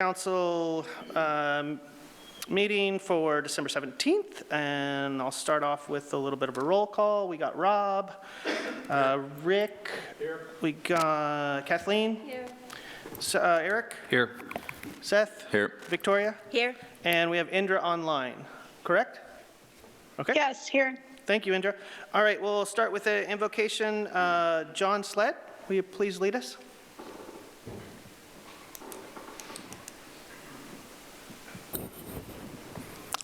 Council meeting for December 17th, and I'll start off with a little bit of a roll call. We got Rob, Rick, here. We got Kathleen, here. Eric, here. Seth, here. Victoria, here. And we have Indra online, correct? Okay. Yes, here. Thank you, Indra. All right, we'll start with the invocation. John Sled, will you please lead us?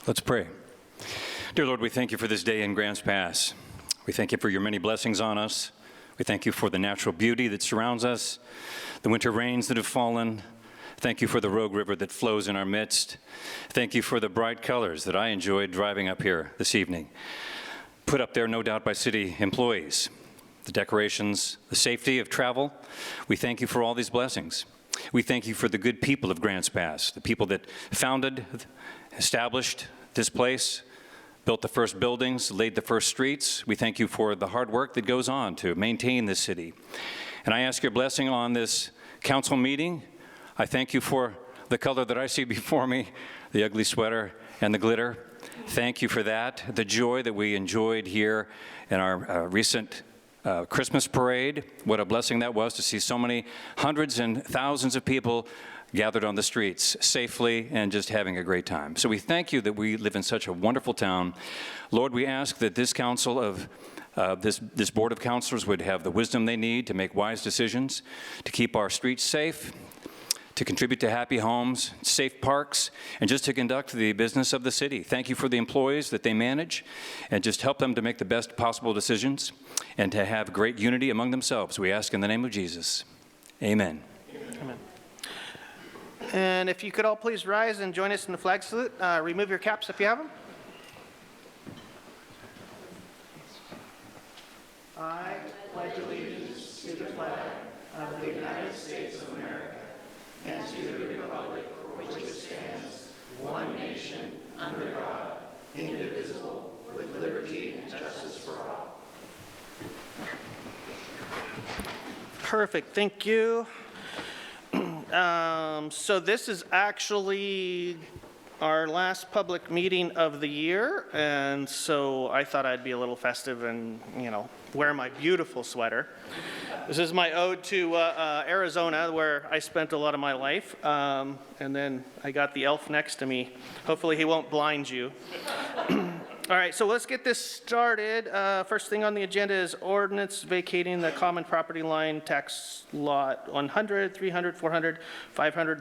Let's pray. Dear Lord, we thank you for this day in Grants Pass. We thank you for your many blessings on us. We thank you for the natural beauty that surrounds us, the winter rains that have fallen. Thank you for the Rogue River that flows in our midst. Thank you for the bright colors that I enjoyed driving up here this evening. Put up there, no doubt, by city employees. The decorations, the safety of travel. We thank you for all these blessings. We thank you for the good people of Grants Pass, the people that founded, established this place, built the first buildings, laid the first streets. We thank you for the hard work that goes on to maintain this city. And I ask your blessing on this council meeting. I thank you for the color that I see before me, the ugly sweater and the glitter. Thank you for that. The joy that we enjoyed here in our recent Christmas parade. What a blessing that was to see so many hundreds and thousands of people gathered on the streets safely and just having a great time. So we thank you that we live in such a wonderful town. Lord, we ask that this council of this board of counselors would have the wisdom they need to make wise decisions, to keep our streets safe, to contribute to happy homes, safe parks, and just to conduct the business of the city. Thank you for the employees that they manage, and just help them to make the best possible decisions and to have great unity among themselves. We ask in the name of Jesus. Amen. Amen. And if you could all please rise and join us in the flag salute. Remove your caps if you have them. I pledge allegiance to the flag of the United States of America and to the republic for which it stands, one nation, under God, indivisible, with liberty and justice for all. Perfect, thank you. So this is actually our last public meeting of the year, and so I thought I'd be a little festive and, wear my beautiful sweater. This is my ode to Arizona, where I spent a lot of my life, and then I got the elf next to me. Hopefully he won't blind you. All right, so let's get this started. First thing on the agenda is ordinance vacating the common property line tax lot 100, 300, 400, 500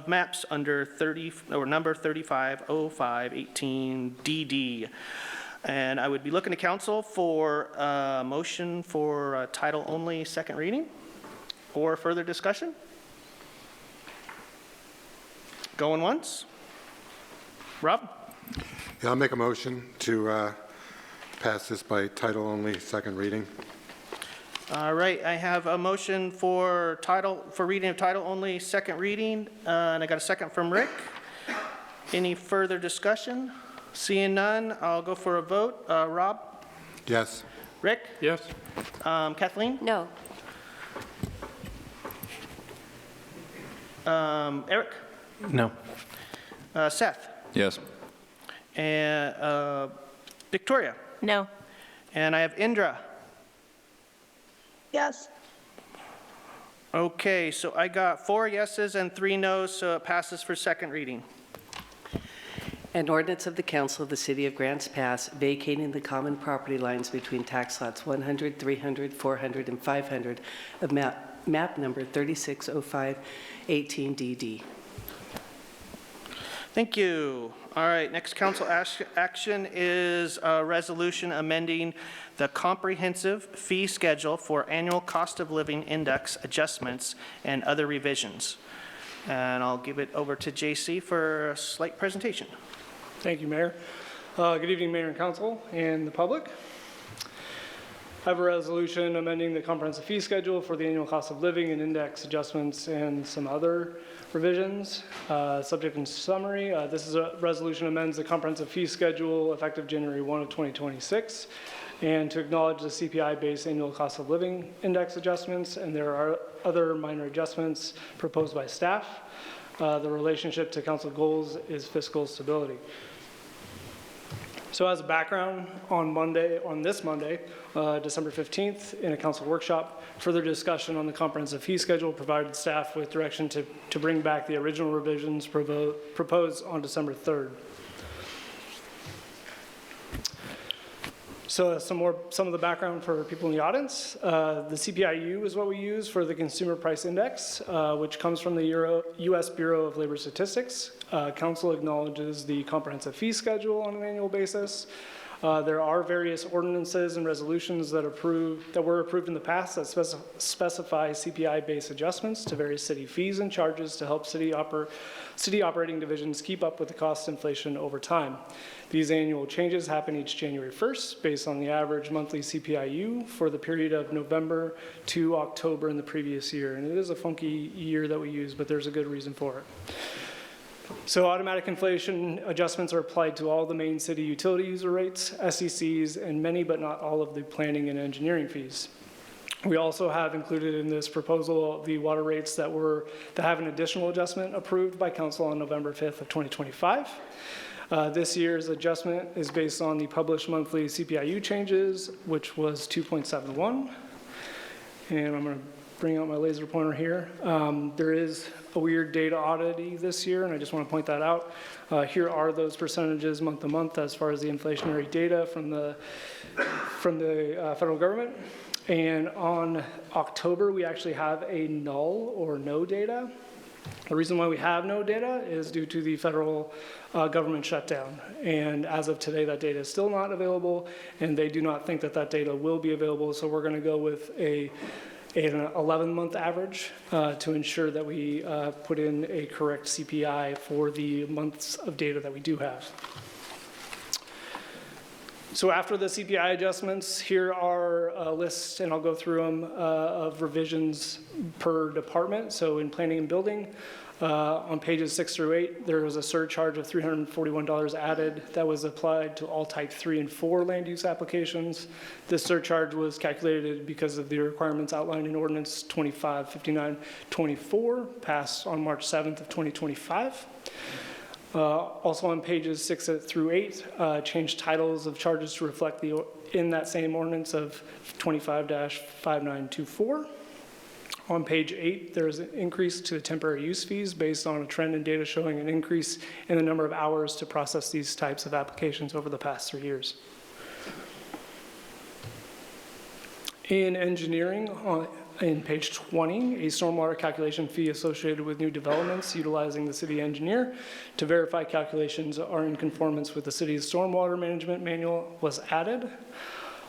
maps under 30 or number 350518 DD. And I would be looking to council for a motion for title only second reading or further discussion. Going once. Rob? Yeah, I'll make a motion to pass this by title only, second reading. All right, I have a motion for reading of title only, second reading, and I got a second from Rick. Any further discussion? Seeing none, I'll go for a vote. Rob? Yes. Rick? Yes. Kathleen? No. Eric? No. Seth? Yes. And Victoria? No. And I have Indra. Yes. Okay, so I got 4 yeses and 3 noes, so it passes for second reading. An ordinance of the Council of the City of Grants Pass vacating the common property lines between tax lots 100, 300, 400, and 500 of map number 360518 DD. Thank you. All right, next council action is a resolution amending the comprehensive fee schedule for annual cost of living index adjustments and other revisions. And I'll give it over to JC for a slight presentation. Thank you, Mayor. Good evening, Mayor and Council and the public. I have a resolution amending the comprehensive fee schedule for the annual cost of living and index adjustments and some other revisions. Subject and summary, this is a resolution amends the comprehensive fee schedule effective January 1 of 2026 and to acknowledge the CPI-based annual cost of living index adjustments, and there are other minor adjustments proposed by staff. The relationship to council goals is fiscal stability. So as a background, on this Monday, December 15th, in a council workshop, further discussion on the comprehensive fee schedule provided staff with direction to bring back the original revisions proposed on December 3rd. So some of the background for people in the audience. The CPIU is what we use for the Consumer Price Index, which comes from the U.S. Bureau of Labor Statistics. Council acknowledges the comprehensive fee schedule on an annual basis. There are various ordinances and resolutions that were approved in the past that specify CPI-based adjustments to various city fees and charges to help city operating divisions keep up with the cost inflation over time. These annual changes happen each January 1st based on the average monthly CPIU for the period of November to October in the previous year. And it is a funky year that we use, but there's a good reason for it. So automatic inflation adjustments are applied to all the main city utility user rates, SECs, and many but not all of the planning and engineering fees. We also have included in this proposal the water rates that have an additional adjustment approved by council on November 5th of 2025. This year's adjustment is based on the published monthly CPIU changes, which was 2.71. And I'm going to bring out my laser pointer here. There is a weird data oddity this year, and I just want to point that out. Here are those percentages month to month as far as the inflationary data from the federal government. And on October, we actually have a null or no data. The reason why we have no data is due to the federal government shutdown. And as of today, that data is still not available, and they do not think that that data will be available. So we're going to go with an 11-month average to ensure that we put in a correct CPI for the months of data that we do have. So after the CPI adjustments, here are a list, and I'll go through them, of revisions per department. So in planning and building, on pages 6 through 8, there was a surcharge of $341 added that was applied to all type 3 and 4 land use applications. This surcharge was calculated because of the requirements outlined in Ordinance 255924, passed on March 7th of 2025. Also on pages 6 through 8, changed titles of charges to reflect in that same ordinance of 25-5924. On page 8, there is an increase to the temporary use fees based on a trend in data showing an increase in the number of hours to process these types of applications over the past 3 years. In engineering, in page 20, a stormwater calculation fee associated with new developments utilizing the city engineer to verify calculations are in conformance with the city's stormwater management manual was added.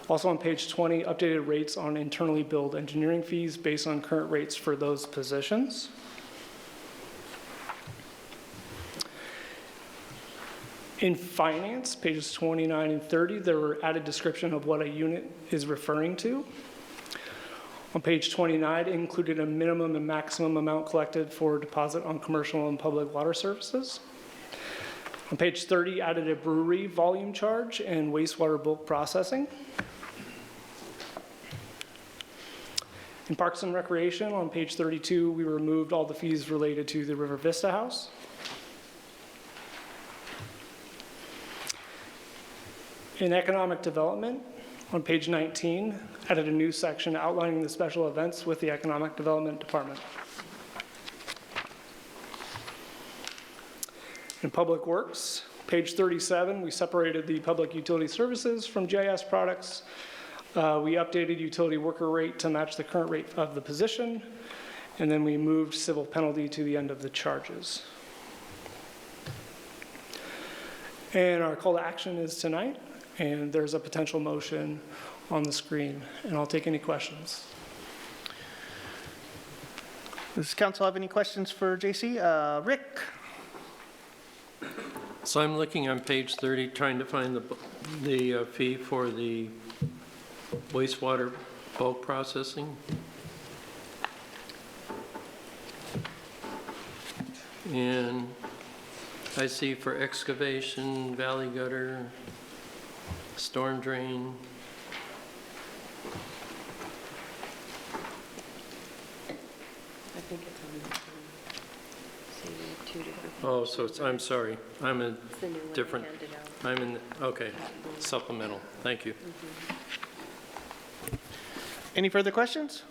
Also on page 20, updated rates on internally billed engineering fees based on current rates for those positions. In finance, pages 29 and 30, there were added description of what a unit is referring to. On page 29, it included a minimum and maximum amount collected for deposit on commercial and public water services. On page 30, added a brewery volume charge and wastewater bulk processing. In Parks and Recreation, on page 32, we removed all the fees related to the River Vista House. In Economic Development, on page 19, added a new section outlining the special events with the Economic Development Department. In Public Works, page 37, we separated the public utility services from GIS products. We updated utility worker rate to match the current rate of the position, and then we moved civil penalty to the end of the charges. And our call to action is tonight, and there's a potential motion on the screen, and I'll take any questions. Does council have any questions for JC? Rick? So I'm looking on page 30, trying to find the fee for the wastewater bulk processing. And I see for excavation, valley gutter, storm drain. I think it's on Oh, so it's, I'm sorry, I'm a different, I'm in, okay, supplemental, thank you. Any further questions?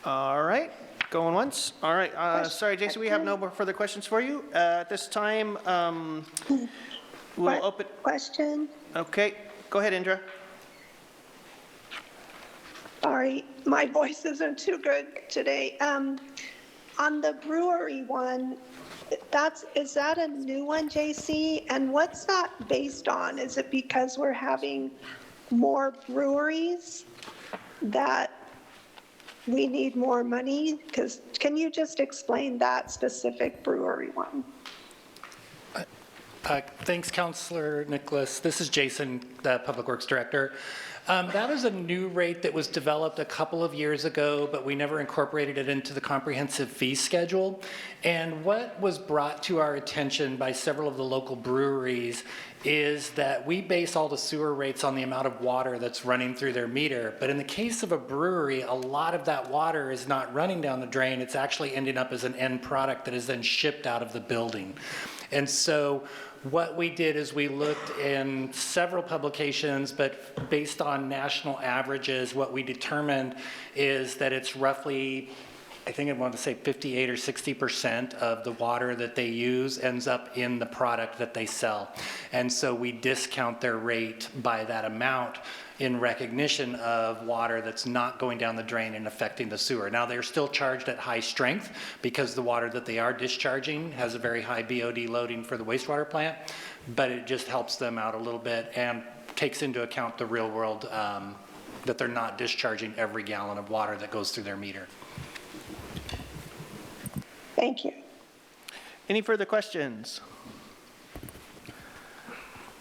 All right, going once. All right, sorry, Jason, we have no more further questions for you. At this time, we'll open. Question? Okay, go ahead, Indra. Sorry, my voice isn't too good today. On the brewery one, is that a new one, JC? And what's that based on? Is it because we're having more breweries that we need more money? Because can you just explain that specific brewery one? Thanks, Councilor Nicholas. This is Jason, the Public Works Director. That is a new rate that was developed a couple of years ago, but we never incorporated it into the comprehensive fee schedule. And what was brought to our attention by several of the local breweries is that we base all the sewer rates on the amount of water that's running through their meter. But in the case of a brewery, a lot of that water is not running down the drain. It's actually ending up as an end product that is then shipped out of the building. And so what we did is we looked in several publications, but based on national averages, what we determined is that it's roughly, I think I want to say 58 or 60% of the water that they use ends up in the product that they sell. And so we discount their rate by that amount in recognition of water that's not going down the drain and affecting the sewer. Now, they're still charged at high strength because the water that they are discharging has a very high BOD loading for the wastewater plant, but it just helps them out a little bit and takes into account the real world that they're not discharging every gallon of water that goes through their meter. Thank you. Any further questions?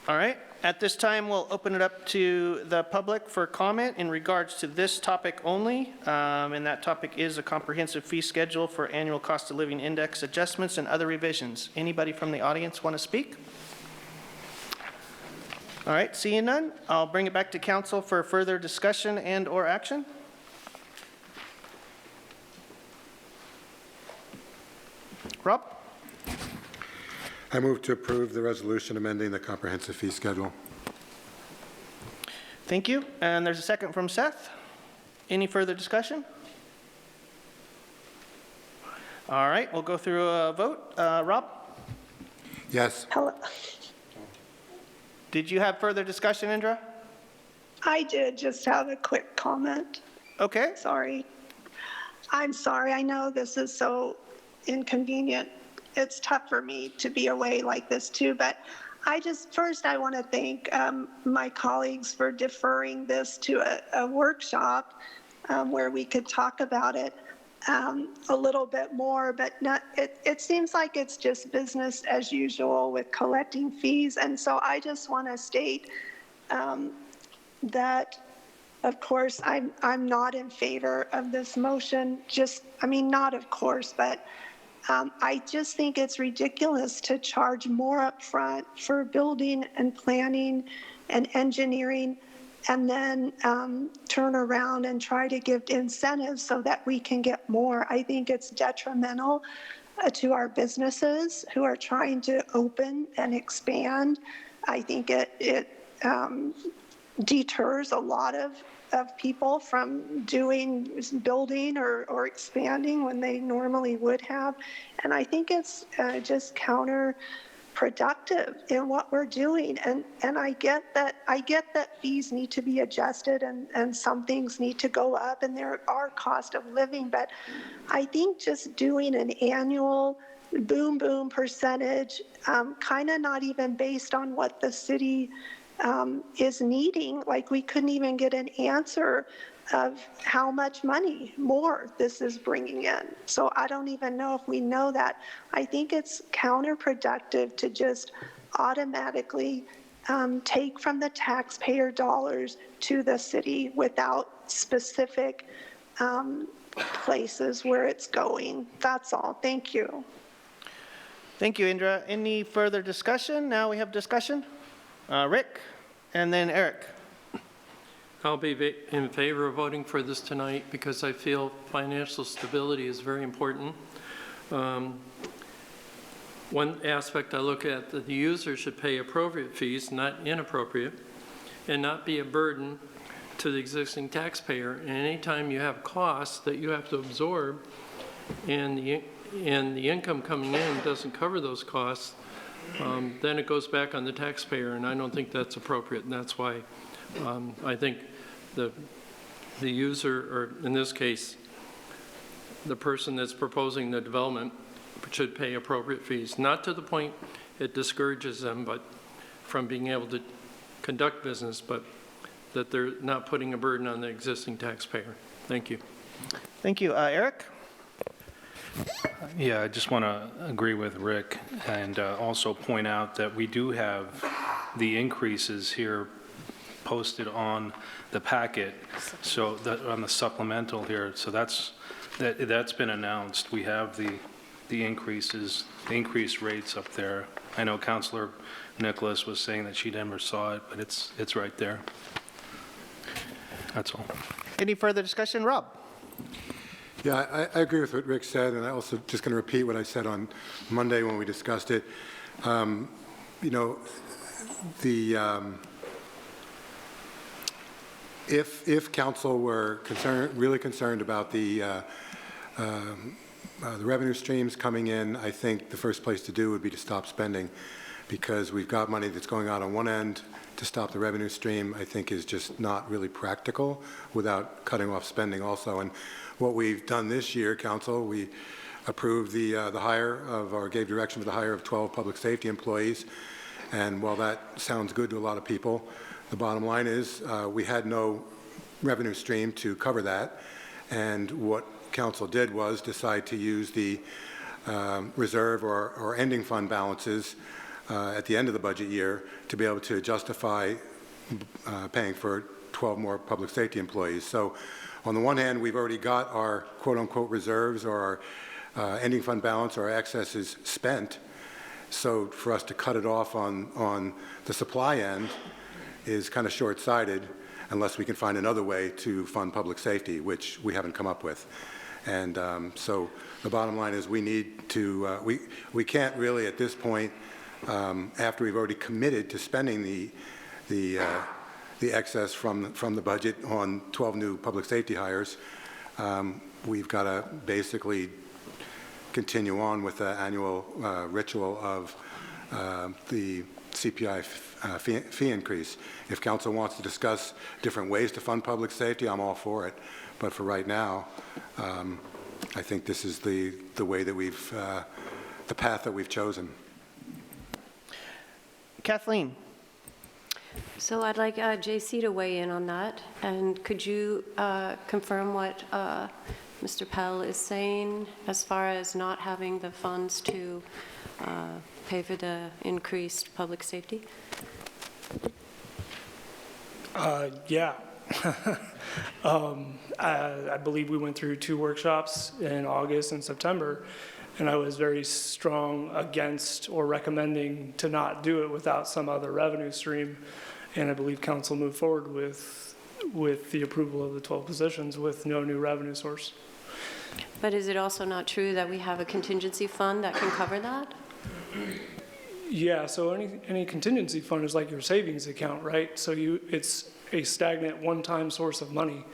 All right, at this time, we'll open it up to the public for comment in regards to this topic only. And that topic is a comprehensive fee schedule for annual cost of living index adjustments and other revisions. Anybody from the audience want to speak? All right, seeing none, I'll bring it back to council for further discussion and or action. Rob? I move to approve the resolution amending the comprehensive fee schedule. Thank you. And there's a second from Seth. Any further discussion? All right, we'll go through a vote. Rob? Yes. Hello. Did you have further discussion, Indra? I did just have a quick comment. Okay. Sorry. I'm sorry. I know this is so inconvenient. It's tough for me to be away like this too, but first I want to thank my colleagues for deferring this to a workshop where we could talk about it a little bit more, but it seems like it's just business as usual with collecting fees. And so I just want to state that, of course, I'm not in favor of this motion. Not of course, but I just think it's ridiculous to charge more upfront for building and planning and engineering and then turn around and try to give incentives so that we can get more. I think it's detrimental to our businesses who are trying to open and expand. I think it deters a lot of people from building or expanding when they normally would have. And I think it's just counterproductive in what we're doing. And I get that fees need to be adjusted and some things need to go up and there are cost of living, but I think just doing an annual boom percentage, kind of not even based on what the city is needing, like we couldn't even get an answer of how much money more this is bringing in. So I don't even know if we know that. I think it's counterproductive to just automatically take from the taxpayer dollars to the city without specific places where it's going. That's all. Thank you. Thank you, Indra. Any further discussion? Now we have discussion. Rick, and then Eric. I'll be in favor of voting for this tonight because I feel financial stability is very important. One aspect I look at that the user should pay appropriate fees, not inappropriate, and not be a burden to the existing taxpayer. And anytime you have costs that you have to absorb and the income coming in doesn't cover those costs, then it goes back on the taxpayer, and I don't think that's appropriate, and that's why I think the user, or in this case, the person that's proposing the development should pay appropriate fees, not to the point it discourages them, but from being able to conduct business, but that they're not putting a burden on the existing taxpayer. Thank you. Thank you. Eric? Yeah, I just want to agree with Rick and also point out that we do have the increases here posted on the packet, so that on the supplemental here, so that's been announced. We have the increases, the increased rates up there. I know Councilor Nicholas was saying that she never saw it, but it's right there. That's all. Any further discussion? Rob? Yeah, I agree with what Rick said, and I also just going to repeat what I said on Monday when we discussed it. You know, if council were really concerned about the revenue streams coming in, I think the first place to do would be to stop spending, because we've got money that's going out on one end. To stop the revenue stream, I think, is just not really practical without cutting off spending also. And what we've done this year, council, we approved the hire of, or gave direction for the hire of 12 public safety employees. And while that sounds good to a lot of people, the bottom line is we had no revenue stream to cover that. And what council did was decide to use the reserve or ending fund balances at the end of the budget year to be able to justify paying for 12 more public safety employees. So on the one hand, we've already got our quote-unquote reserves or our ending fund balance or our excesses spent. So for us to cut it off on the supply end is kind of short-sighted unless we can find another way to fund public safety, which we haven't come up with. And so the bottom line is we need to, we can't really at this point, after we've already committed to spending the excess from the budget on 12 new public safety hires, we've got to basically continue on with the annual ritual of the CPI fee increase. If council wants to discuss different ways to fund public safety, I'm all for it. But for right now, I think this is the way that we've, the path that we've chosen. Kathleen? So I'd like JC to weigh in on that. And could you confirm what Mr. Pell is saying as far as not having the funds to pay for the increased public safety? Yeah. I believe we went through 2 workshops in August and September, and I was very strong against or recommending to not do it without some other revenue stream. And I believe council moved forward with the approval of the 12 positions with no new revenue source. But is it also not true that we have a contingency fund that can cover that? Yeah, so any contingency fund is like your savings account, right? So it's a stagnant one-time source of money.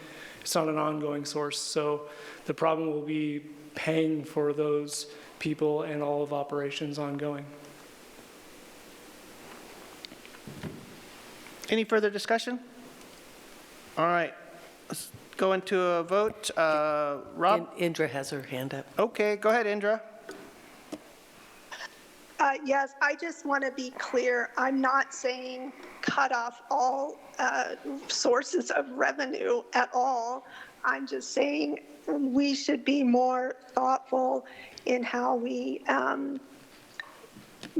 It's not an ongoing source. So the problem will be paying for those people and all of operations ongoing. Any further discussion? All right, let's go into a vote. Rob? Indra has her hand up. Okay, go ahead, Indra. Yes, I just want to be clear. I'm not saying cut off all sources of revenue at all. I'm just saying we should be more thoughtful in how we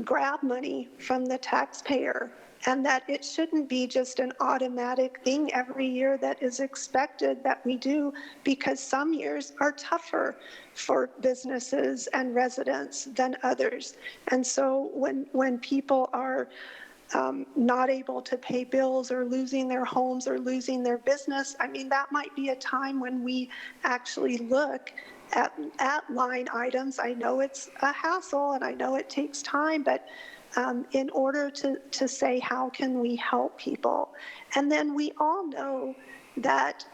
grab money from the taxpayer, and that it shouldn't be just an automatic thing every year that is expected that we do, because some years are tougher for businesses and residents than others. And so when people are not able to pay bills or losing their homes or losing their business, I mean, that might be a time when we actually look at line items. I know it's a hassle and I know it takes time, but in order to say, how can we help people? And then we all know that,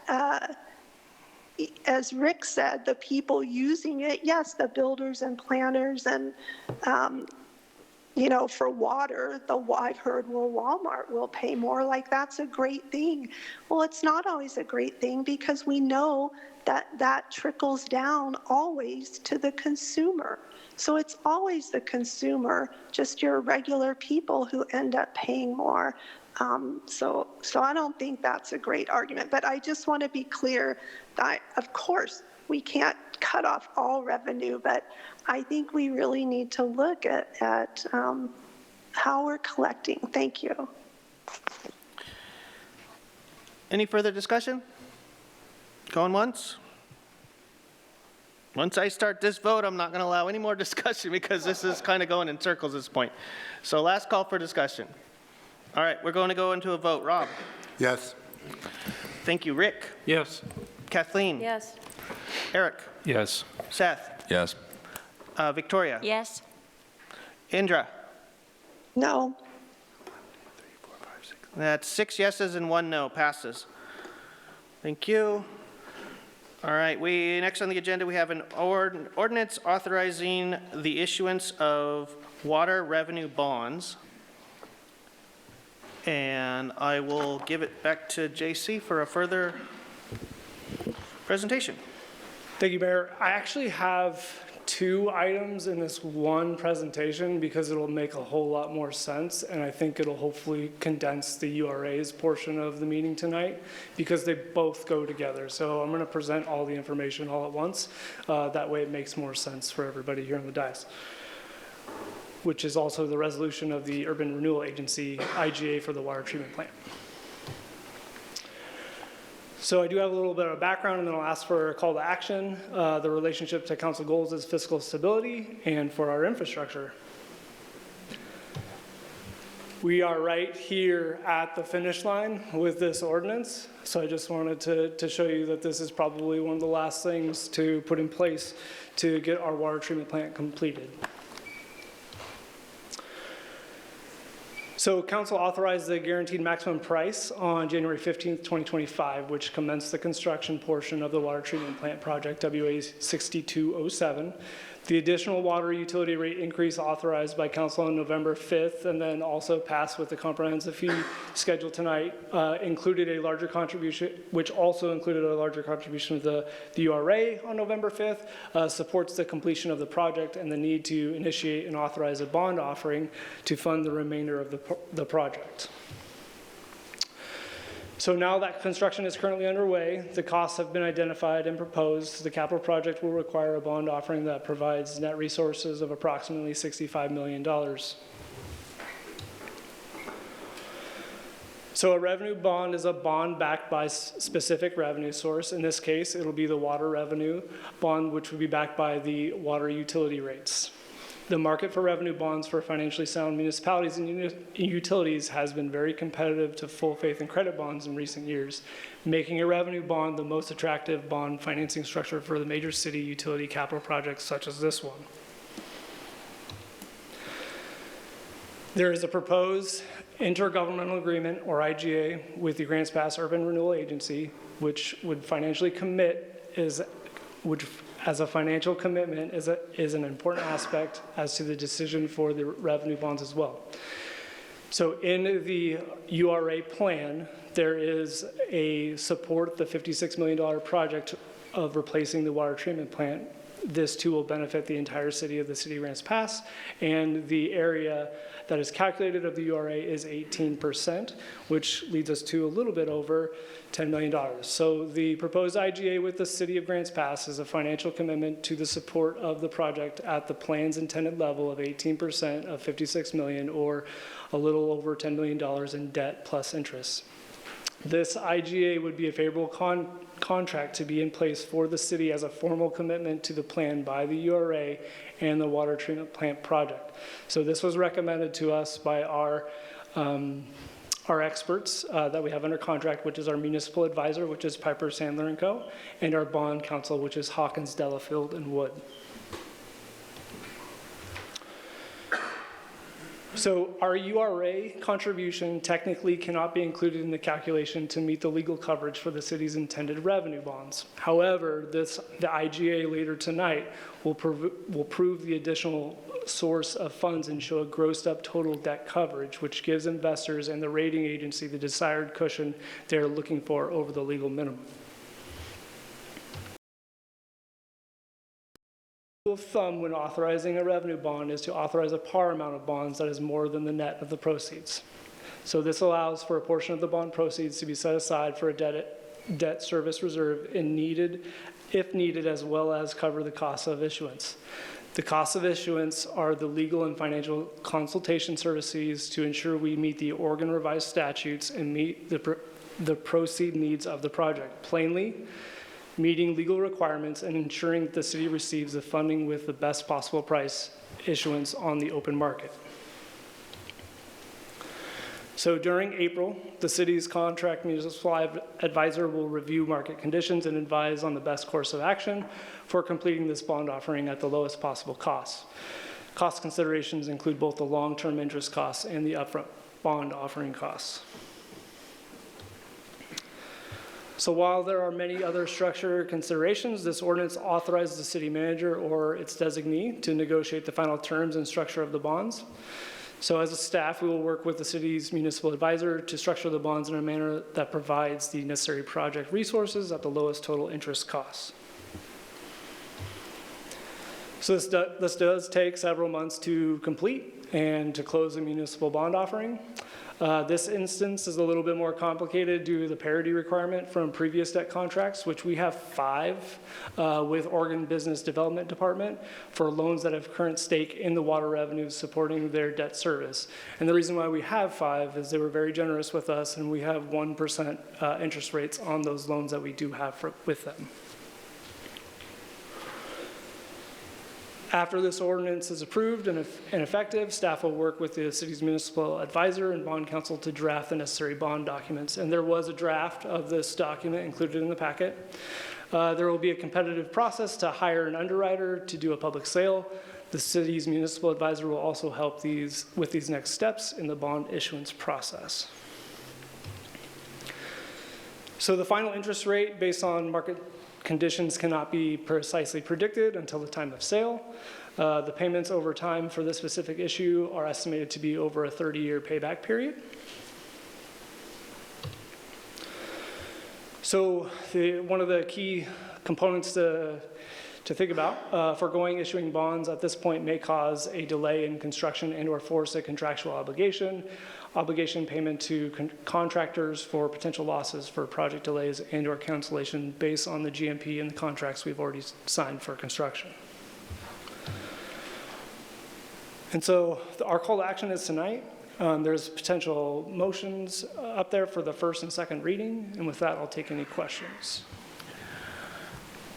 as Rick said, the people using it, yes, the builders and planners and, you know, for water, I've heard, well, Walmart will pay more, like that's a great thing. Well, it's not always a great thing because we know that that trickles down always to the consumer. So it's always the consumer, just your regular people who end up paying more. So I don't think that's a great argument, but I just want to be clear that, of course, we can't cut off all revenue, but I think we really need to look at how we're collecting. Thank you. Any further discussion? Going once? Once I start this vote, I'm not going to allow any more discussion because this is kind of going in circles at this point. So last call for discussion. All right, we're going to go into a vote. Rob? Yes. Thank you. Rick? Yes. Kathleen? Yes. Eric? Yes. Seth? Yes. Victoria? Yes. Indra? No. That's 6 yeses and 1 no. Passes. Thank you. All right, next on the agenda, we have an ordinance authorizing the issuance of water revenue bonds. And I will give it back to JC for a further presentation. Thank you, Mayor. I actually have 2 items in this one presentation because it'll make a whole lot more sense, and I think it'll hopefully condense the URA's portion of the meeting tonight because they both go together. So I'm going to present all the information all at once. That way it makes more sense for everybody here on the dais, which is also the resolution of the Urban Renewal Agency, IGA, for the water treatment plant. So I do have a little bit of background, and then I'll ask for a call to action. The relationship to council goals is fiscal stability, and for our infrastructure. We are right here at the finish line with this ordinance, so I just wanted to show you that this is probably one of the last things to put in place to get our water treatment plant completed. So council authorized the guaranteed maximum price on January 15th, 2025, which commenced the construction portion of the water treatment plant project, WA 6207. The additional water utility rate increase authorized by council on November 5th and then also passed with the comprehensive fee schedule tonight included a larger contribution, which also included a larger contribution of the URA on November 5th, supports the completion of the project and the need to initiate and authorize a bond offering to fund the remainder of the project. So now that construction is currently underway, the costs have been identified and proposed. The capital project will require a bond offering that provides net resources of approximately $65 million. So a revenue bond is a bond backed by specific revenue source. In this case, it'll be the water revenue bond, which would be backed by the water utility rates. The market for revenue bonds for financially sound municipalities and utilities has been very competitive to full faith and credit bonds in recent years, making a revenue bond the most attractive bond financing structure for the major city utility capital projects such as this one. There is a proposed intergovernmental agreement, or IGA, with the Grants Pass Urban Renewal Agency, which would financially commit as a financial commitment is an important aspect as to the decision for the revenue bonds as well. So in the URA plan, there is a support the $56 million project of replacing the water treatment plant. This too will benefit the entire city of the city of Grants Pass, and the area that is calculated of the URA is 18%, which leads us to a little bit over $10 million. So the proposed IGA with the city of Grants Pass is a financial commitment to the support of the project at the plan's intended level of 18% of $56 million, or a little over $10 million in debt plus interest. This IGA would be a favorable contract to be in place for the city as a formal commitment to the plan by the URA and the water treatment plant project. So this was recommended to us by our our experts that we have under contract, which is our municipal advisor, which is Piper Sandler & Co., and our bond counsel, which is Hawkins, Delafield, and Wood. So our URA contribution technically cannot be included in the calculation to meet the legal coverage for the city's intended revenue bonds. However, the IGA later tonight will prove the additional source of funds and show a grossed up total debt coverage, which gives investors and the rating agency the desired cushion they're looking for over the legal minimum. Rule of thumb when authorizing a revenue bond is to authorize a par amount of bonds that is more than the net of the proceeds. So this allows for a portion of the bond proceeds to be set aside for a debt service reserve if needed, as well as cover the cost of issuance. The costs of issuance are the legal and financial consultation services to ensure we meet the Oregon revised statutes and meet the proceed needs of the project. Plainly, meeting legal requirements and ensuring that the city receives the funding with the best possible price issuance on the open market. So during April, the city's contract municipal advisor will review market conditions and advise on the best course of action for completing this bond offering at the lowest possible cost. Cost considerations include both the long-term interest costs and the upfront bond offering costs. So while there are many other structure considerations, this ordinance authorizes the city manager or its designee to negotiate the final terms and structure of the bonds. So as a staff, we will work with the city's municipal advisor to structure the bonds in a manner that provides the necessary project resources at the lowest total interest costs. So this does take several months to complete and to close a municipal bond offering. This instance is a little bit more complicated due to the parity requirement from previous debt contracts, which we have 5 with Oregon Business Development Department for loans that have current stake in the water revenues supporting their debt service. And the reason why we have 5 is they were very generous with us, and we have 1% interest rates on those loans that we do have with them. After this ordinance is approved and effective, staff will work with the city's municipal advisor and bond counsel to draft the necessary bond documents. And there was a draft of this document included in the packet. There will be a competitive process to hire an underwriter to do a public sale. The city's municipal advisor will also help with these next steps in the bond issuance process. So the final interest rate based on market conditions cannot be precisely predicted until the time of sale. The payments over time for this specific issue are estimated to be over a 30-year payback period. So one of the key components to think about, foregoing issuing bonds at this point may cause a delay in construction and or force a contractual obligation payment to contractors for potential losses for project delays and or cancellation based on the GMP and the contracts we've already signed for construction. And so our call to action is tonight. There's potential motions up there for the first and second reading, and with that, I'll take any questions.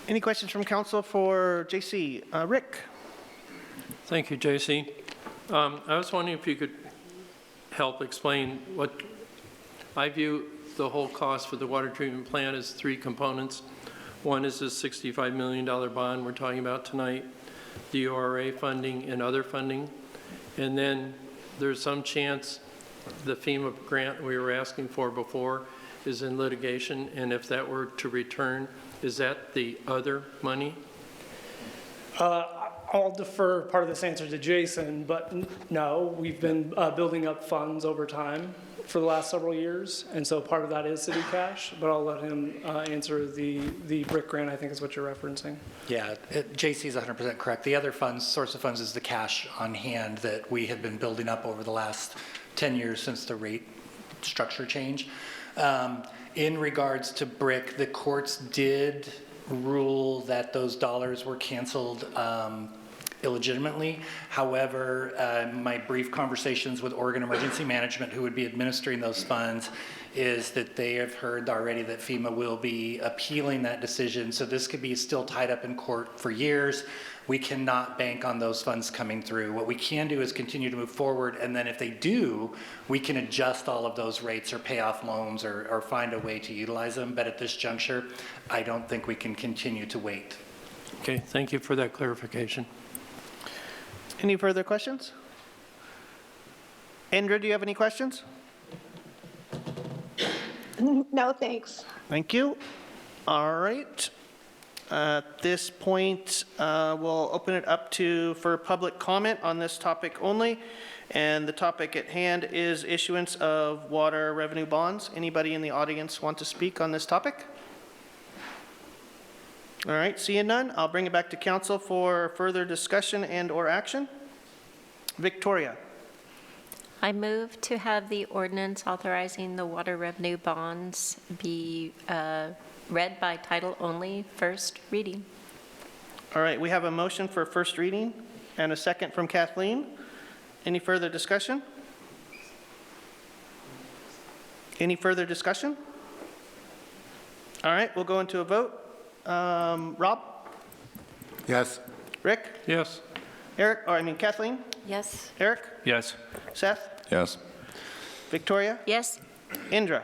Any questions from council for JC? Rick? Thank you, JC. I was wondering if you could help explain what I view the whole cost for the water treatment plant as 3 components. One is the $65 million bond we're talking about tonight, the URA funding and other funding. And then there's some chance the FEMA grant we were asking for before is in litigation, and if that were to return, is that the other money? I'll defer part of this answer to Jason, but no, we've been building up funds over time for the last several years, and so part of that is city cash, but I'll let him answer the BRIC grant, I think is what you're referencing. Yeah, JC is 100% correct. The other source of funds is the cash on hand that we have been building up over the last 10 years since the rate structure change. In regards to BRIC, the courts did rule that those dollars were canceled illegitimately. However, my brief conversations with Oregon Emergency Management, who would be administering those funds, is that they have heard already that FEMA will be appealing that decision. So this could be still tied up in court for years. We cannot bank on those funds coming through. What we can do is continue to move forward, and then if they do, we can adjust all of those rates or pay off loans or find a way to utilize them. But at this juncture, I don't think we can continue to wait. Okay, thank you for that clarification. Any further questions? Indra, do you have any questions? No, thanks. Thank you. All right. At this point, we'll open it up for public comment on this topic only. And the topic at hand is issuance of water revenue bonds. Anybody in the audience want to speak on this topic? All right, seeing none, I'll bring it back to council for further discussion and or action. Victoria. I move to have the ordinance authorizing the water revenue bonds be read by title only, first reading. All right, we have a motion for first reading and a second from Kathleen. Any further discussion? Any further discussion? All right, we'll go into a vote. Rob? Yes. Rick? Yes. Kathleen? Yes. Eric? Yes. Seth? Yes. Victoria? Yes, Indra?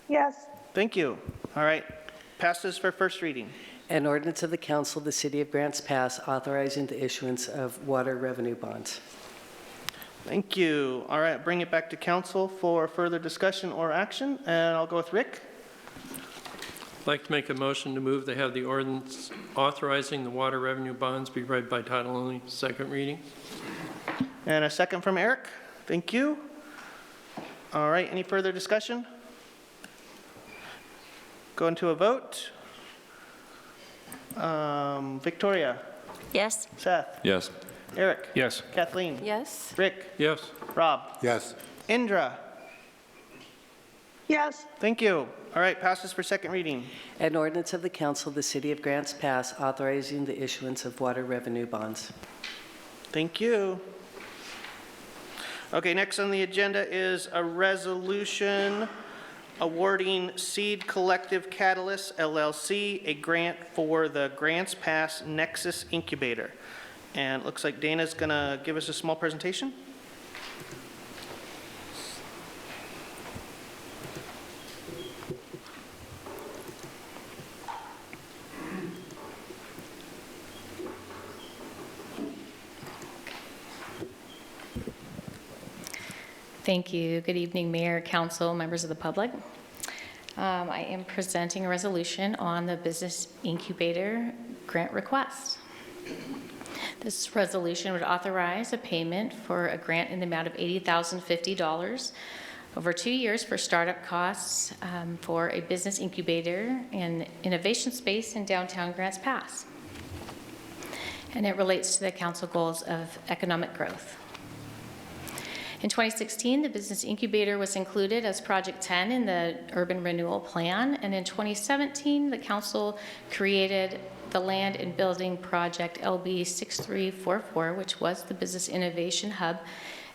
Yes, Thank you. All right, passes for first reading. An ordinance of the council of the city of Grants Pass authorizing the issuance of water revenue bonds. Thank you. All right, bring it back to council for further discussion or action, and I'll go with Rick. I'd like to make a motion to move to have the ordinance authorizing the water revenue bonds be read by title only, second reading. And a second from Eric. Thank you. All right, any further discussion? Go into a vote. Victoria? yes, Seth? Yes. Eric? Yes. Kathleen? Yes. Rick? Yes. Rob? Yes. Indra? yes, Thank you. All right, passes for second reading. An ordinance of the council of the city of Grants Pass authorizing the issuance of water revenue bonds. Thank you. Okay, next on the agenda is a resolution awarding Seed Collective Catalyst LLC a grant for the Grants Pass Nexus Incubator. And it looks like Dana's going to give us a small presentation. Thank you. Good evening, Mayor, Council, members of the public. I am presenting a resolution on the Business Incubator grant request. This resolution would authorize a payment for a grant in the amount of $80,050 over 2 years for startup costs for a business incubator and innovation space in downtown Grants Pass. And it relates to the council goals of economic growth. In 2016, the Business Incubator was included as Project 10 in the Urban Renewal Plan, and in 2017, the council created the Land and Building Project LB 6344, which was the Business Innovation Hub,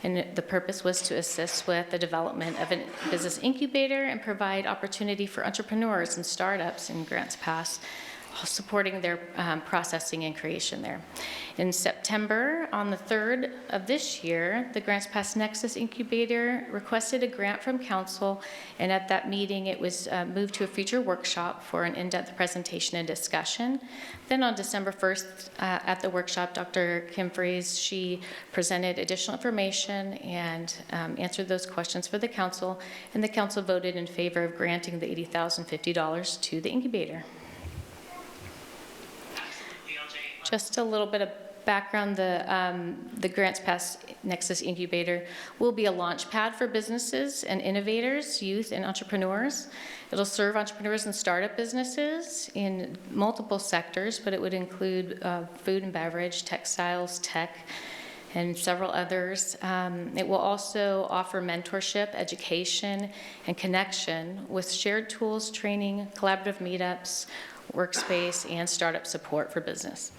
and the purpose was to assist with the development of a business incubator and provide opportunity for entrepreneurs and startups in Grants Pass, supporting their processing and creation there. In September, on the 3rd of this year, the Grants Pass Nexus Incubator requested a grant from council, and at that meeting it was moved to a future workshop for an in-depth presentation and discussion. Then on December 1st, at the workshop, Dr. Kim Fries, she presented additional information and answered those questions for the council, and the council voted in favor of granting the $80,050 to the incubator. Just a little bit of background, the Grants Pass Nexus Incubator will be a launch pad for businesses and innovators, youth and entrepreneurs. It'll serve entrepreneurs and startup businesses in multiple sectors, but it would include food and beverage, textiles, tech, and several others. It will also offer mentorship, education, and connection with shared tools, training, collaborative meetups, workspace, and startup support for business.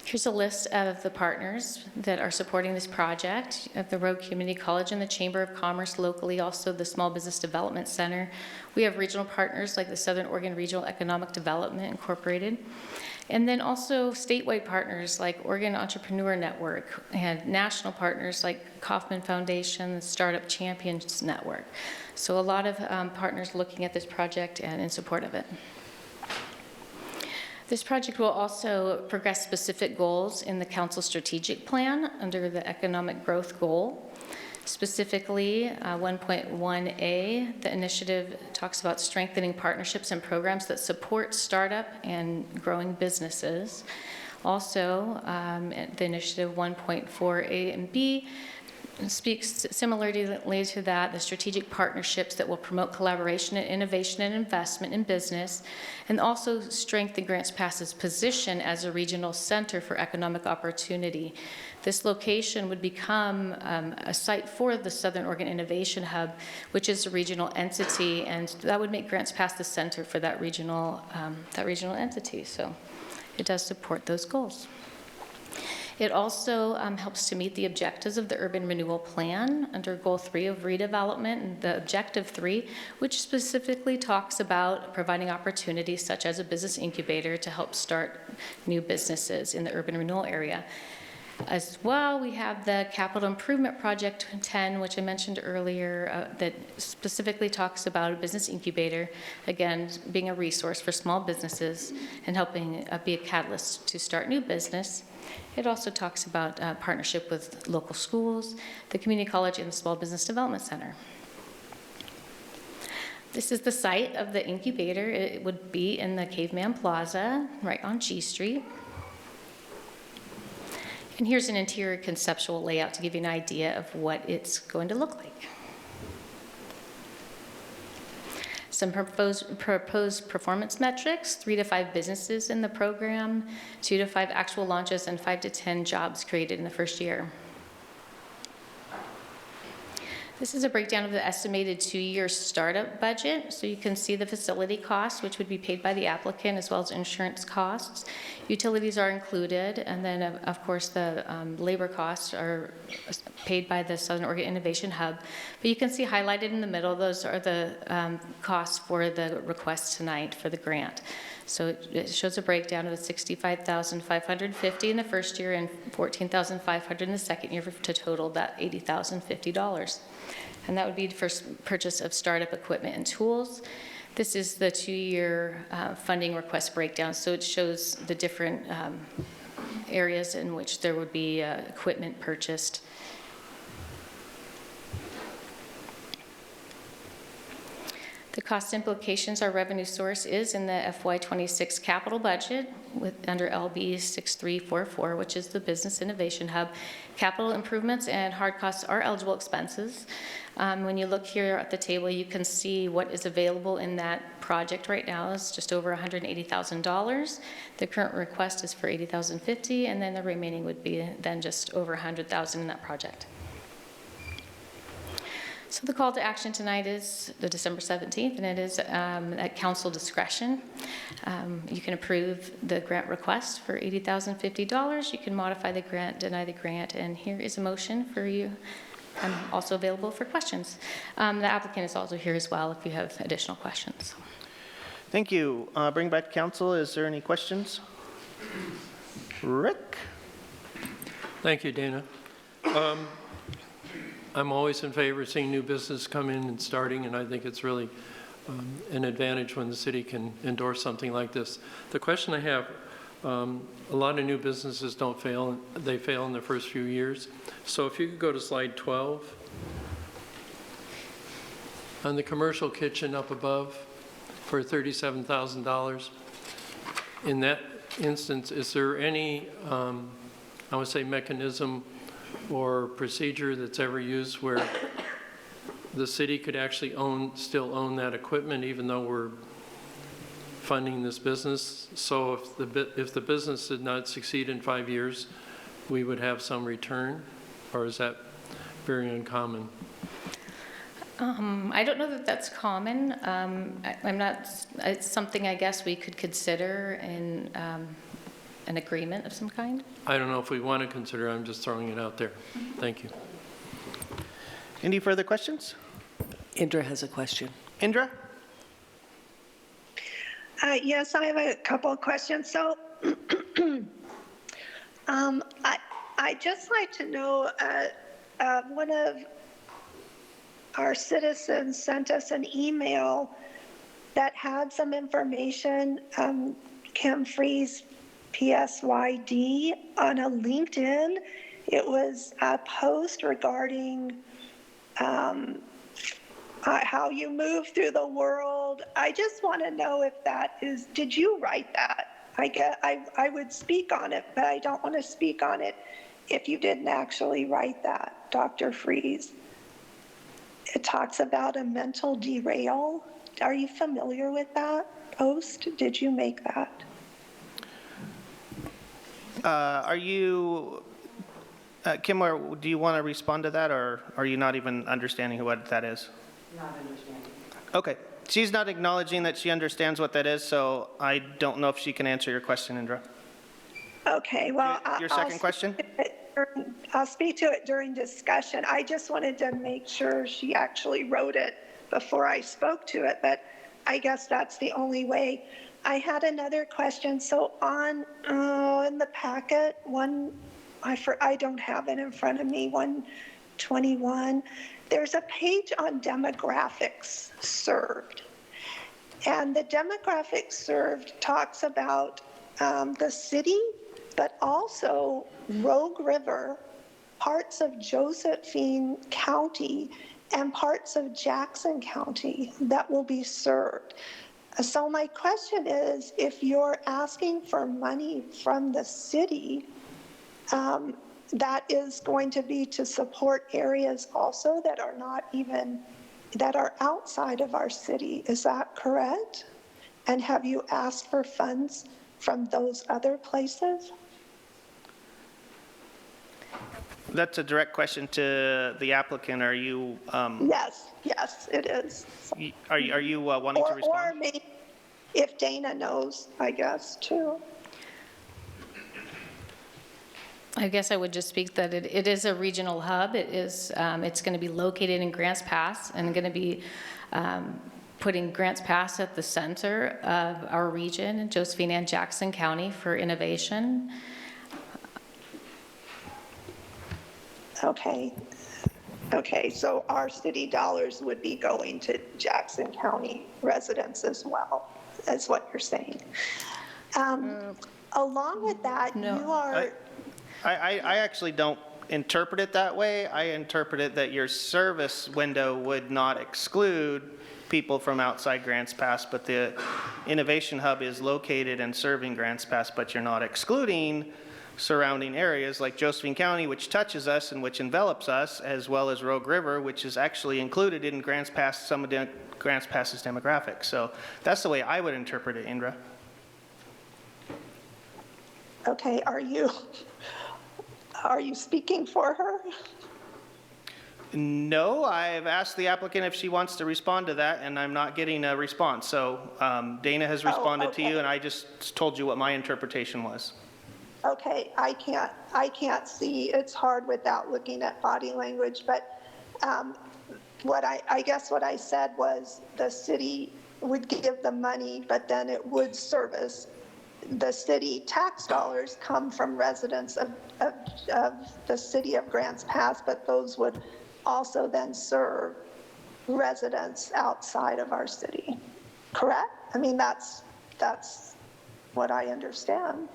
Here's a list of the partners that are supporting this project at the Rogue Community College and the Chamber of Commerce locally, also the Small Business Development Center. We have regional partners like the Southern Oregon Regional Economic Development Incorporated, and then also statewide partners like Oregon Entrepreneur Network and national partners like Kauffman Foundation, the Startup Champions Network. So a lot of partners looking at this project and in support of it. This project will also progress specific goals in the council strategic plan under the economic growth goal. Specifically, 1.1A, the initiative talks about strengthening partnerships and programs that support startup and growing businesses. Also, the initiative 1.4A and B speaks similarly to that, the strategic partnerships that will promote collaboration and innovation and investment in business, and also strengthen Grants Pass's position as a regional center for economic opportunity. This location would become a site for the Southern Oregon Innovation Hub, which is a regional entity, and that would make Grants Pass the center for that regional entity. So it does support those goals. It also helps to meet the objectives of the Urban Renewal Plan under Goal 3 of Redevelopment and the Objective 3, which specifically talks about providing opportunities such as a business incubator to help start new businesses in the urban renewal area. As well, we have the Capital Improvement Project 10, which I mentioned earlier, that specifically talks about a business incubator, again, being a resource for small businesses and helping be a catalyst to start new business. It also talks about partnership with local schools, the community college, and the Small Business Development Center. This is the site of the incubator. It would be in the Caveman Plaza, right on G Street. And here's an interior conceptual layout to give you an idea of what it's going to look like. Some proposed performance metrics: 3 to 5 businesses in the program, 2 to 5 actual launches, and 5 to 10 jobs created in the first year. This is a breakdown of the estimated 2-year startup budget. So you can see the facility costs, which would be paid by the applicant, as well as insurance costs. Utilities are included, and then of course the labor costs are paid by the Southern Oregon Innovation Hub. But you can see highlighted in the middle, those are the costs for the request tonight for the grant. So it shows a breakdown of $65,550 in the first year and $14,500 in the second year to total that $80,050. And that would be for purchase of startup equipment and tools. This is the 2-year funding request breakdown. So it shows the different areas in which there would be equipment purchased. The cost implications, our revenue source is in the FY26 capital budget under LB 6344, which is the Business Innovation Hub. Capital improvements and hard costs are eligible expenses. When you look here at the table, you can see what is available in that project right now is just over $180,000. The current request is for $80,050, and then the remaining would be then just over $100,000 in that project. So the call to action tonight is the December 17th, and it is at council discretion. You can approve the grant request for $80,050. You can modify the grant, deny the grant, and here is a motion for you. I'm also available for questions. The applicant is also here as well if you have additional questions. Thank you. Bring back to council. Is there any questions? Rick? Thank you, Dana. I'm always in favor of seeing new business come in and starting, and I think it's really an advantage when the city can endorse something like this. The question I have, a lot of new businesses don't fail. They fail in the first few years. So if you could go to slide 12. On the commercial kitchen up above for $37,000, in that instance, is there any, I would say, mechanism or procedure that's ever used where the city could actually still own that equipment even though we're funding this business? So if the business did not succeed in 5 years, we would have some return, or is that very uncommon? I don't know that that's common. I'm not. It's something I guess we could consider in an agreement of some kind? I don't know if we want to consider, I'm just throwing it out there. Thank you. Any further questions? Indra has a question. Indra? Yes, I have a couple of questions. So I'd just like to know, one of our citizens sent us an email that had some information, Kim Freeze, PSYD, on a LinkedIn. It was a post regarding how you move through the world. I just want to know if that is, did you write that? I would speak on it, but I don't want to speak on it if you didn't actually write that, Dr. Freeze. It talks about a mental derail. Are you familiar with that post? Did you make that? Are you, Kim, do you want to respond to that, or are you not even understanding what that is? Not understanding. Okay. She's not acknowledging that she understands what that is, so I don't know if she can answer your question, Indra. Okay, well, Your second question? I'll speak to it during discussion. I just wanted to make sure she actually wrote it before I spoke to it, but I guess that's the only way. I had another question. So on in the packet, I don't have it in front of me, 121, there's a page on demographics served. And the demographics served talks about the city, but also Rogue River, parts of Josephine County, and parts of Jackson County that will be served. So my question is, if you're asking for money from the city, that is going to be to support areas also that are not even, that are outside of our city. Is that correct? And have you asked for funds from those other places? That's a direct question to the applicant. Are you? Yes, it is. Are you wanting to respond? Or maybe if Dana knows, I guess, too. I guess I would just speak that it is a regional hub. It is, it's going to be located in Grants Pass and going to be putting Grants Pass at the center of our region, Josephine and Jackson County, for innovation. Okay, so our city dollars would be going to Jackson County residents as well, is what you're saying. Along with that, you are... I actually don't interpret it that way. I interpret it that your service window would not exclude people from outside Grants Pass, but the Innovation Hub is located and serving Grants Pass, but you're not excluding surrounding areas like Josephine County, which touches us and which envelops us, as well as Rogue River, which is actually included in Grants Pass, some of Grants Pass's demographics. So that's the way I would interpret it, Indra. Okay, are you speaking for her? No, I've asked the applicant if she wants to respond to that, and I'm not getting a response. So Dana has responded to you, and I just told you what my interpretation was. Okay, I can't see. It's hard without looking at body language, but I guess what I said was the city would give the money, but then it would service. The city tax dollars come from residents of the city of Grants Pass, but those would also then serve residents outside of our city. Correct? I mean, that's what I understand.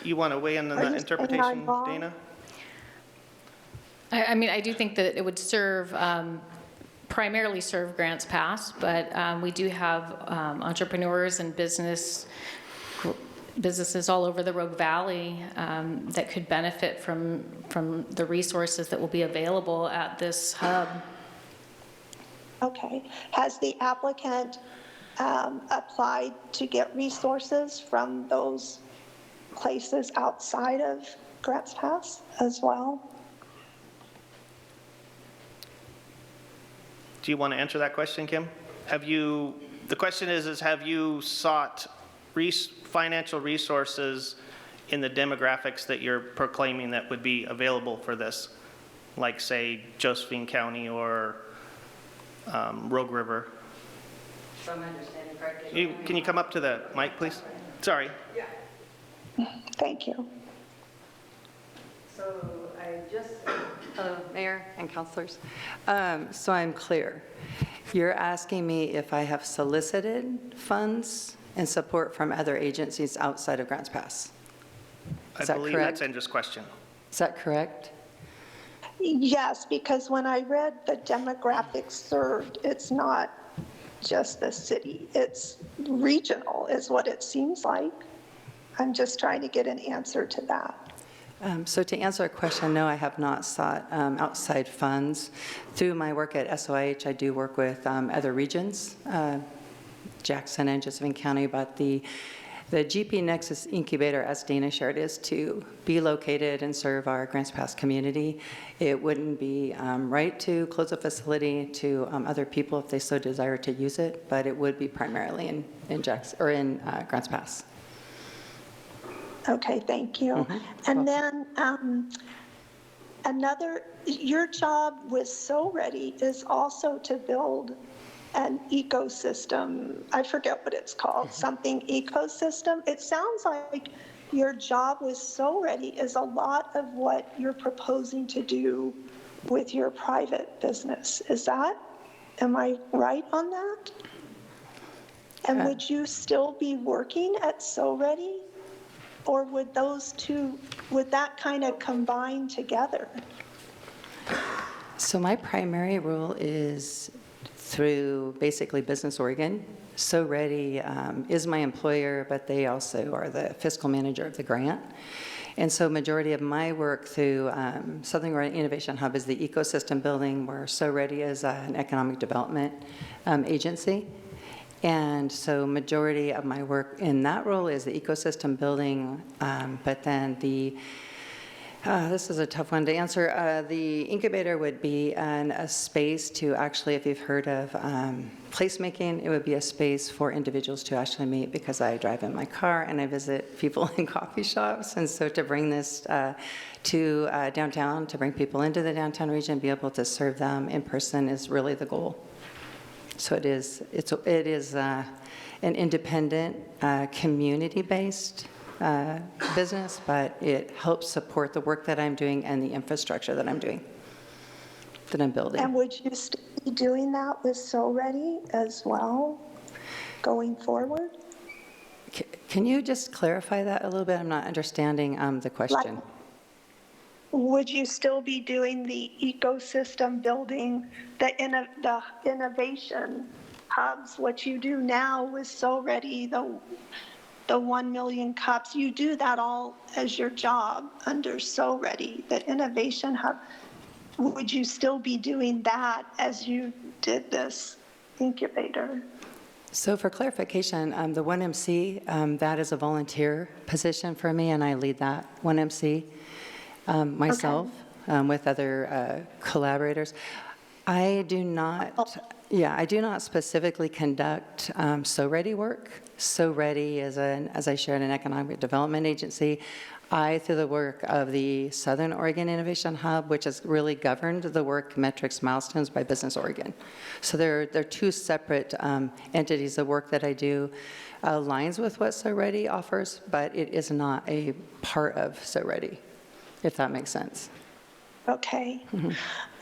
You want to weigh in on that interpretation, Dana? I mean, I do think that it would serve, primarily serve Grants Pass, but we do have entrepreneurs and businesses all over the Rogue Valley that could benefit from the resources that will be available at this hub. Okay. Has the applicant applied to get resources from those places outside of Grants Pass as well? Do you want to answer that question, Kim? The question is have you sought financial resources in the demographics that you're proclaiming that would be available for this, like, say, Josephine County or Rogue River? If I'm understanding correctly. Can you come up to the mic, please? Sorry. Thank you. So I just, Mayor and councilors, so I'm clear. You're asking me if I have solicited funds and support from other agencies outside of Grants Pass. Is I that believe correct? that's Indra's question. Is that correct? Yes, because when I read the demographics served, it's not just the city, it's regional is what it seems like. I'm just trying to get an answer to that. So to answer a question, no, I have not sought outside funds. Through my work at SOIH, I do work with other regions, Jackson and Josephine County, but the GP Nexus Incubator, as Dana shared, is to be located and serve our Grants Pass community. It wouldn't be right to close a facility to other people if they so desire to use it, but it would be primarily in Jackson or in Grants Pass. Okay, thank you. And then your job with So Ready is also to build an ecosystem. I forget what it's called, something ecosystem. It sounds like your job with So Ready is a lot of what you're proposing to do with your private business. Am I right on that? And would you still be working at So Ready? Or would those two, would that kind of combine together? So my primary role is through basically Business Oregon. So Ready is my employer, but they also are the fiscal manager of the grant. And so majority of my work through Southern Oregon Innovation Hub is the ecosystem building, where So Ready is an economic development agency. And so majority of my work in that role is the ecosystem building, but then this is a tough one to answer. The incubator would be a space to actually, if you've heard of placemaking, it would be a space for individuals to actually meet, because I drive in my car and I visit people in coffee shops. And so to bring this to downtown, to bring people into the downtown region, be able to serve them in person is really the goal. So it is an independent, community-based business, but it helps support the work that I'm doing and the infrastructure that I'm doing, that I'm building. And would you still be doing that with So Ready as well, going forward? Can you just clarify that a little bit? I'm not understanding the question. Would you still be doing the ecosystem building, the innovation hubs, what you do now with So Ready, the 1 million cups, you do that all as your job under So Ready, the innovation hub. Would you still be doing that as you did this incubator? So for clarification, the 1MC, that is a volunteer position for me, and I lead that 1MC myself with other collaborators. I do not specifically conduct So Ready work. So Ready is, as I shared, an economic development agency. I, through the work of the Southern Oregon Innovation Hub, which has really governed the work metrics milestones by Business Oregon. So they're two separate entities. The work that I do aligns with what So Ready offers, but it is not a part of So Ready, if that makes sense. Okay.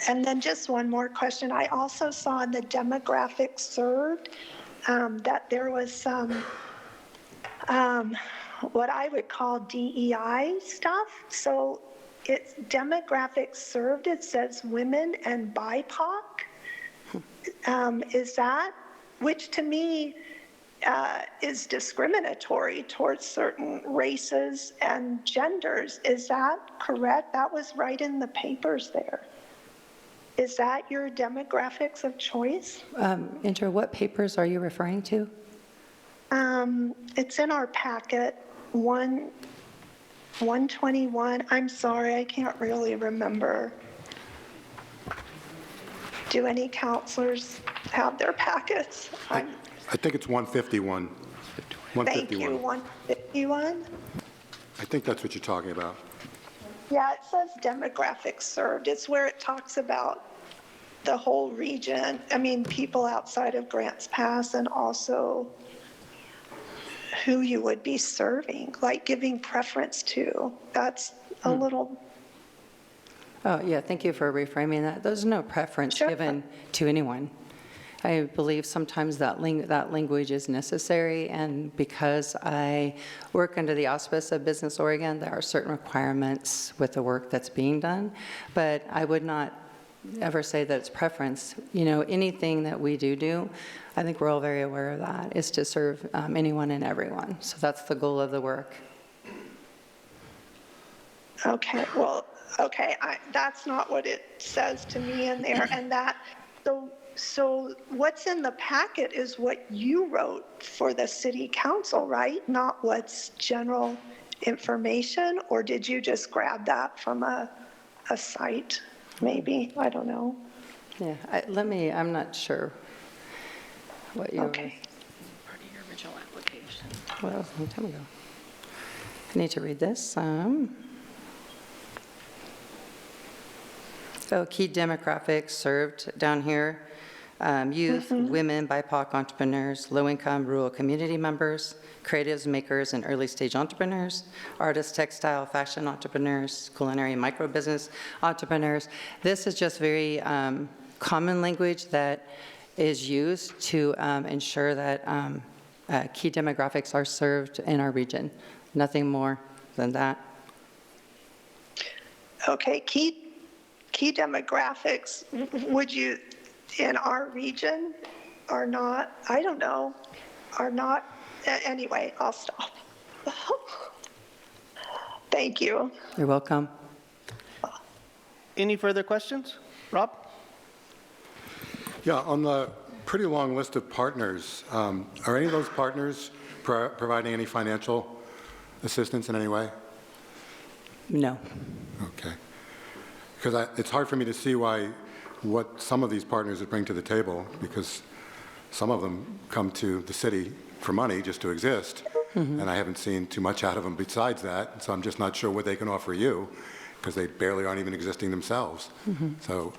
And then just one more question. I also saw in the demographics served that there was some what I would call DEI stuff. So it's demographics served. It says women and BIPOC. Is that, which to me is discriminatory towards certain races and genders. Is that correct? That was right in the papers there. Is that your demographics of choice? Indra, what papers are you referring to? It's in our packet, 121. I'm sorry, I can't really remember. Do any counselors have their packets? I think it's 151. 151. Thank you. one? I think that's what you're talking about. Yeah, it says demographics served. It's where it talks about the whole region. I mean, people outside of Grants Pass and also who you would be serving, like giving preference to. That's a little. Oh, yeah, thank you for reframing that. There's no preference Sure. given to anyone. I believe sometimes that language is necessary, and because I work under the auspice of Business Oregon, there are certain requirements with the work that's being done, but I would not ever say that it's preference. You know, anything that we do, I think we're all very aware of that, is to serve anyone and everyone. So that's the goal of the work. Okay, well, okay, that's not what it says to me in there, and that, so what's in the packet is what you wrote for the city council, right? Not what's general information, or did you just grab that from a site, maybe? I don't know. Yeah, I'm not sure what you Okay. Part of your original application. Well, a long time ago. I need to read this. So key demographics served down here, youth, women, BIPOC entrepreneurs, low-income rural community members, creatives, makers, and early-stage entrepreneurs, artists, textile, fashion entrepreneurs, culinary micro-business entrepreneurs. This is just very common language that is used to ensure that key demographics are served in our region. Nothing more than that. Okay, key demographics, would you, in our region, are not, I don't know, are not, anyway, I'll stop. Thank you. You're welcome. Any further questions? Rob? Yeah, on the pretty long list of partners, are any of those partners providing any financial assistance in any way? No. Okay. Because it's hard for me to see what some of these partners would bring to the table, because some of them come to the city for money just to exist, and I haven't seen too much out of them besides that, so I'm just not sure what they can offer you, because they barely aren't even existing themselves. So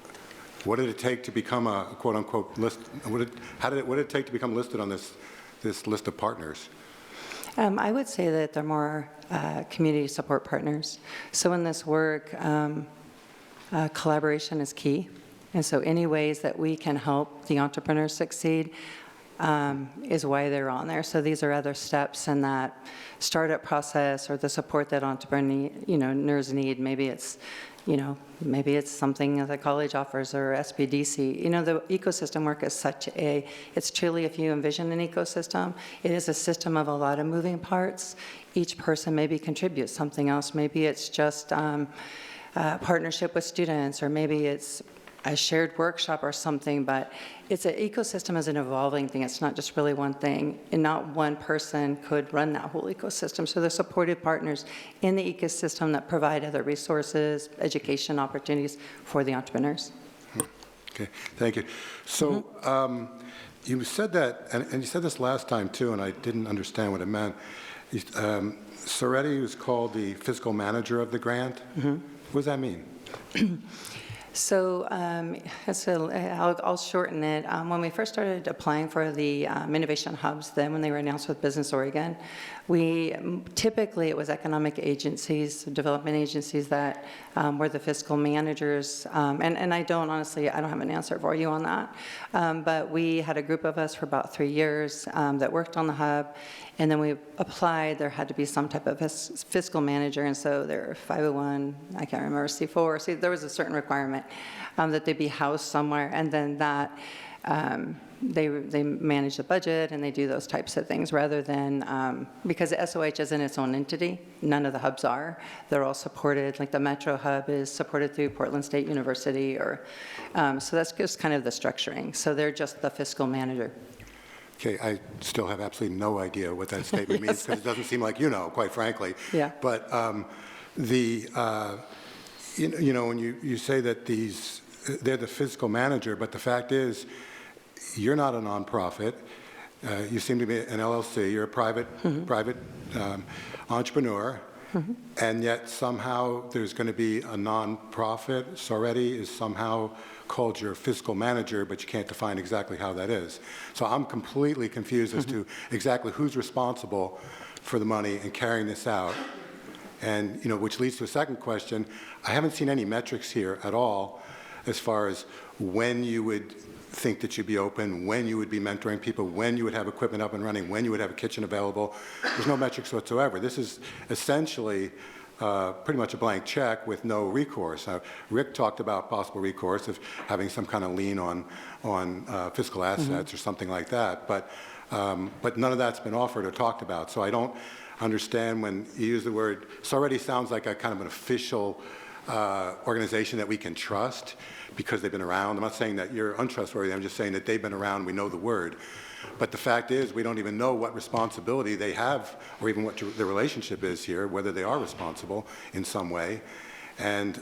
what did it take to become a quote-unquote list? What did it take to become listed on this list of partners? I would say that they're more community support partners. So in this work, collaboration is key. And so any ways that we can help the entrepreneurs succeed is why they're on there. So these are other steps in that startup process or the support that entrepreneurs need. Maybe it's, something that the college offers or SBDC. The ecosystem work is it's truly, if you envision an ecosystem, it is a system of a lot of moving parts. Each person maybe contributes something else. Maybe it's just partnership with students, or maybe it's a shared workshop or something, but it's an ecosystem is an evolving thing. It's not just really one thing, and not one person could run that whole ecosystem. So they're supportive partners in the ecosystem that provide other resources, education opportunities for the entrepreneurs. Okay, thank you. So you said that, and you said this last time too, and I didn't understand what it meant. Soretti was called the fiscal manager of the grant. What does that mean? So I'll shorten it. When we first started applying for the innovation hubs, then when they were announced with Business Oregon, typically it was economic agencies, development agencies that were the fiscal managers. And I don't have an answer for you on that. But we had a group of us for about 3 years that worked on the hub. And then we applied, there had to be some type of fiscal manager, and so they're 501, I can't remember, C4. See, there was a certain requirement that they be housed somewhere, and then that they manage the budget and they do those types of things rather than, because the SOH isn't its own entity, none of the hubs are. They're all supported, like the Metro Hub is supported through Portland State University, so that's just kind of the structuring. So they're just the fiscal manager. Okay, I still have absolutely no idea what that statement means, because it doesn't seem like quite frankly. Yeah. But when you say that they're the fiscal manager, but the fact is, you're not a nonprofit, You seem to be an LLC, you're a private entrepreneur, and yet somehow there's going to be a nonprofit. Soretti is somehow called your fiscal manager, but you can't define exactly how that is. So I'm completely confused as to exactly who's responsible for the money and carrying this out. And, which leads to a second question. I haven't seen any metrics here at all as far as when you would think that you'd be open, when you would be mentoring people, when you would have equipment up and running, when you would have a kitchen available. There's no metrics whatsoever. This is essentially pretty much a blank check with no recourse. Rick talked about possible recourse of having some kind of lien on fiscal assets or something like that, but none of that's been offered or talked about. So I don't understand when you use the word, it already sounds like a kind of an official organization that we can trust because they've been around. I'm not saying that you're untrustworthy, I'm just saying that they've been around, we know the word. But the fact is, we don't even know what responsibility they have, or even what the relationship is here, whether they are responsible in some way. And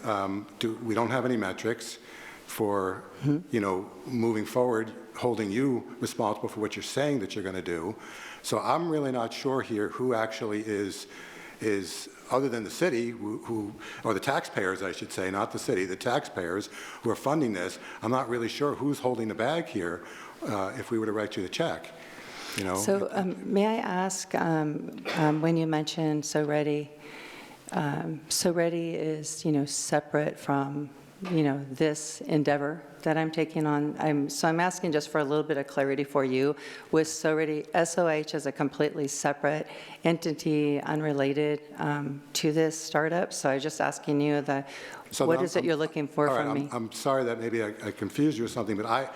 we don't have any metrics for, moving forward, holding you responsible for what you're saying that you're going to do. So I'm really not sure here who actually is other than the city, or the taxpayers, I should say, not the city, the taxpayers who are funding this. I'm not really sure who's holding the bag here if we were to write you the check. So may I ask, when you mentioned Soretti, Soretti is, separate from, this endeavor that I'm taking on. So I'm asking just for a little bit of clarity for you. Was Soretti, SOH is a completely separate entity, unrelated to this startup? So I'm just asking you what is it you're looking for from me? I'm sorry that maybe I confused you or something, but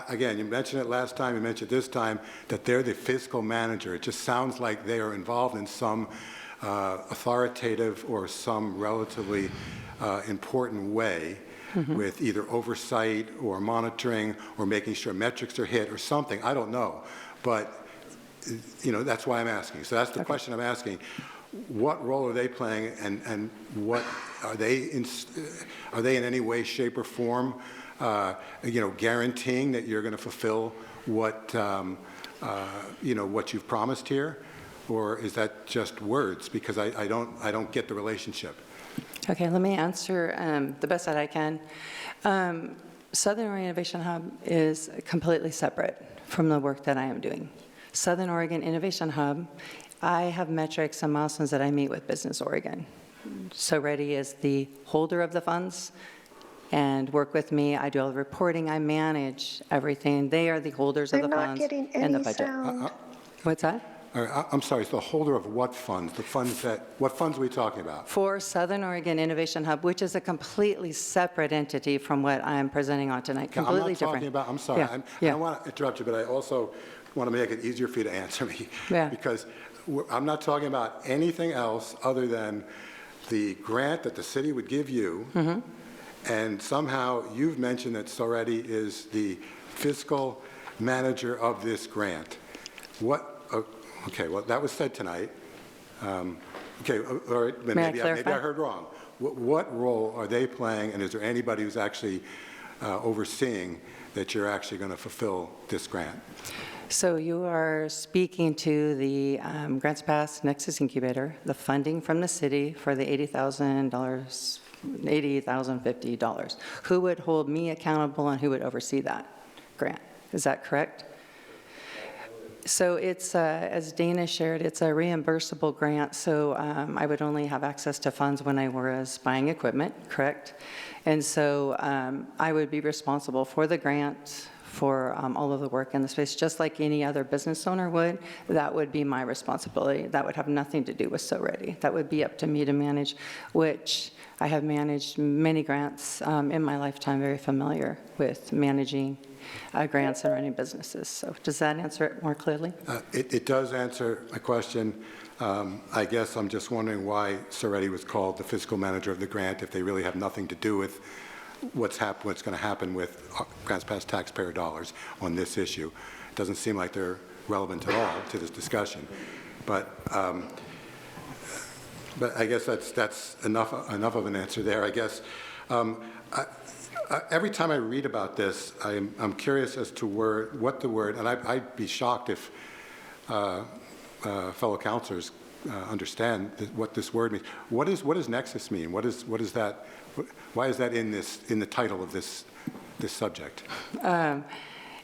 again, you mentioned it last time, you mentioned it this time, that they're the fiscal manager. It just sounds like they are involved in some authoritative or some relatively important way with either oversight or monitoring or making sure metrics are hit or something. I don't know. But, that's why I'm asking. So that's the question I'm asking. What role are they playing, and what are they in any way, shape, or form guaranteeing that you're going to fulfill what what you've promised here, or is that just words? Because I don't get the relationship. Okay, let me answer the best that I can. Southern Oregon Innovation Hub is completely separate from the work that I am doing. Southern Oregon Innovation Hub, I have metrics and milestones that I meet with Business Oregon. Soretti is the holder of the funds and work with me. I do all the reporting. I manage everything. They are the holders of the funds and the budget. What's that? I'm sorry, it's the holder of what funds? What funds are we talking about? For Southern Oregon Innovation Hub, which is a completely separate entity from what I'm presenting on tonight, completely different. I'm sorry, I don't want to interrupt you, but I also want to make it easier for you to answer me. Yeah. Because I'm not talking about anything else other than the grant that the city would give you, and somehow you've mentioned that Soretti is the fiscal manager of this grant. Okay, well, that was said tonight. Okay, all right, maybe I heard wrong. What role are they playing, and is there anybody who's actually overseeing that you're actually going to fulfill this grant? So you are speaking to the Grants Pass Nexus Incubator, the funding from the city for the $80,050. Who would hold me accountable and who would oversee that grant? Is that correct? So it's, as Dana shared, it's a reimbursable grant, so I would only have access to funds when I was buying equipment, correct? And so I would be responsible for the grant, for all of the work in the space, just like any other business owner would. That would be my responsibility. That would have nothing to do with Soretti. That would be up to me to manage, which I have managed many grants in my lifetime, very familiar with managing grants and running businesses. So does that answer it more clearly? It does answer my question. I guess I'm just wondering why Soretti was called the fiscal manager of the grant if they really have nothing to do with what's going to happen with Grants Pass taxpayer dollars on this issue. It doesn't seem like they're relevant at all to this discussion. But I guess that's enough of an answer there, I guess. Every time I read about this, I'm curious as to what the word, and I'd be shocked if fellow counselors understand what this word means. What does nexus mean? What is that? Why is that in the title of this subject?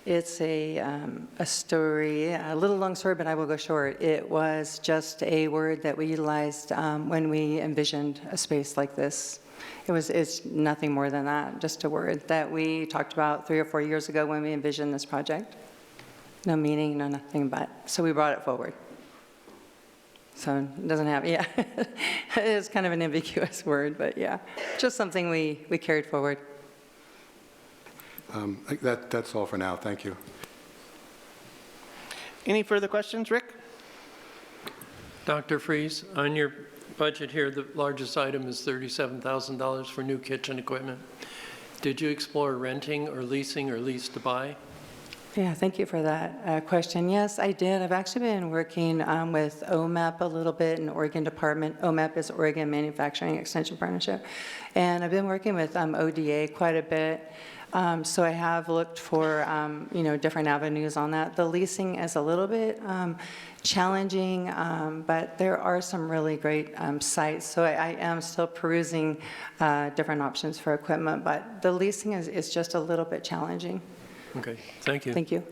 It's a story, a little long story, but I will go short. It was just a word that we utilized when we envisioned a space like this. It's nothing more than that, just a word that we talked about 3 or 4 years ago when we envisioned this project. No meaning, no nothing but. So we brought it forward. So it doesn't have, yeah. It's kind of an ambiguous word, but yeah, just something we carried forward. That's all for now. Thank you. Any further questions, Rick? Dr. Freeze, on your budget here, the largest item is $37,000 for new kitchen equipment. Did you explore renting or leasing or lease to buy? Yeah, thank you for that question. Yes, I did. I've actually been working with OMAP a little bit in Oregon Department. OMAP is Oregon Manufacturing Extension Partnership. And I've been working with ODA quite a bit. So I have looked for, different avenues on that. The leasing is a little bit challenging, but there are some really great sites. So I am still perusing different options for equipment, but the leasing is just a little bit challenging. Okay, thank you. Thank you.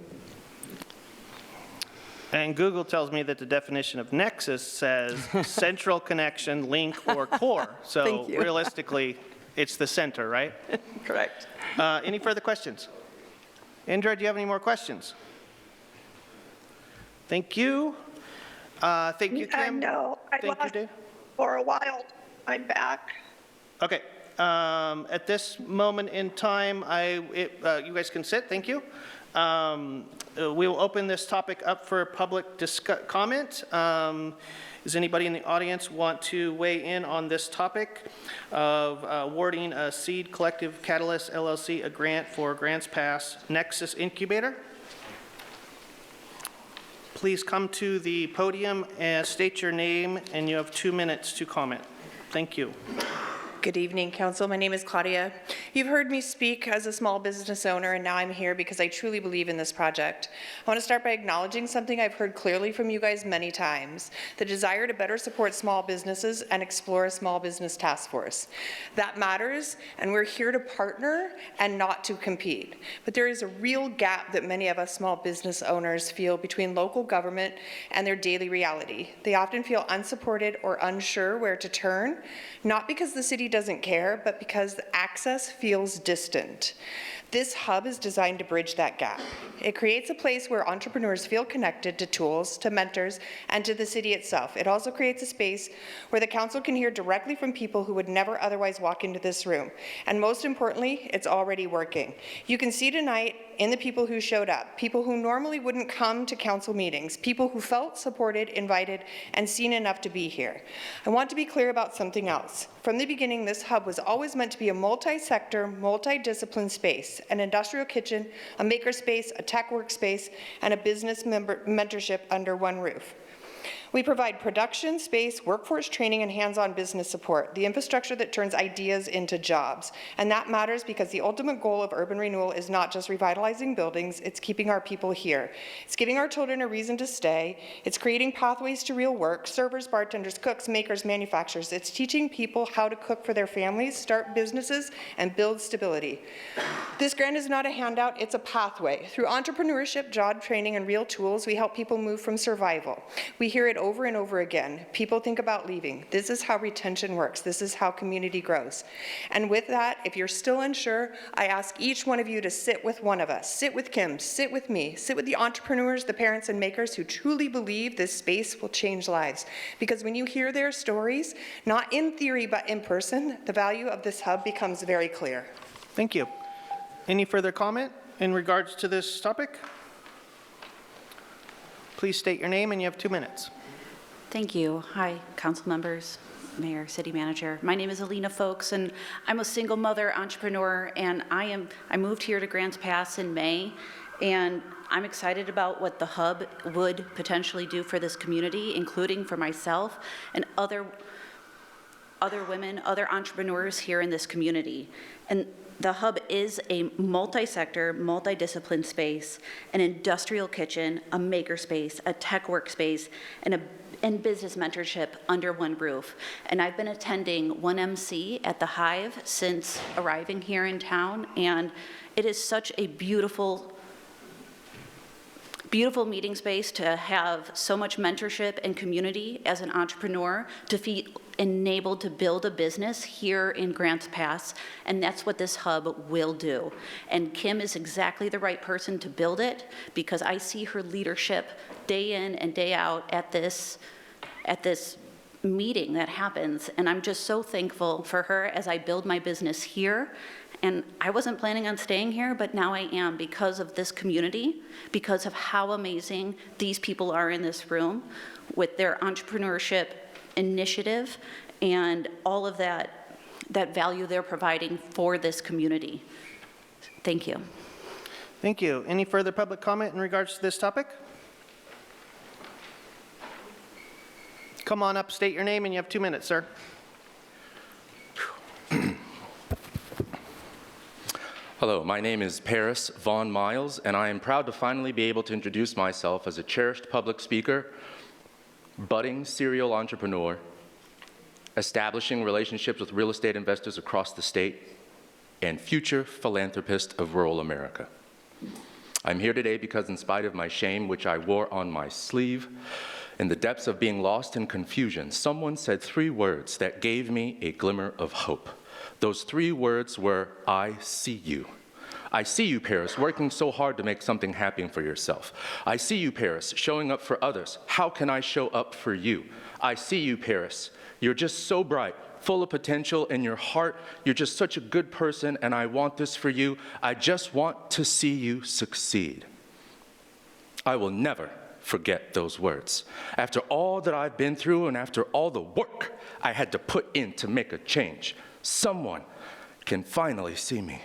And Google tells me that the definition of nexus says central connection, link, or core. So Thank you. realistically, it's the center, right? Correct. Any further questions? Indra, do you have any more questions? Thank you. Thank you, Kim. No, I Thank you, lost Dave. for a while. I'm back. Okay. At this moment in time, you guys can sit. Thank you. We will open this topic up for public comment. Does anybody in the audience want to weigh in on this topic of awarding a Seed Collective Catalyst LLC a grant for Grants Pass Nexus Incubator? Please come to the podium and state your name, and you have 2 minutes to comment. Thank you. Good evening, Council. My name is Claudia. You've heard me speak as a small business owner, and now I'm here because I truly believe in this project. I want to start by acknowledging something I've heard clearly from you guys many times, the desire to better support small businesses and explore a small business task force. That matters, and we're here to partner and not to compete. But there is a real gap that many of us small business owners feel between local government and their daily reality. They often feel unsupported or unsure where to turn, not because the city doesn't care, but because the access feels distant. This hub is designed to bridge that gap. It creates a place where entrepreneurs feel connected to tools, to mentors, and to the city itself. It also creates a space where the council can hear directly from people who would never otherwise walk into this room. And most importantly, it's already working. You can see tonight in the people who showed up, people who normally wouldn't come to council meetings, people who felt supported, invited, and seen enough to be here. I want to be clear about something else. From the beginning, this hub was always meant to be a multi-sector, multi-discipline space, an industrial kitchen, a makerspace, a tech workspace, and a business mentorship under one roof. We provide production, space, workforce training, and hands-on business support, the infrastructure that turns ideas into jobs. And that matters because the ultimate goal of urban renewal is not just revitalizing buildings, it's keeping our people here. It's giving our children a reason to stay. It's creating pathways to real work, servers, bartenders, cooks, makers, manufacturers. It's teaching people how to cook for their families, start businesses, and build stability. This grant is not a handout, it's a pathway. Through entrepreneurship, job training, and real tools, we help people move from survival. We hear it over and over again. People think about leaving. This is how retention works. This is how community grows. And with that, if you're still unsure, I ask each one of you to sit with one of us. Sit with Kim, sit with me, sit with the entrepreneurs, the parents and makers who truly believe this space will change lives. Because when you hear their stories, not in theory, but in person, the value of this hub becomes very clear. Thank you. Any further comment in regards to this topic? Please state your name and you have 2 minutes. Thank you. Hi, council members, mayor, city manager. My name is Alina Folks, and I'm a single mother entrepreneur, and I moved here to Grants Pass in May, and I'm excited about what the hub would potentially do for this community, including for myself and other other women, other entrepreneurs here in this community. And the hub is a multi-sector, multi-discipline space, an industrial kitchen, a maker space, a tech workspace, and business mentorship under one roof. And I've been attending 1MC at the Hive since arriving here in town, and it is such a beautiful meeting space to have so much mentorship and community as an entrepreneur, to feel enabled to build a business here in Grants Pass, and that's what this hub will do. And Kim is exactly the right person to build it, because I see her leadership day in and day out at this meeting that happens, and I'm just so thankful for her as I build my business here. And I wasn't planning on staying here, but now I am, because of this community, because of how amazing these people are in this room with their entrepreneurship initiative and all of that value they're providing for this community. Thank you. Thank you. Any further public comment in regards to this topic? Come on up, state your name, and you have 2 minutes, sir. Hello, my name is Paris Vaughn Miles, and I am proud to finally be able to introduce myself as a cherished public speaker, budding serial entrepreneur, establishing relationships with real estate investors across the state, and future philanthropist of rural America. I'm here today because, in spite of my shame, which I wore on my sleeve, in the depths of being lost in confusion, someone said 3 words that gave me a glimmer of hope. Those 3 words were, I see you. I see you, Paris, working so hard to make something happen for yourself. I see you, Paris, showing up for others. How can I show up for you? I see you, Paris. You're just so bright, full of potential in your heart. You're just such a good person, and I want this for you. I just want to see you succeed. I will never forget those words. After all that I've been through and after all the work I had to put in to make a change, someone can finally see me.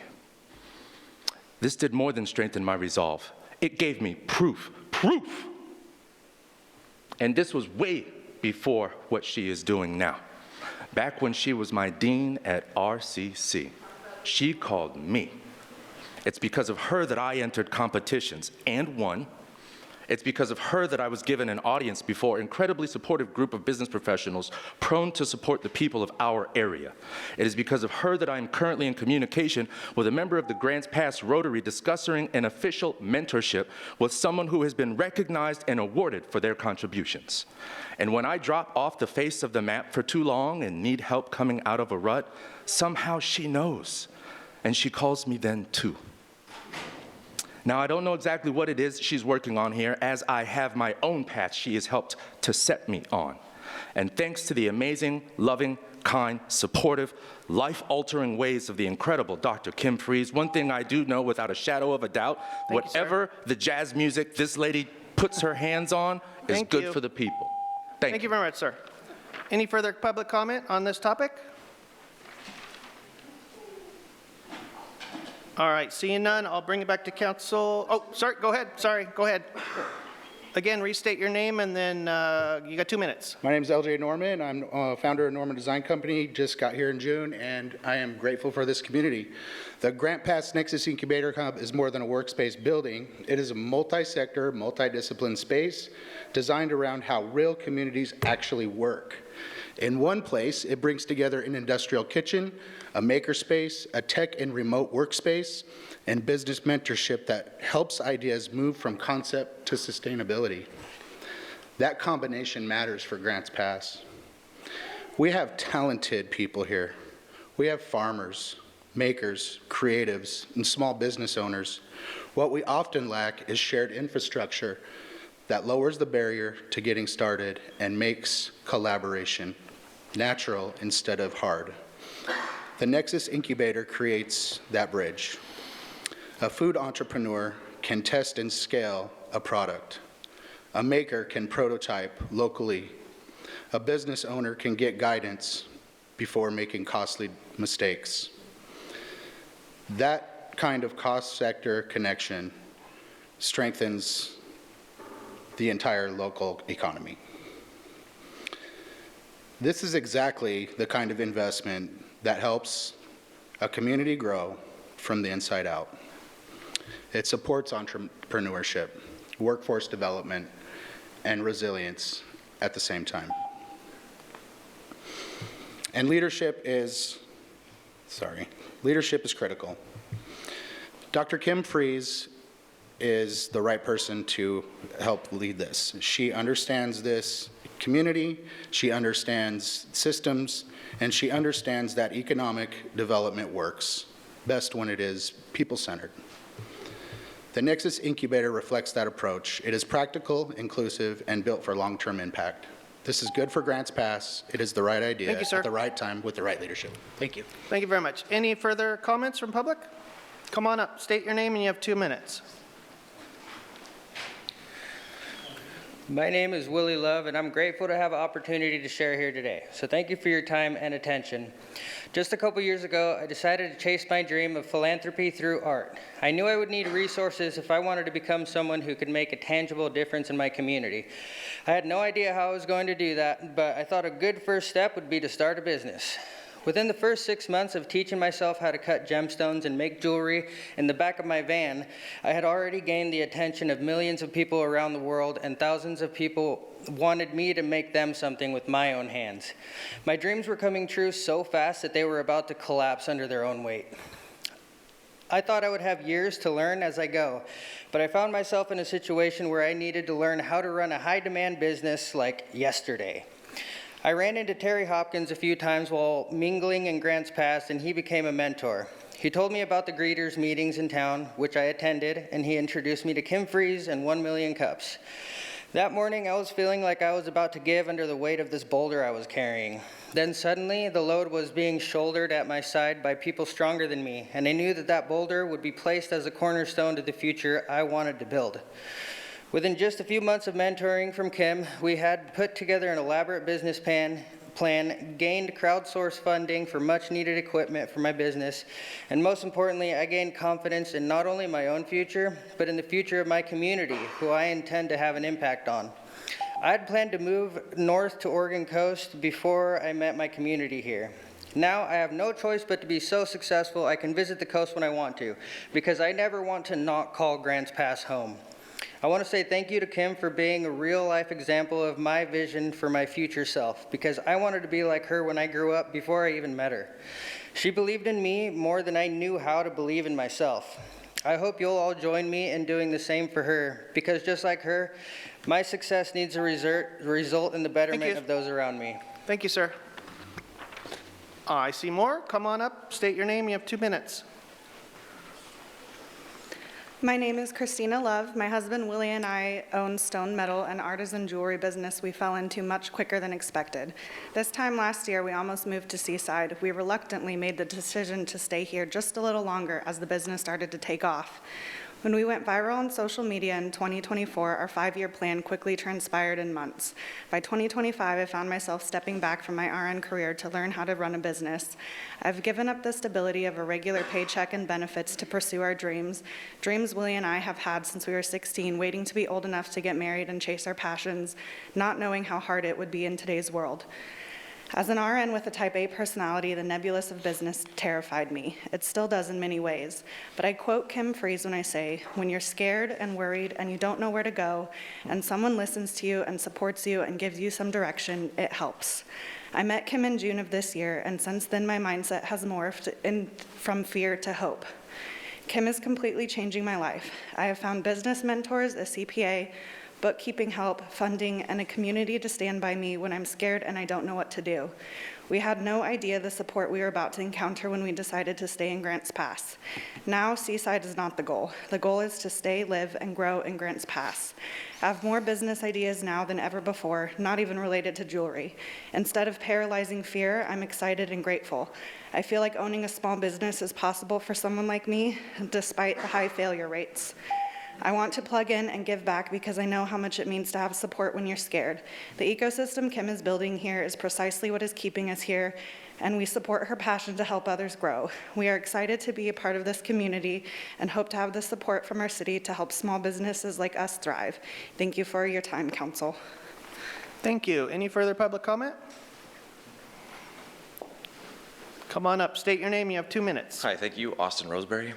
This did more than strengthen my resolve. It gave me proof. And this was way before what she is doing now. Back when she was my dean at RCC, she called me. It's because of her that I entered competitions and won. It's because of her that I was given an audience before an incredibly supportive group of business professionals prone to support the people of our area. It is because of her that I am currently in communication with a member of the Grants Pass Rotary discussing an official mentorship with someone who has been recognized and awarded for their contributions. And when I drop off the face of the map for too long and need help coming out of a rut, somehow she knows, and she calls me then too. Now, I don't know exactly what it is she's working on here, as I have my own path she has helped to set me on. And thanks to the amazing, loving, kind, supportive, life-altering ways of the incredible Dr. Kim Freeze, one thing I do know without a shadow of a doubt, whatever the jazz music this lady puts her hands on is good for the people. Thank you very much, sir. Any further public comment on this topic? All right, seeing none, I'll bring it back to council. Oh, sorry, go ahead. Sorry, go ahead. Again, restate your name, and then you got 2 minutes. My name is LJ Norman. I'm founder of Norman Design Company. Just got here in June, and I am grateful for this community. The Grant Pass Nexus Incubator Hub is more than a workspace building. It is a multi-sector, multi-discipline space designed around how real communities actually work. In one place, it brings together an industrial kitchen, a makerspace, a tech and remote workspace, and business mentorship that helps ideas move from concept to sustainability. That combination matters for Grants Pass. We have talented people here. We have farmers, makers, creatives, and small business owners. What we often lack is shared infrastructure that lowers the barrier to getting started and makes collaboration natural instead of hard. The Nexus Incubator creates that bridge. A food entrepreneur can test and scale a product. A maker can prototype locally. A business owner can get guidance before making costly mistakes. That kind of cross-sector connection strengthens the entire local economy. This is exactly the kind of investment that helps a community grow from the inside out. It supports entrepreneurship, workforce development, and resilience at the same time. And leadership is critical. Dr. Kim Freeze is the right person to help lead this. She understands this community, she understands systems, and she understands that economic development works best when it is people-centered. The Nexus Incubator reflects that approach. It is practical, inclusive, and built for long-term impact. This is good for Grants Pass. It is the right idea Thank you, sir. at the right time with the right leadership. Thank you. Thank you very much. Any further comments from public? Come on up, state your name, and you have 2 minutes. My name is Willie Love, and I'm grateful to have an opportunity to share here today. So thank you for your time and attention. Just a couple years ago, I decided to chase my dream of philanthropy through art. I knew I would need resources if I wanted to become someone who could make a tangible difference in my community. I had no idea how I was going to do that, but I thought a good first step would be to start a business. Within the first 6 months of teaching myself how to cut gemstones and make jewelry in the back of my van, I had already gained the attention of millions of people around the world, and thousands of people wanted me to make them something with my own hands. My dreams were coming true so fast that they were about to collapse under their own weight. I thought I would have years to learn as I go, but I found myself in a situation where I needed to learn how to run a high-demand business like yesterday. I ran into Terry Hopkins a few times while mingling in Grants Pass, and he became a mentor. He told me about the greeters meetings in town, which I attended, and he introduced me to Kim Freeze and 1 Million Cups. That morning, I was feeling like I was about to give under the weight of this boulder I was carrying. Then suddenly, the load was being shouldered at my side by people stronger than me, and I knew that that boulder would be placed as a cornerstone to the future I wanted to build. Within just a few months of mentoring from Kim, we had put together an elaborate business plan, gained crowdsourced funding for much needed equipment for my business, and most importantly, I gained confidence in not only my own future, but in the future of my community, who I intend to have an impact on. I had planned to move north to Oregon coast before I met my community here. Now I have no choice but to be so successful I can visit the coast when I want to, because I never want to not call Grants Pass home. I want to say thank you to Kim for being a real-life example of my vision for my future self, because I wanted to be like her when I grew up before I even met her. She believed in me more than I knew how to believe in myself. I hope you'll all join me in doing the same for her, because just like her, my success needs to result in the betterment of those around me. Thank you, sir. I see more. Come on up, state your name, you have 2 minutes. My name is Christina Love. My husband Willie and I own stone, metal, and artisan jewelry business we fell into much quicker than expected. This time last year, we almost moved to Seaside. We reluctantly made the decision to stay here just a little longer as the business started to take off. When we went viral on social media in 2024, our 5-year plan quickly transpired in months. By 2025, I found myself stepping back from my RN career to learn how to run a business. I've given up the stability of a regular paycheck and benefits to pursue our dreams Willie and I have had since we were 16, waiting to be old enough to get married and chase our passions, not knowing how hard it would be in today's world. As an RN with a type A personality, the nebulous of business terrified me. It still does in many ways. But I quote Kim Freeze when I say, when you're scared and worried and you don't know where to go, and someone listens to you and supports you and gives you some direction, it helps. I met Kim in June of this year, and since then my mindset has morphed from fear to hope. Kim is completely changing my life. I have found business mentors, a CPA, bookkeeping help, funding, and a community to stand by me when I'm scared and I don't know what to do. We had no idea the support we were about to encounter when we decided to stay in Grants Pass. Now, Seaside is not the goal. The goal is to stay, live, and grow in Grants Pass. I have more business ideas now than ever before, not even related to jewelry. Instead of paralyzing fear, I'm excited and grateful. I feel like owning a small business is possible for someone like me, despite the high failure rates. I want to plug in and give back because I know how much it means to have support when you're scared. The ecosystem Kim is building here is precisely what is keeping us here, and we support her passion to help others grow. We are excited to be a part of this community and hope to have the support from our city to help small businesses like us thrive. Thank you for your time, Council. Thank you. Any further public comment? Come on up, state your name, you have 2 minutes. Hi, thank you, Austin Roseberry.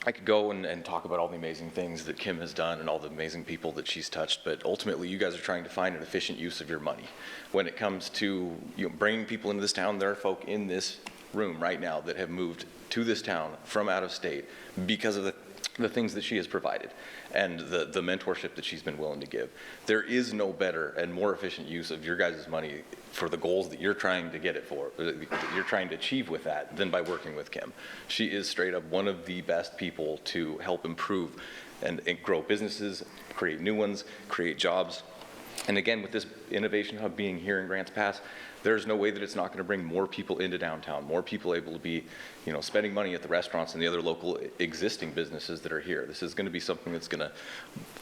I could go and talk about all the amazing things that Kim has done and all the amazing people that she's touched, but ultimately you guys are trying to find an efficient use of your money. When it comes to bringing people into this town, there are folk in this room right now that have moved to this town from out of state because of the things that she has provided and the mentorship that she's been willing to give. There is no better and more efficient use of your guys' money for the goals that you're trying to get it for, that you're trying to achieve with that, than by working with Kim. She is straight up one of the best people to help improve and grow businesses, create new ones, create jobs. And again, with this innovation hub being here in Grants Pass, there's no way that it's not going to bring more people into downtown, more people able to be, spending money at the restaurants and the other local existing businesses that are here. This is going to be something that's going to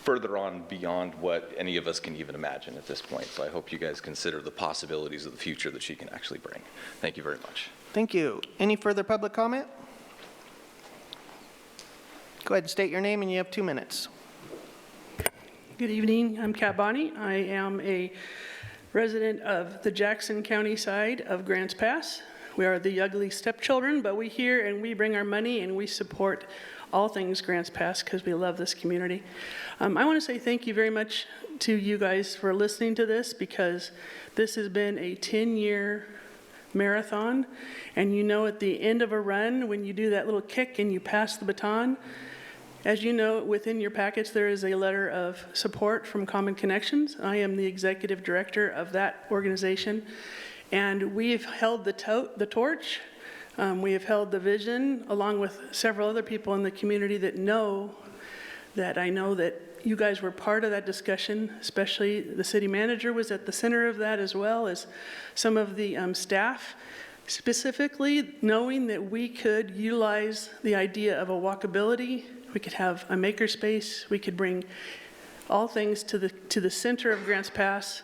further on beyond what any of us can even imagine at this point. So I hope you guys consider the possibilities of the future that she can actually bring. Thank you very much. Thank you. Any further public comment? Go ahead and state your name and you have 2 minutes. Good evening, I'm Kat Bonney. I am a resident of the Jackson County side of Grants Pass. We are the ugly stepchildren, but we here and we bring our money and we support all things Grants Pass because we love this community. I want to say thank you very much to you guys for listening to this, because this has been a 10-year marathon, and at the end of a run, when you do that little kick and you pass the baton, as you know, within your packets, there is a letter of support from Common Connections. I am the executive director of that organization, and we've held the torch. We have held the vision, along with several other people in the community that I know that you guys were part of that discussion, especially the city manager was at the center of that, as well as some of the staff, specifically knowing that we could utilize the idea of a walkability. We could have a makerspace. We could bring all things to the center of Grants Pass.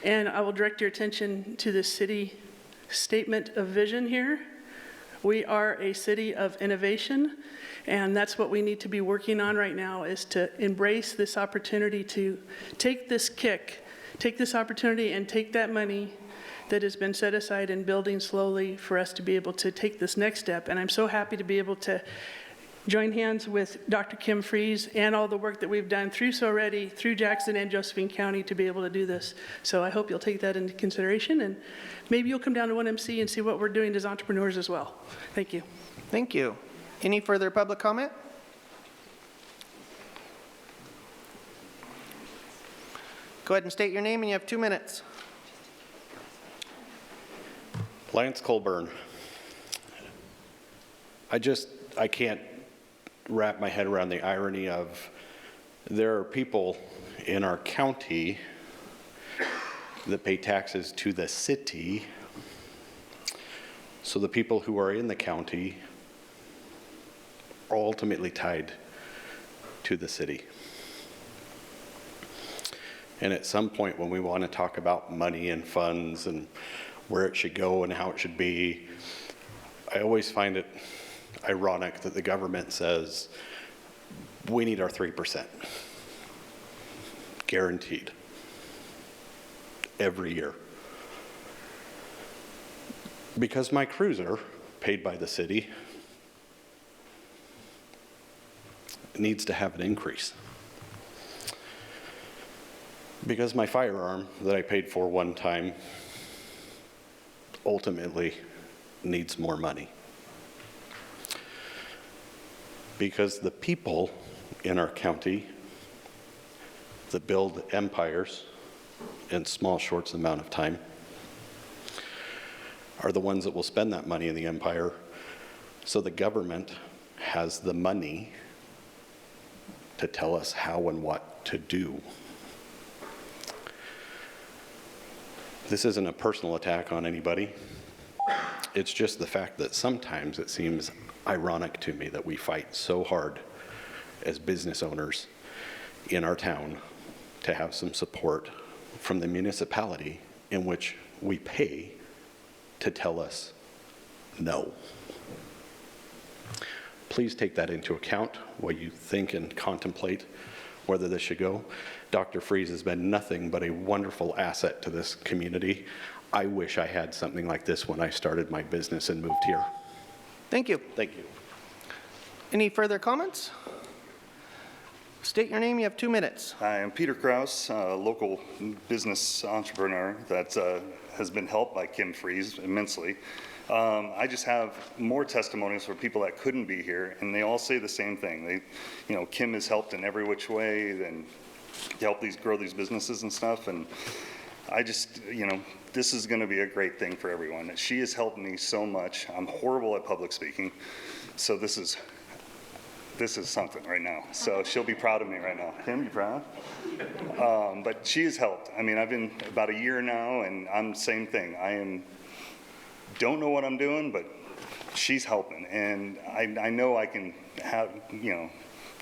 And I will direct your attention to the city statement of vision here. We are a city of innovation, and that's what we need to be working on right now, is to embrace this opportunity to take this opportunity and take that money that has been set aside and building slowly for us to be able to take this next step. And I'm so happy to be able to join hands with Dr. Kim Fries and all the work that we've done through SoReady, through Jackson and Josephine County to be able to do this. So I hope you'll take that into consideration, and maybe you'll come down to 1MC and see what we're doing as entrepreneurs as well. Thank you. Thank you. Any further public comment? Go ahead and state your name and you have 2 minutes. Lance Colburn. I can't wrap my head around the irony of there are people in our county that pay taxes to the city, so the people who are in the county are ultimately tied to the city. And at some point when we want to talk about money and funds and where it should go and how it should be, I always find it ironic that the government says we need our 3%, guaranteed, every year. Because my cruiser, paid by the city, needs to have an increase. Because my firearm that I paid for one time ultimately needs more money. Because the people in our county that build empires in small, short amount of time are the ones that will spend that money in the empire, so the government has the money to tell us how and what to do. This isn't a personal attack on anybody. It's just the fact that sometimes it seems ironic to me that we fight so hard as business owners in our town to have some support from the municipality in which we pay to tell us no. Please take that into account while you think and contemplate whether this should go. Dr. Fries has been nothing but a wonderful asset to this community. I wish I had something like this when I started my business and moved here. Thank you. Thank you. Any further comments? State your name, you have 2 minutes. Hi, I'm Peter Kraus, a local business entrepreneur that has been helped by Kim Freeze immensely. I just have more testimonies for people that couldn't be here, and they all say the same thing. Kim has helped in every which way and help grow these businesses and stuff, and I just, this is going to be a great thing for everyone. She has helped me so much. I'm horrible at public speaking, so this is something right now. So she'll be proud of me right now. Kim, you proud? But she has helped. I mean, I've been about a year now, and I'm the same thing. Don't know what I'm doing, but she's helping, and I know I can have,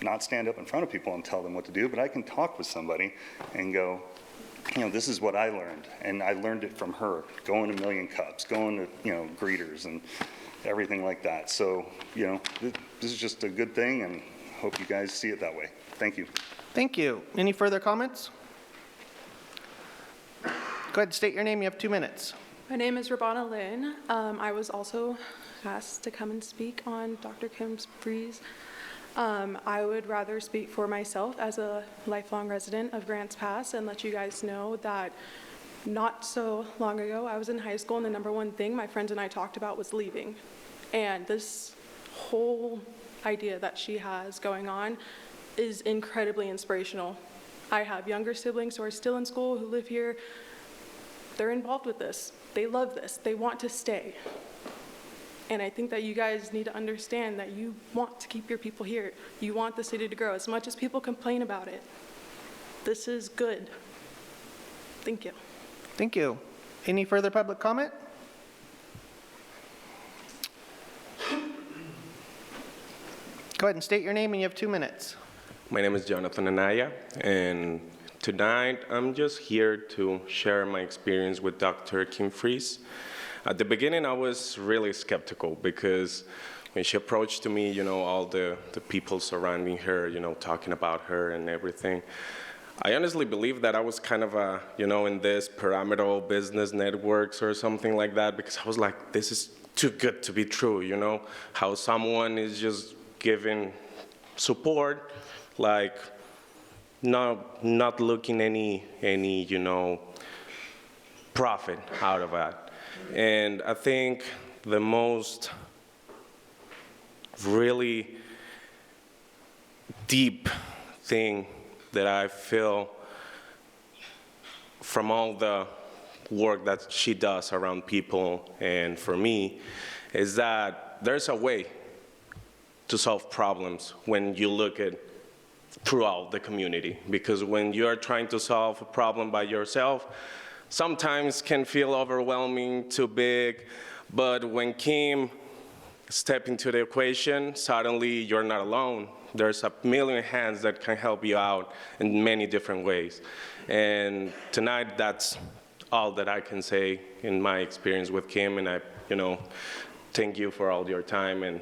not stand up in front of people and tell them what to do, but I can talk with somebody and go, this is what I learned, and I learned it from her, going to Million Cups, going to, greeters and everything like that. So, this is just a good thing, and hope you guys see it that way. Thank you. Thank you. Any further comments? Go ahead, state your name, you have 2 minutes. My name is Rabana Lynn. I was also asked to come and speak on Dr. Kim Freeze. I would rather speak for myself as a lifelong resident of Grants Pass and let you guys know that not so long ago, I was in high school, and the number one thing my friends and I talked about was leaving. And this whole idea that she has going on is incredibly inspirational. I have younger siblings who are still in school who live here. They're involved with this. They love this. They want to stay. And I think that you guys need to understand that you want to keep your people here. You want the city to grow as much as people complain about it. This is good. Thank you. Thank you. Any further public comment? Go ahead and state your name, and you have 2 minutes. My name is Jonathan Anaya, and tonight I'm just here to share my experience with Dr. Kim Freeze. At the beginning, I was really skeptical because when she approached to me, all the people surrounding her, talking about her and everything, I honestly believe that I was kind of in this pyramidal business networks or something like that, because I was like, this is too good to be true, how someone is just giving support, like not looking any profit out of that. And I think the most really deep thing that I feel from all the work that she does around people and for me is that there's a way to solve problems when you look at throughout the community. Because when you're trying to solve a problem by yourself, sometimes can feel overwhelming, too big, but when Kim steps into the equation, suddenly you're not alone. There's a million hands that can help you out in many different ways. And tonight, that's all that I can say in my experience with Kim, and I, thank you for all your time and,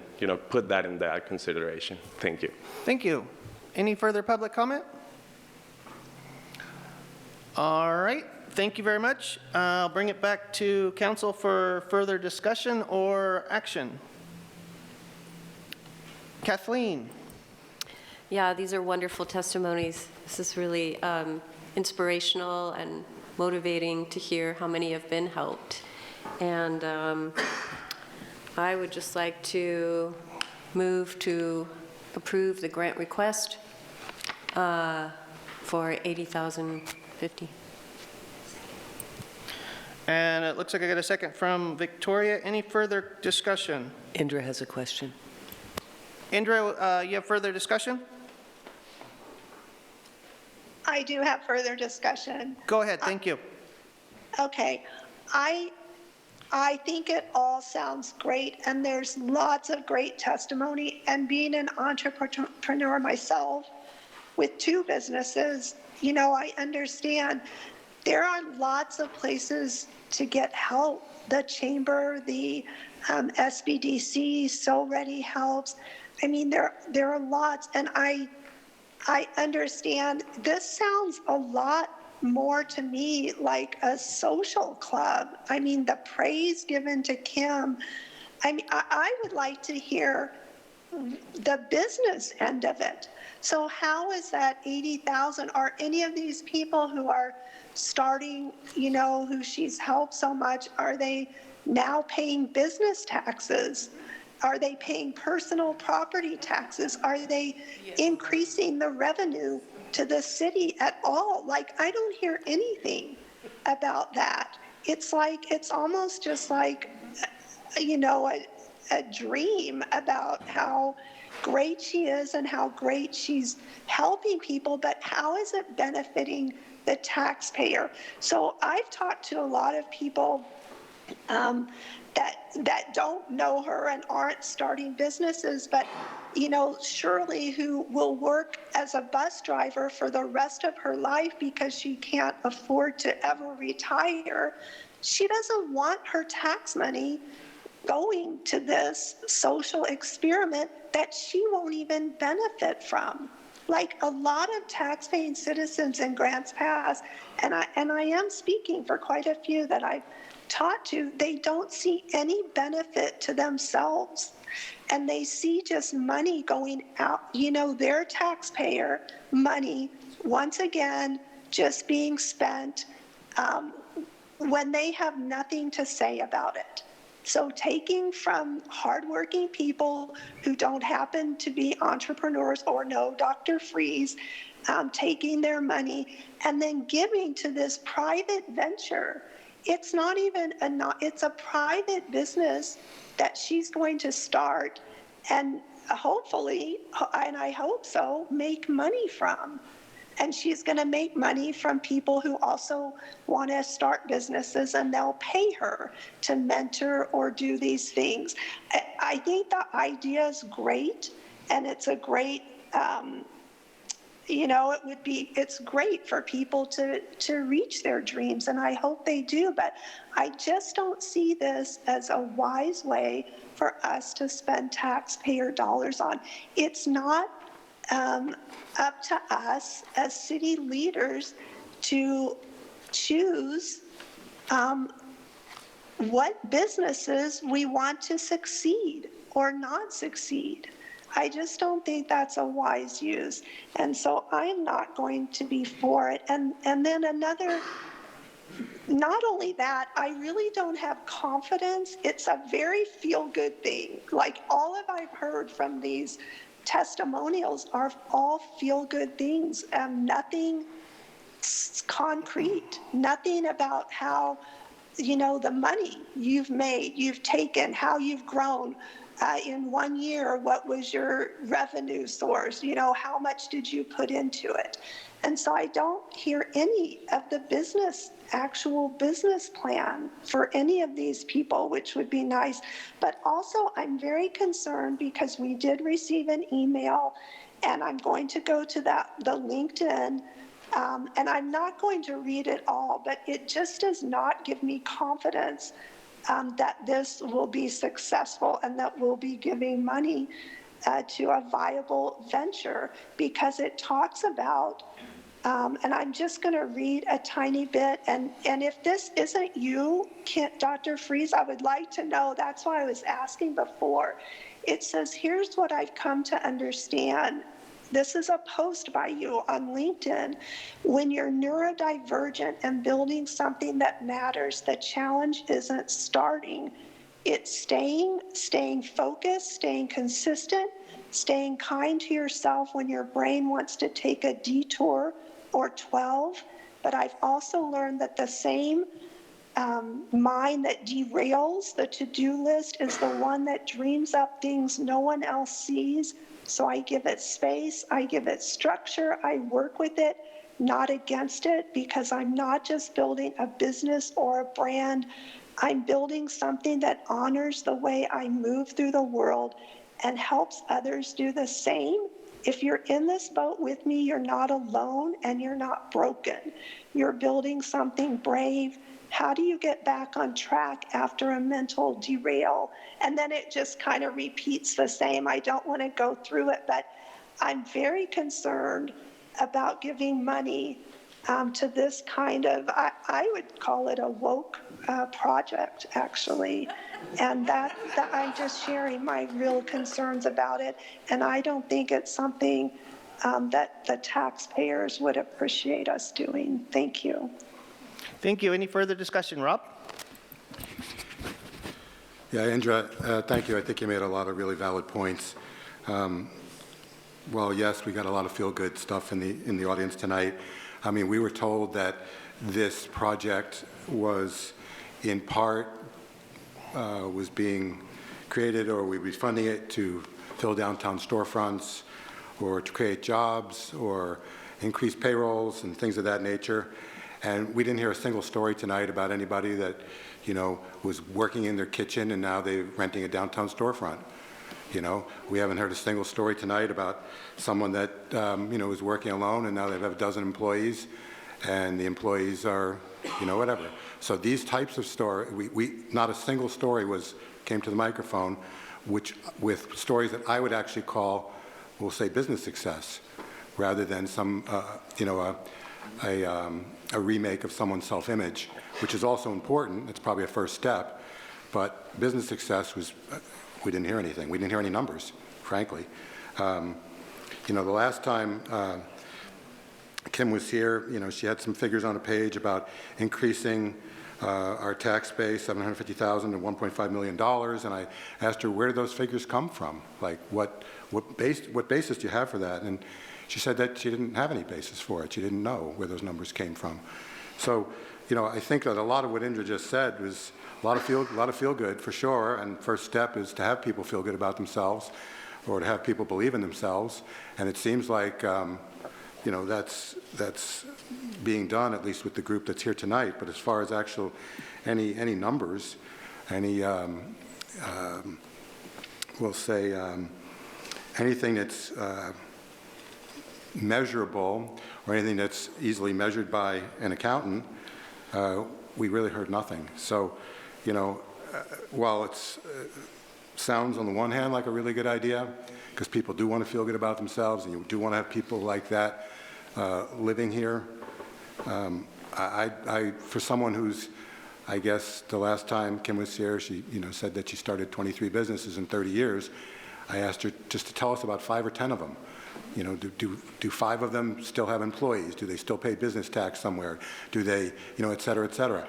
put that in that consideration. Thank you. Thank you. Any further public comment? All right. Thank you very much. I'll bring it back to council for further discussion or action. Kathleen. Yeah, these are wonderful testimonies. This is really inspirational and motivating to hear how many have been helped. And I would just like to move to approve the grant request for $80,050. And it looks like I got a second from Victoria. Any further discussion? Indra has a question. Indra, you have further discussion? I do have further discussion. Go ahead, thank you. Okay, I think it all sounds great, and there's lots of great testimony, and being an entrepreneur myself with 2 businesses, I understand there are lots of places to get help. The chamber, the SBDC, So Ready helps. I mean, there are lots, and I understand this sounds a lot more to me like a social club. I mean, the praise given to Kim, I mean, I would like to hear the business end of it. So how is that 80,000? Are any of these people who are starting, you know, who she's helped so much, are they now paying business taxes? Are they paying personal property taxes? Are they increasing the revenue to the city at all? Like, I don't hear anything about that. It's like, it's almost just like, you know, a dream about how great she is and how great she's helping people, but how is it benefiting the taxpayer? So I've talked to a lot of people that don't know her and aren't starting businesses, but you know, Shirley, who will work as a bus driver for the rest of her life because she can't afford to ever retire, she doesn't want her tax money going to this social experiment that she won't even benefit from. Like a lot of tax-paying citizens in Grants Pass, and I am speaking for quite a few that I've talked to, they don't see any benefit to themselves. And they see just money going out, you know, their taxpayer money, once again, just being spent when they have nothing to say about it. So taking from hardworking people who don't happen to be entrepreneurs or know Dr. Freeze, taking their money and then giving to this private venture. It's not even it's a private business that she's going to start and hopefully, and I hope so, make money from. And she's going to make money from people who also want to start businesses, and they'll pay her to mentor or do these things. I think the idea is great, and it's a great, you know, it's great for people to reach their dreams, and I hope they do, but I just don't see this as a wise way for us to spend taxpayer dollars on. It's not up to us as city leaders to choose what businesses we want to succeed or not succeed. I just don't think that's a wise use. And so I'm not going to be for it. And then another, not only that, I really don't have confidence. It's a very feel-good thing. Like all of I've heard from these testimonials are all feel-good things, nothing concrete, nothing about how, you know, the money you've made, you've taken, how you've grown in 1 year, what was your revenue source, you know, how much did you put into it? And so I don't hear any of the actual business plan for any of these people, which would be nice. But also I'm very concerned because we did receive an email, and I'm going to go to the LinkedIn, and I'm not going to read it all, but it just does not give me confidence that this will be successful and that we'll be giving money to a viable venture, because it talks about and I'm just going to read a tiny bit. And if this isn't you, Dr. Freeze, I would like to know. That's why I was asking before. It says, here's what I've come to understand. This is a post by you on LinkedIn. When you're neurodivergent and building something that matters, the challenge isn't starting. It's staying focused, staying consistent, staying kind to yourself when your brain wants to take a detour or 12, but I've also learned that the same mind that derails the to-do list is the one that dreams up things no one else sees. So I give it space, I give it structure, I work with it, not against it, because I'm not just building a business or a brand. I'm building something that honors the way I move through the world and helps others do the same. If you're in this boat with me, you're not alone and you're not broken. You're building something brave. How do you get back on track after a mental derail? And then it just kind of repeats the same. I don't want to go through it, but I'm very concerned about giving money to this kind of, I would call it a woke project, actually. And that I'm just sharing my real concerns about it. And I don't think it's something that the taxpayers would appreciate us doing. Thank you. Thank you. Any further discussion, Rob? Yeah, Indra, thank you. I think you made a lot of really valid points. Well, yes, we got a lot of feel-good stuff in the audience tonight. I mean, we were told that this project was in part was being created, or we'd be funding it to fill downtown storefronts, or to create jobs, or increase payrolls and things of that nature. And we didn't hear a single story tonight about anybody that, you know, was working in their kitchen and now they're renting a downtown storefront. You know, we haven't heard a single story tonight about someone that, you know, is working alone and now they have a dozen employees and the employees are, you know, whatever. So these types of stories, not a single story came to the microphone, with stories that I would actually call, we'll say, business success, rather than some, you know, a remake of someone's self-image, which is also important. It's probably a first step, but business success was, we didn't hear anything. We didn't hear any numbers, frankly. You know, the last time Kim was here, you know, she had some figures on a page about increasing our tax base, $750,000 to $1.5 million, and I asked her, where do those figures come from? Like, what basis do you have for that? And she said that she didn't have any basis for it. She didn't know where those numbers came from. So, you know, I think that a lot of what Indra just said was a lot of feel good for sure, and first step is to have people feel good about themselves, or to have people believe in themselves, and it seems like, you know, that's being done, at least with the group that's here tonight. But as far as actual any numbers, any we'll say anything that's measurable or anything that's easily measured by an accountant, we really heard nothing. So, you know, while it sounds on the one hand like a really good idea, because people do want to feel good about themselves and you do want to have people like that living here, for someone who's, I guess the last time Kim was here, she, you know, said that she started 23 businesses in 30 years. I asked her just to tell us about 5 or 10 of them. You know, do 5 of them still have employees? Do they still pay business tax somewhere? Do they, you know, et cetera, et cetera?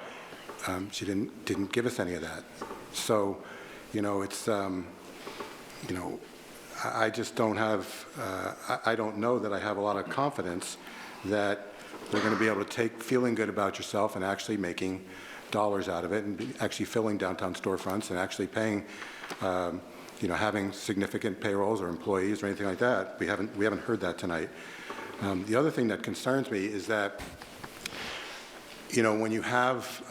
She didn't give us any of that. So, you know, it's, you know, I just don't have, I don't know that I have a lot of confidence that we're going to be able to take feeling good about yourself and actually making dollars out of it, and actually filling downtown storefronts and actually paying, you know, having significant payrolls or employees or anything like that. We haven't heard that tonight. The other thing that concerns me is that, you know, when you have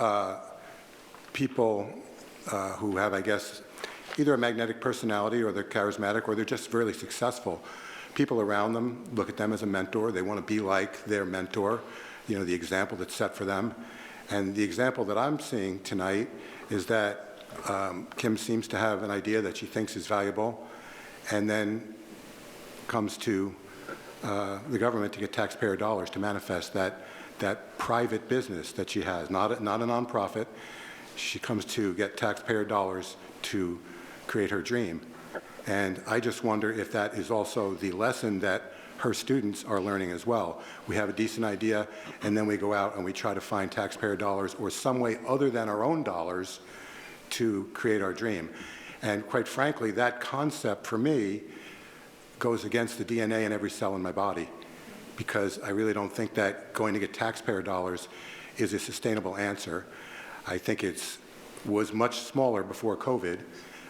people who have, I guess, either a magnetic personality or they're charismatic or they're just really successful, people around them look at them as a mentor. They want to be like their mentor, you know, the example that's set for them. And the example that I'm seeing tonight is that Kim seems to have an idea that she thinks is valuable and then comes to the government to get taxpayer dollars to manifest that private business that she has, not a nonprofit. She comes to get taxpayer dollars to create her dream. And I just wonder if that is also the lesson that her students are learning as well. We have a decent idea, and then we go out and we try to find taxpayer dollars or some way other than our own dollars to create our dream. And quite frankly, that concept for me goes against the DNA in every cell in my body, because I really don't think that going to get taxpayer dollars is a sustainable answer. I think it was much smaller before COVID.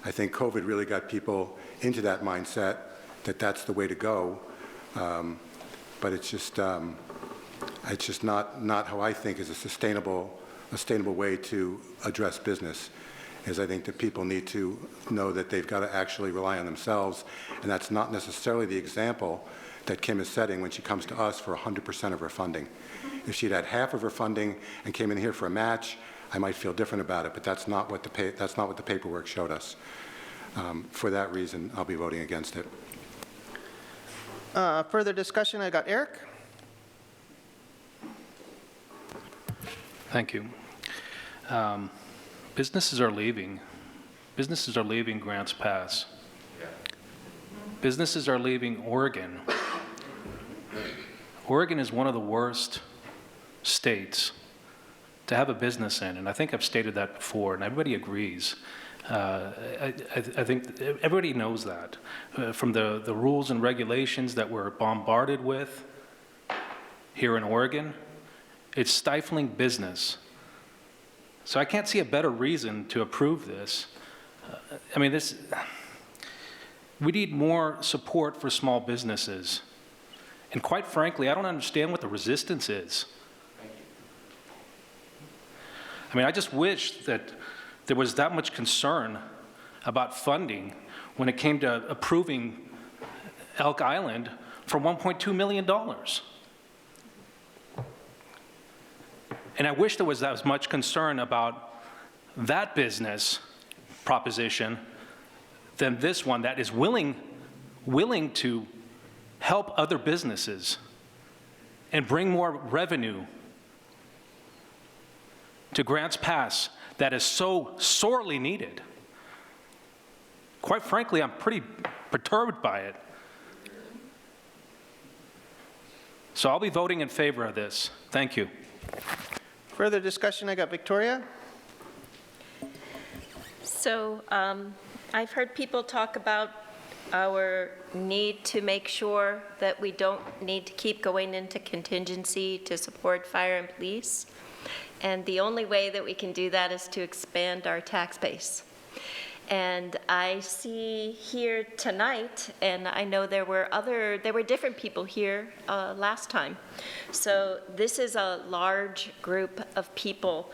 I think COVID really got people into that mindset that that's the way to go. But it's just not how I think is a sustainable way to address business. Is I think that people need to know that they've got to actually rely on themselves, and that's not necessarily the example that Kim is setting when she comes to us for 100% of her funding. If she'd had half of her funding and came in here for a match, I might feel different about it, but that's not what the paperwork showed us. For that reason, I'll be voting against it. Further discussion, I got Eric. Thank you. Businesses are leaving. Businesses are leaving Grants Pass. Businesses are leaving Oregon. Oregon is one of the worst states to have a business in, and I think I've stated that before, and everybody agrees. I think everybody knows that. From the rules and regulations that we're bombarded with here in Oregon, it's stifling business. So I can't see a better reason to approve this. We need more support for small businesses. And quite frankly, I don't understand what the resistance is. I just wish that there was that much concern about funding when it came to approving Elk Island for $1.2 million. And I wish there was as much concern about that business proposition than this one that is willing to help other businesses and bring more revenue to Grants Pass that is so sorely needed. Quite frankly, I'm pretty perturbed by it. So I'll be voting in favor of this. Thank you. Further discussion, I got Victoria. So I've heard people talk about our need to make sure that we don't need to keep going into contingency to support fire and police. And the only way that we can do that is to expand our tax base. And I see here tonight, and I know there were different people here last time. So this is a large group of people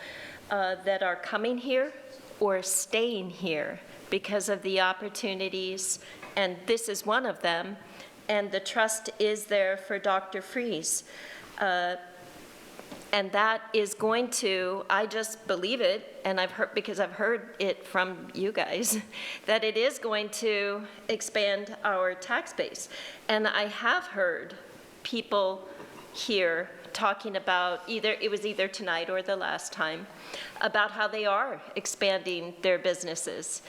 that are coming here or staying here because of the opportunities, and this is one of them, and the trust is there for Dr. Freeze. And that is going to, I just believe it, and because I've heard it from you guys, that it is going to expand our tax base. And I have heard people here talking about, it was either tonight or the last time, about how they are expanding their businesses.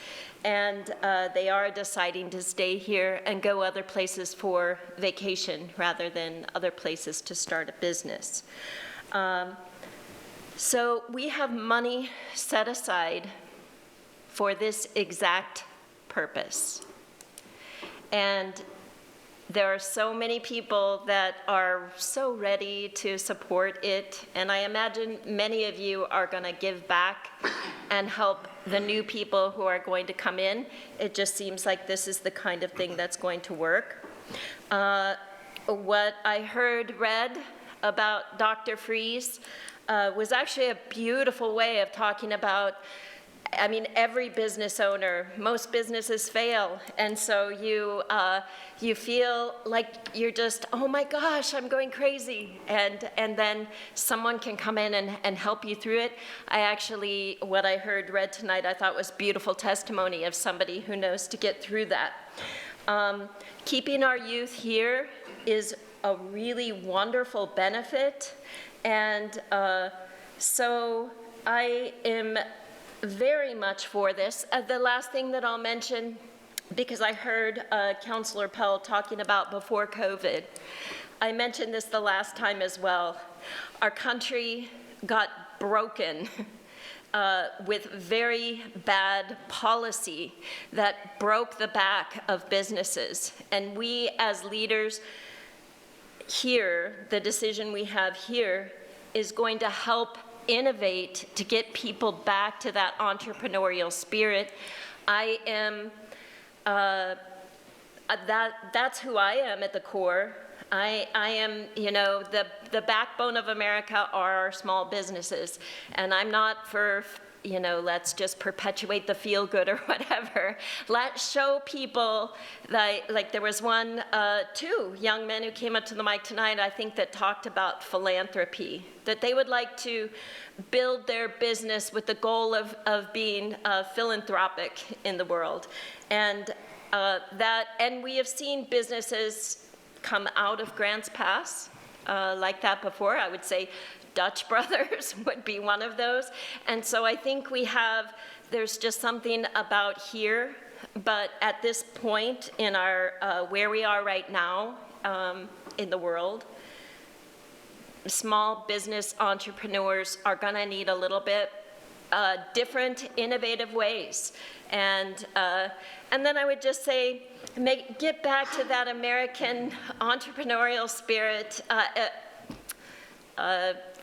And they are deciding to stay here and go other places for vacation rather than other places to start a business. So we have money set aside for this exact purpose. And there are so many people that are so ready to support it, and I imagine many of you are going to give back and help the new people who are going to come in. It just seems like this is the kind of thing that's going to work. What I heard read about Dr. Freeze was actually a beautiful way of talking about, every business owner, most businesses fail, and so you feel like you're just, oh my gosh, I'm going crazy, and then someone can come in and help you through it. What I heard read tonight, I thought was beautiful testimony of somebody who knows to get through that. Keeping our youth here is a really wonderful benefit, and so I am very much for this. The last thing that I'll mention, because I heard Councillor Pell talking about before COVID, I mentioned this the last time as well. Our country got broken with very bad policy that broke the back of businesses, and we as leaders here, the decision we have here is going to help innovate to get people back to that entrepreneurial spirit. I am, that's who I am at the core. I am, the backbone of America are our small businesses, and I'm not for, let's just perpetuate the feel good or whatever. Let's show people like there was two young men who came up to the mic tonight, I think, that talked about philanthropy, that they would like to build their business with the goal of being philanthropic in the world. And we have seen businesses come out of Grants Pass like that before. I would say Dutch Brothers would be one of those. And so I think there's just something about here, but at this point in our, where we are right now in the world, small business entrepreneurs are gonna need a little bit different, innovative ways. And then I would just say, get back to that American entrepreneurial spirit.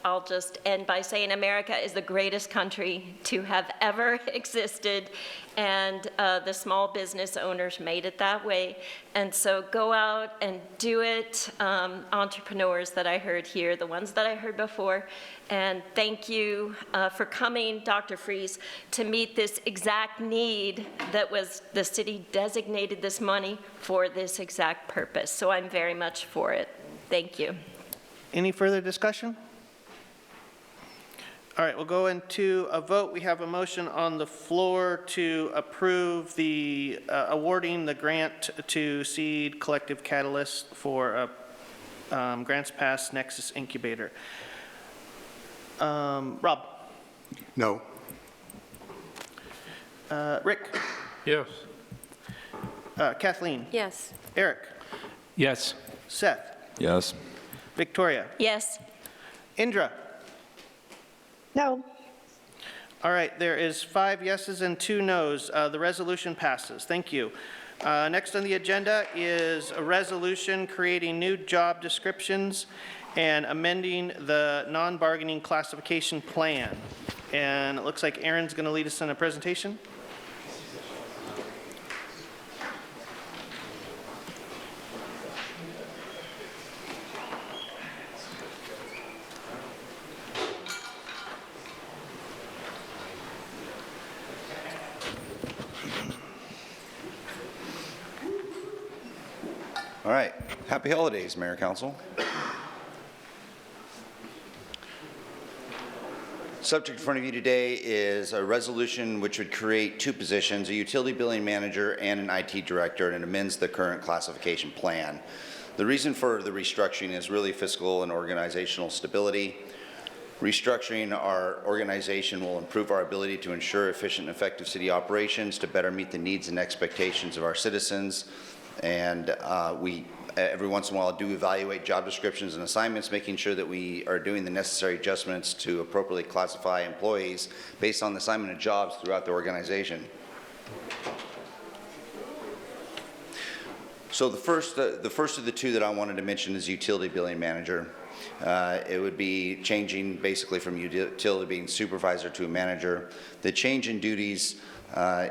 I'll just end by saying America is the greatest country to have ever existed, and the small business owners made it that way. And so go out and do it, entrepreneurs that I heard here, the ones that I heard before. And thank you for coming, Dr. Freeze, to meet this exact need that was, the city designated this money for this exact purpose. So I'm very much for it. Thank you. Any further discussion? All right, we'll go into a vote. We have a motion on the floor to approve the awarding the grant to Seed Collective Catalyst for Grants Pass Nexus Incubator. Rob? No. Rick? Yes. Kathleen? Yes. Eric? Yes. Seth? Yes. Victoria? Yes. Indra? No. All right, there is 5 yeses and 2 nos. The resolution passes. Thank you. Next on the agenda is a resolution creating new job descriptions and amending the non-bargaining classification plan. And it looks like Aaron's going to lead us in a presentation. All right. Happy holidays, Mayor, Council. Subject in front of you today is a resolution which would create 2 positions, a utility billing manager and an IT director, and it amends the current classification plan. The reason for the restructuring is really fiscal and organizational stability. Restructuring our organization will improve our ability to ensure efficient and effective city operations to better meet the needs and expectations of our citizens. And we, every once in a while, do evaluate job descriptions and assignments, making sure that we are doing the necessary adjustments to appropriately classify employees based on the assignment of jobs throughout the organization. So the first of the 2 that I wanted to mention is utility billing manager. It would be changing basically from utility being supervisor to a manager. The change in duties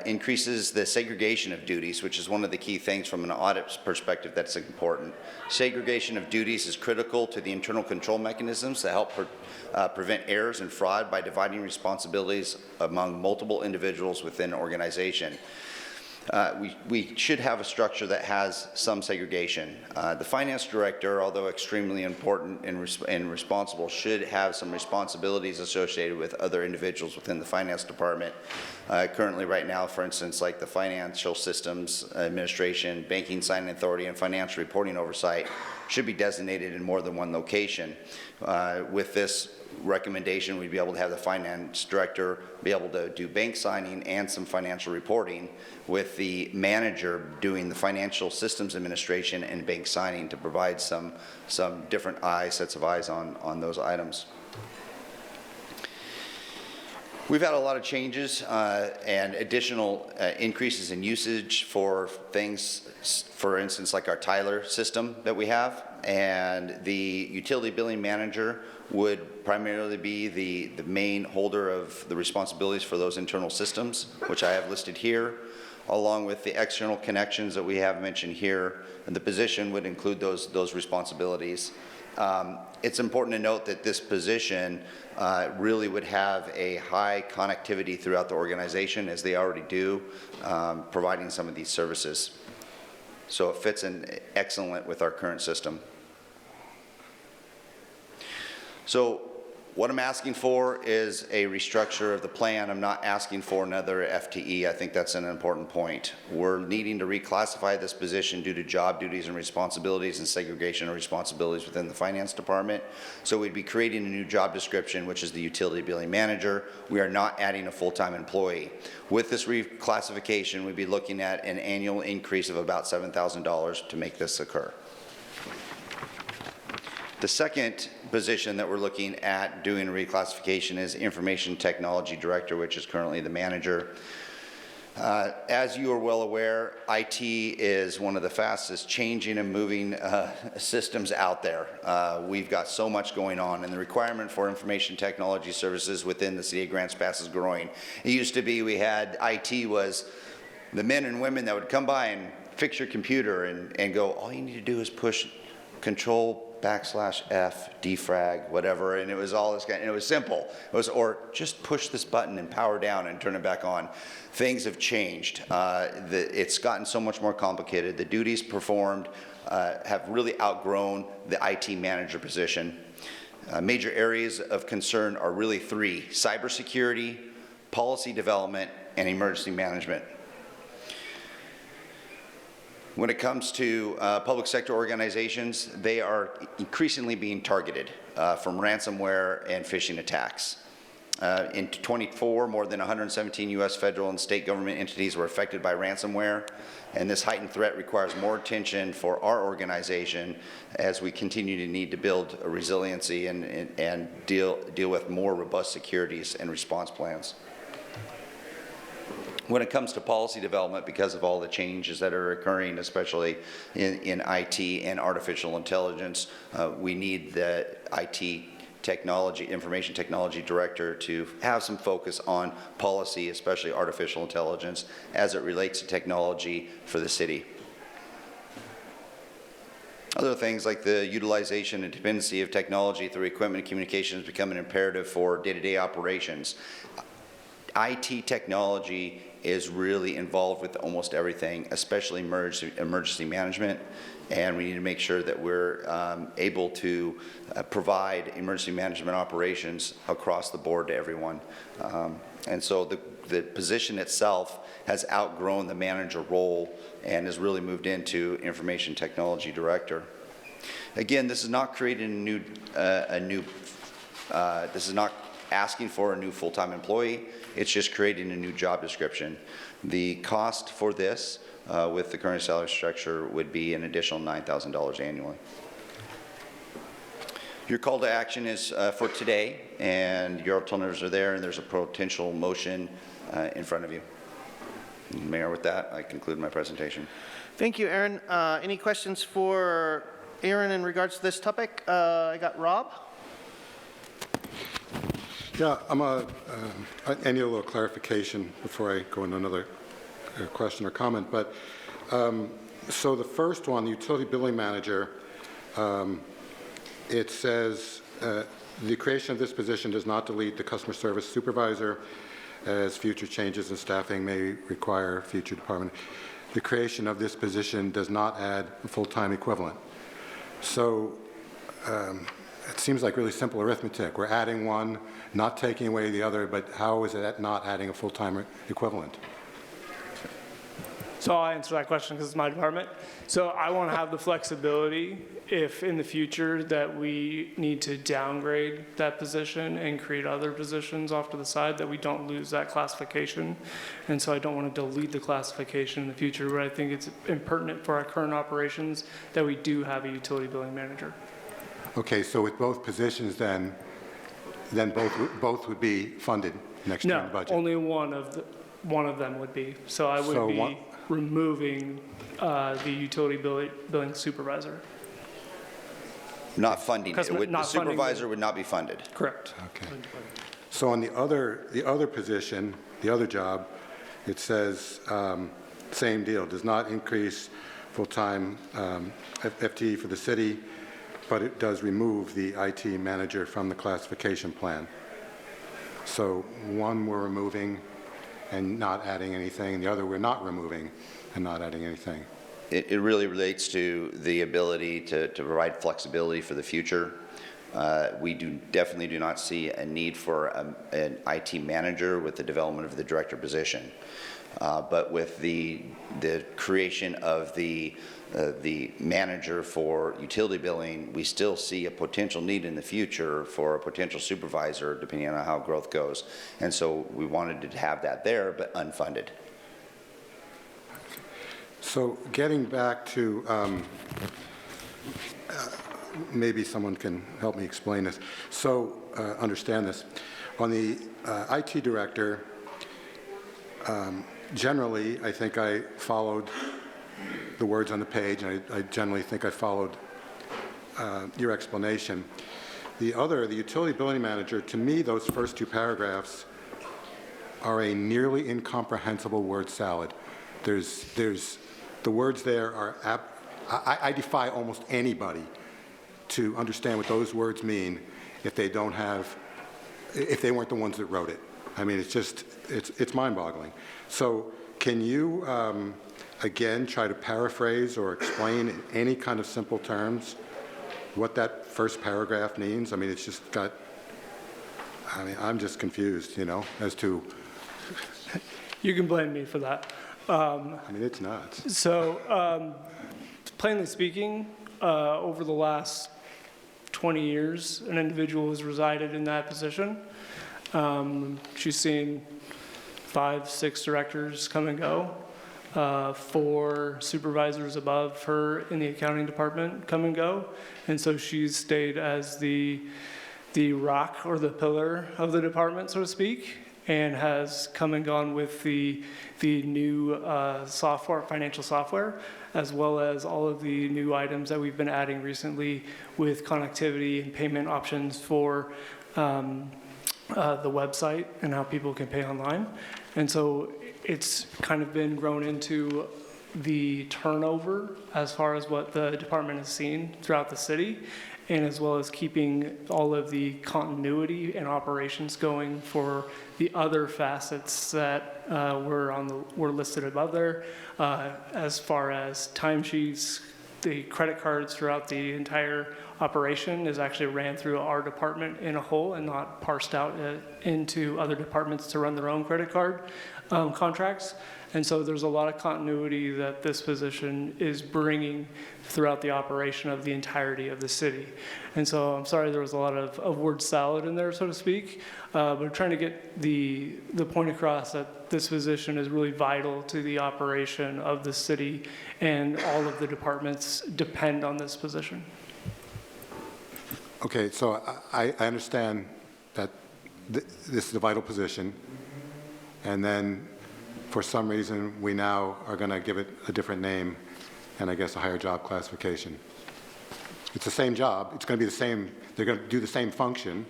increases the segregation of duties, which is one of the key things from an audit perspective that's important. Segregation of duties is critical to the internal control mechanisms that help prevent errors and fraud by dividing responsibilities among multiple individuals within an organization. We should have a structure that has some segregation. The finance director, although extremely important and responsible, should have some responsibilities associated with other individuals within the finance department. Currently right now, for instance, like the financial systems administration, banking signing authority, and financial reporting oversight should be designated in more than one location. With this recommendation, we'd be able to have the finance director be able to do bank signing and some financial reporting, with the manager doing the financial systems administration and bank signing to provide some different sets of eyes on those items. We've had a lot of changes and additional increases in usage for things, for instance, like our Tyler system that we have, and the utility billing manager would primarily be the main holder of the responsibilities for those internal systems, which I have listed here, along with the external connections that we have mentioned here, and the position would include those responsibilities. It's important to note that this position really would have a high connectivity throughout the organization, as they already do, providing some of these services. So it fits in excellent with our current system. So What I'm asking for is a restructure of the plan. I'm not asking for another FTE. I think that's an important point. We're needing to reclassify this position due to job duties and responsibilities and segregation of responsibilities within the finance department. So we'd be creating a new job description, which is the utility billing manager. We are not adding a full-time employee. With this reclassification, we'd be looking at an annual increase of about $7,000 to make this occur. The second position that we're looking at doing a reclassification is Information Technology Director, which is currently the manager. As you are well aware, IT is one of the fastest changing and moving systems out there. We've got so much going on, and the requirement for information technology services within the city of Grants Pass is growing. It used to be we had IT was the men and women that would come by and fix your computer and go, all you need to do is push Control /F, defrag, whatever, and it was all this kind, and it was simple. It was, or just push this button and power down and turn it back on. Things have changed. It's gotten so much more complicated. The duties performed have really outgrown the IT manager position. Major areas of concern are really three: cybersecurity, policy development, and emergency management. When it comes to public sector organizations, they are increasingly being targeted from ransomware and phishing attacks. In 2024, more than 117 U.S. federal and state government entities were affected by ransomware, and this heightened threat requires more attention for our organization as we continue to need to build a resiliency and deal with more robust securities and response plans. When it comes to policy development, because of all the changes that are occurring, especially in IT and artificial intelligence, we need the IT technology, information technology director to have some focus on policy, especially artificial intelligence, as it relates to technology for the city. Other things like the utilization and dependency of technology through equipment and communications become an imperative for day-to-day operations. IT technology is really involved with almost everything, especially emergency management, and we need to make sure that we're able to provide emergency management operations across the board to everyone. And so the position itself has outgrown the manager role and has really moved into information technology director. Again, this is not creating this is not asking for a new full-time employee. It's just creating a new job description. The cost for this with the current salary structure would be an additional $9,000 annually. Your call to action is for today, and your alternatives are there, and there's a potential motion in front of you. Mayor, with that, I conclude my presentation. Thank you, Aaron. Any questions for Aaron in regards to this topic? I got Rob. Yeah, I need a little clarification before I go into another question or comment. But so the first one, the utility billing manager, it says the creation of this position does not delete the customer service supervisor, as future changes in staffing may require future department. The creation of this position does not add a full-time equivalent. So it seems like really simple arithmetic. We're adding one, not taking away the other, but how is that not adding a full-time equivalent? So I'll answer that question because it's my department. So I want to have the flexibility if in the future that we need to downgrade that position and create other positions off to the side, that we don't lose that classification. And so I don't want to delete the classification in the future, but I think it's impertinent for our current operations that we do have a utility billing manager. Okay, so with both positions then both would be funded next year in the budget? No, only one of them would be. So I would be removing the utility billing supervisor. Not funding it. The supervisor would not be funded. Correct. Okay. So on the other position, the other job, it says same deal, does not increase full-time FTE for the city, but it does remove the IT manager from the classification plan. So one we're removing and not adding anything, and the other we're not removing and not adding anything. It really relates to the ability to provide flexibility for the future. We definitely do not see a need for an IT manager with the development of the director position. But with the creation of the manager for utility billing, we still see a potential need in the future for a potential supervisor, depending on how growth goes. And so we wanted to have that there, but unfunded. So getting back to, maybe someone can help me explain this. So understand this. On the IT director, generally, I think I followed the words on the page, and I generally think I followed your explanation. The utility billing manager, to me, those first two paragraphs are a nearly incomprehensible word salad. The words there are, I defy almost anybody to understand what those words mean if they weren't the ones that wrote it. I mean, it's mind-boggling. So can you, again, try to paraphrase or explain in any kind of simple terms what that first paragraph means? I mean, it's just got, I'm just confused, as to. You can blame me for that. I mean, it's nuts. So, plainly speaking, over the last 20 years, an individual has resided in that position. She's seen 5, 6 directors come and go, 4 supervisors above her in the accounting department come and go, and so she's stayed as the rock or the pillar of the department, so to speak, and has come and gone with the new financial software, as well as all of the new items that we've been adding recently with connectivity and payment options for the website and how people can pay online. And so it's kind of been grown into the turnover as far as what the department has seen throughout the city, and as well as keeping all of the continuity and operations going for the other facets that were listed above there, as far as timesheets, the credit cards throughout the entire operation is actually ran through our department in a whole and not parsed out into other departments to run their own credit card contracts. And so there's a lot of continuity that this position is bringing throughout the operation of the entirety of the city. And so I'm sorry there was a lot of word salad in there, so to speak, but we're trying to get the point across that this position is really vital to the operation of the city, and all of the departments depend on this position. Okay, so I understand that this is a vital position, and then for some reason we now are going to give it a different name and I guess a higher job classification. It's the same job, it's going to be the same, they're going to do the same function,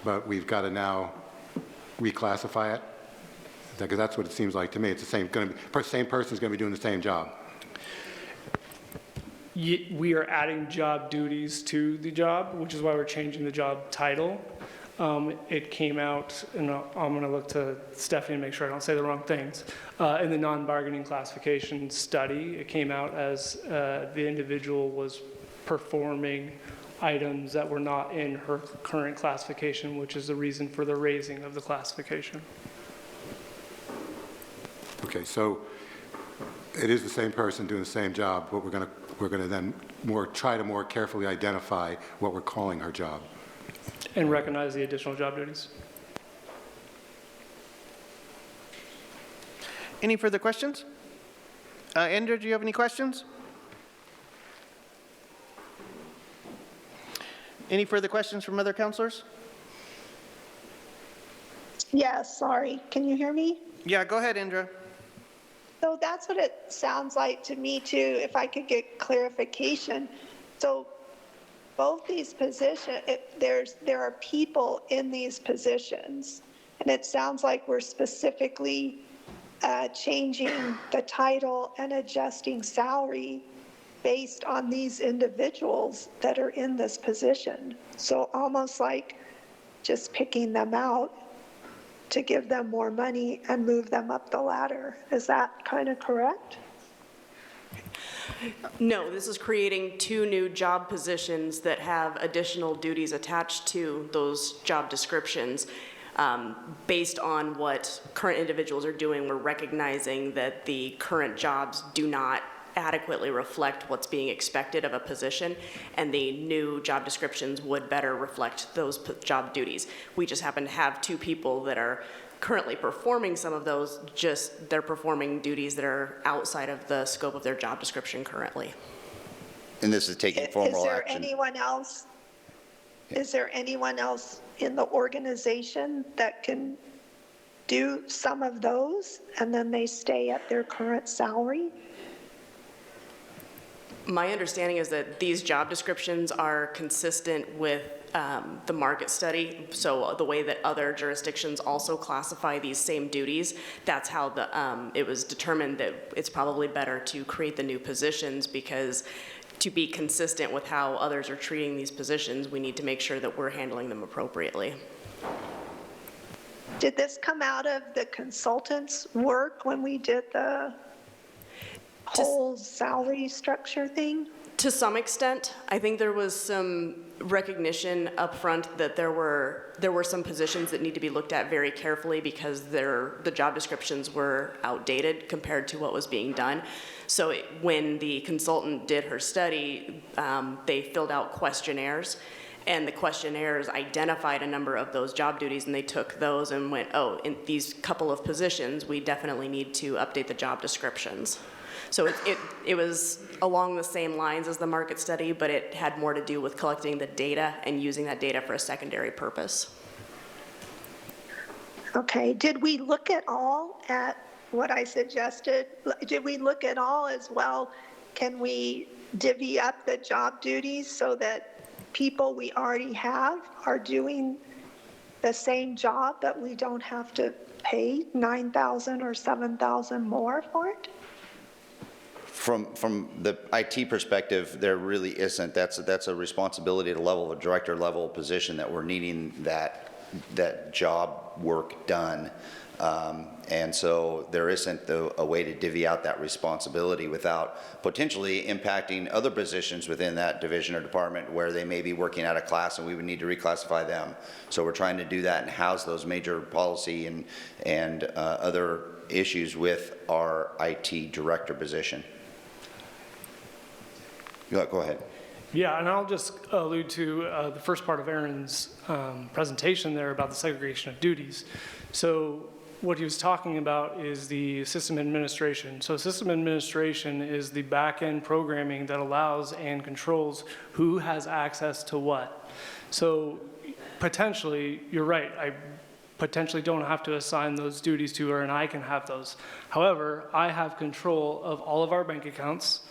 but we've got to now reclassify it, because that's what it seems like to me. It's the same person is going to be doing the same job. We are adding job duties to the job, which is why we're changing the job title. It came out, and I'm going to look to Stephanie to make sure I don't say the wrong things. In the non-bargaining classification study, it came out as the individual was performing items that were not in her current classification, which is the reason for the raising of the classification. Okay, so it is the same person doing the same job, but we're going to then try to more carefully identify what we're calling her job. And recognize the additional job duties. Any further questions? Andrew, do you have any questions? Any further questions from other counselors? Yes, sorry. Can you hear me? Yeah, go ahead, Indra. So that's what it sounds like to me too, if I could get clarification. So both these positions, there are people in these positions, and it sounds like we're specifically changing the title and adjusting salary based on these individuals that are in this position. So almost like just picking them out to give them more money and move them up the ladder. Is that kind of correct? No, this is creating 2 new job positions that have additional duties attached to those job descriptions. Based on what current individuals are doing, we're recognizing that the current jobs do not adequately reflect what's being expected of a position, and the new job descriptions would better reflect those job duties. We just happen to have 2 people that are currently performing some of those, just they're performing duties that are outside of the scope of their job description currently. And this is taking formal action. Is there anyone else in the organization that can do some of those and then they stay at their current salary? My understanding is that these job descriptions are consistent with the market study. So the way that other jurisdictions also classify these same duties, that's how it was determined that it's probably better to create the new positions, because to be consistent with how others are treating these positions, we need to make sure that we're handling them appropriately. Did this come out of the consultant's work when we did the whole salary structure thing? To some extent. I think there was some recognition up front that there were some positions that need to be looked at very carefully because the job descriptions were outdated compared to what was being done. So when the consultant did her study, they filled out questionnaires, and the questionnaires identified a number of those job duties, and they took those and went, oh, in these couple of positions, we definitely need to update the job descriptions. So it was along the same lines as the market study, but it had more to do with collecting the data and using that data for a secondary purpose. Okay, did we look at all at what I suggested? Did we look at all as well? Can we divvy up the job duties so that people we already have are doing the same job, but we don't have to pay $9,000 or $7,000 more for it? From the IT perspective, there really isn't. That's a responsibility at a level of a director level position that we're needing that job work done. And so there isn't a way to divvy out that responsibility without potentially impacting other positions within that division or department where they may be working out of class and we would need to reclassify them. So we're trying to do that and house those major policy and other issues with our IT director position. Go ahead. Yeah, and I'll just allude to the first part of Aaron's presentation there about the segregation of duties. So what he was talking about is the system administration. So system administration is the back-end programming that allows and controls who has access to what. So potentially, you're right, I potentially don't have to assign those duties to her and I can have those. However, I have control of all of our bank accounts,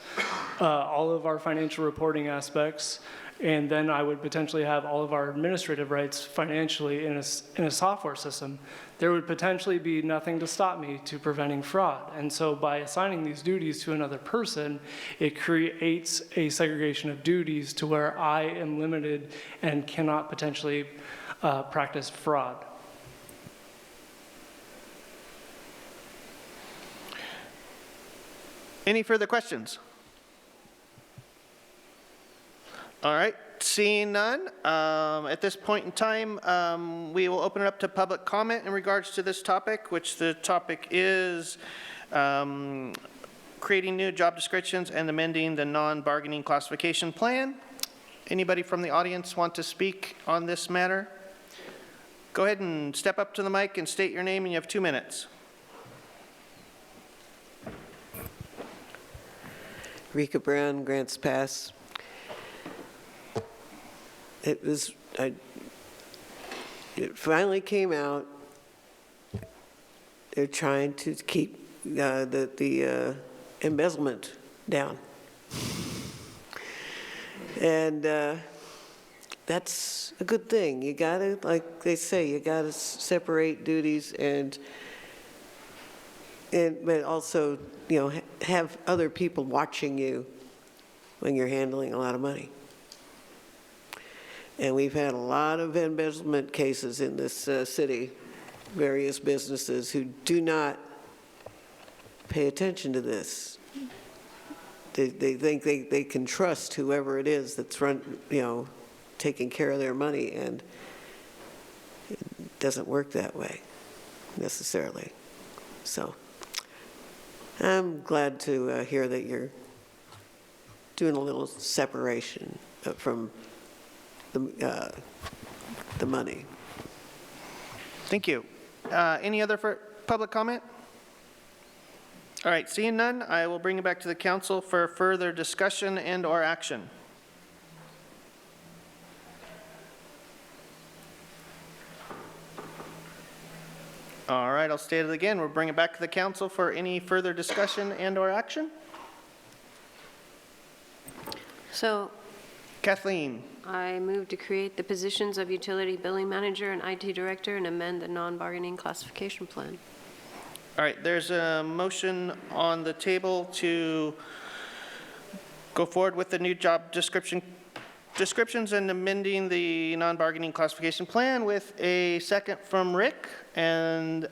all of our financial reporting aspects, and then I would potentially have all of our administrative rights financially in a software system. There would potentially be nothing to stop me to preventing fraud. And so by assigning these duties to another person, it creates a segregation of duties to where I am limited and cannot potentially practice fraud. Any further questions? All right, seeing none, at this point in time, we will open it up to public comment in regards to this topic, which the topic is creating new job descriptions and amending the non-bargaining classification plan. Anybody from the audience want to speak on this matter? Go ahead and step up to the mic and state your name, and you have 2 minutes. Rika Brown, Grants Pass. It finally came out. They're trying to keep the embezzlement down. And that's a good thing. You gotta, like they say, you gotta separate duties but also, you know, have other people watching you when you're handling a lot of money. And we've had a lot of embezzlement cases in this city, various businesses who do not pay attention to this. they think they can trust whoever it is that's taking care of their money, and it doesn't work that way necessarily. So I'm glad to hear that you're doing a little separation from the money. Thank you. Any other public comment? All right, seeing none, I will bring it back to the council for further discussion and or action. All right, I'll state it again. We'll bring it back to the council for any further discussion and or action. So Kathleen. I move to create the positions of utility billing manager and IT director and amend the non-bargaining classification plan. All right, there's a motion on the table to go forward with the new job descriptions and amending the non-bargaining classification plan with a second from Rick. And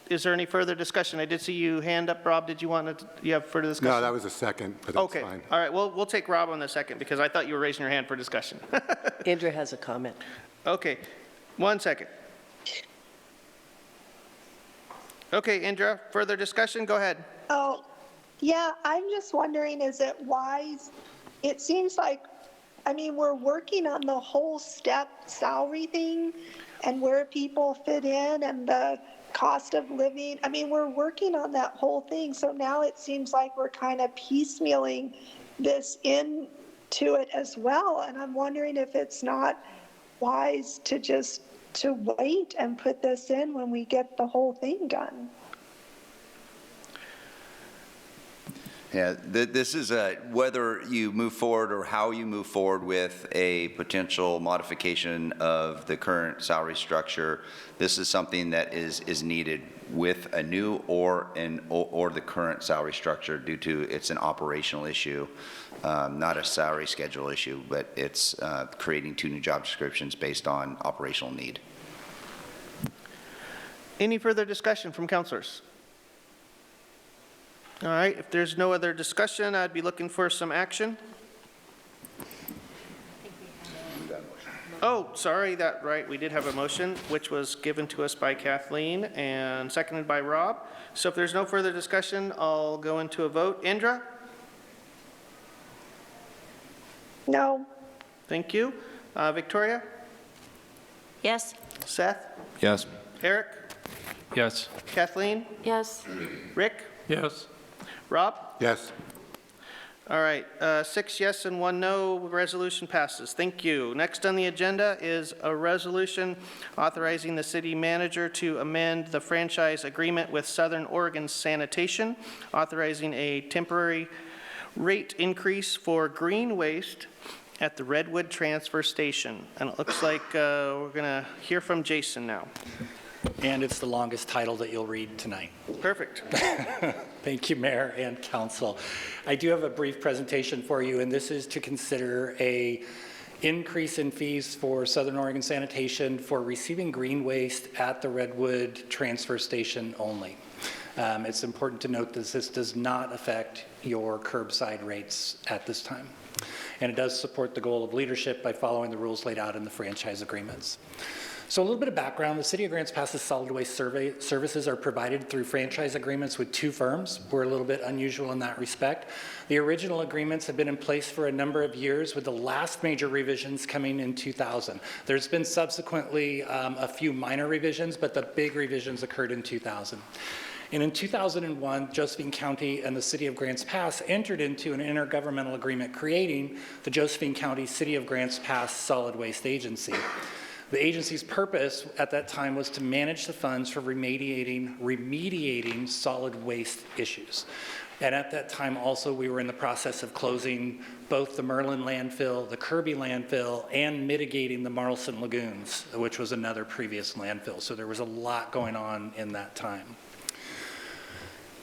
is there any further discussion? I did see you hand up, Rob. Did you you have further discussion? No, that was a second, but that's okay. fine. All right, we'll take Rob on the second because I thought you were raising your hand for discussion. Andrew has a comment. Okay, 1 second. Okay, Indra, further discussion? Go ahead. Oh, yeah, I'm just wondering, is it wise? It seems like, I mean, we're working on the whole step salary thing and where people fit in and the cost of living. I mean, we're working on that whole thing. So now it seems like we're kind of piecemealing this into it as well. And I'm wondering if it's not wise to wait and put this in when we get the whole thing done. Yeah, this is whether you move forward or how you move forward with a potential modification of the current salary structure. This is something that is needed with a new or the current salary structure due to it's an operational issue, not a salary schedule issue, but it's creating 2 new job descriptions based on operational need. Any further discussion from councilors? All right, if there's no other discussion, I'd be looking for some action. Oh, sorry, we did have a motion, which was given to us by Kathleen and seconded by Rob. So if there's no further discussion, I'll go into a vote. Indra? No. Thank you. Victoria? Yes. Seth? Yes. Eric? Yes. Kathleen? Yes. Rick? Yes. Rob? Yes. All right, 6 yes and 1 no, resolution passes. Thank you. Next on the agenda is a resolution authorizing the city manager to amend the franchise agreement with Southern Oregon Sanitation, authorizing a temporary rate increase for green waste at the Redwood Transfer Station. And it looks like we're going to hear from Jason now. And it's the longest title that you'll read tonight. Perfect. Thank you, Mayor and Council. I do have a brief presentation for you, and this is to consider a increase in fees for Southern Oregon Sanitation for receiving green waste at the Redwood Transfer Station only. It's important to note that this does not affect your curbside rates at this time. And it does support the goal of leadership by following the rules laid out in the franchise agreements. So a little bit of background, the City of Grants Pass's solid waste survey services are provided through franchise agreements with 2 firms. We're a little bit unusual in that respect. The original agreements have been in place for a number of years, with the last major revisions coming in 2000. There's been subsequently a few minor revisions, but the big revisions occurred in 2000. And in 2001, Josephine County and the City of Grants Pass entered into an intergovernmental agreement creating the Josephine County City of Grants Pass Solid Waste Agency. The agency's purpose at that time was to manage the funds for remediating solid waste issues. And at that time also we were in the process of closing both the Merlin landfill, the Kirby landfill, and mitigating the Marlson lagoons, which was another previous landfill. So there was a lot going on in that time.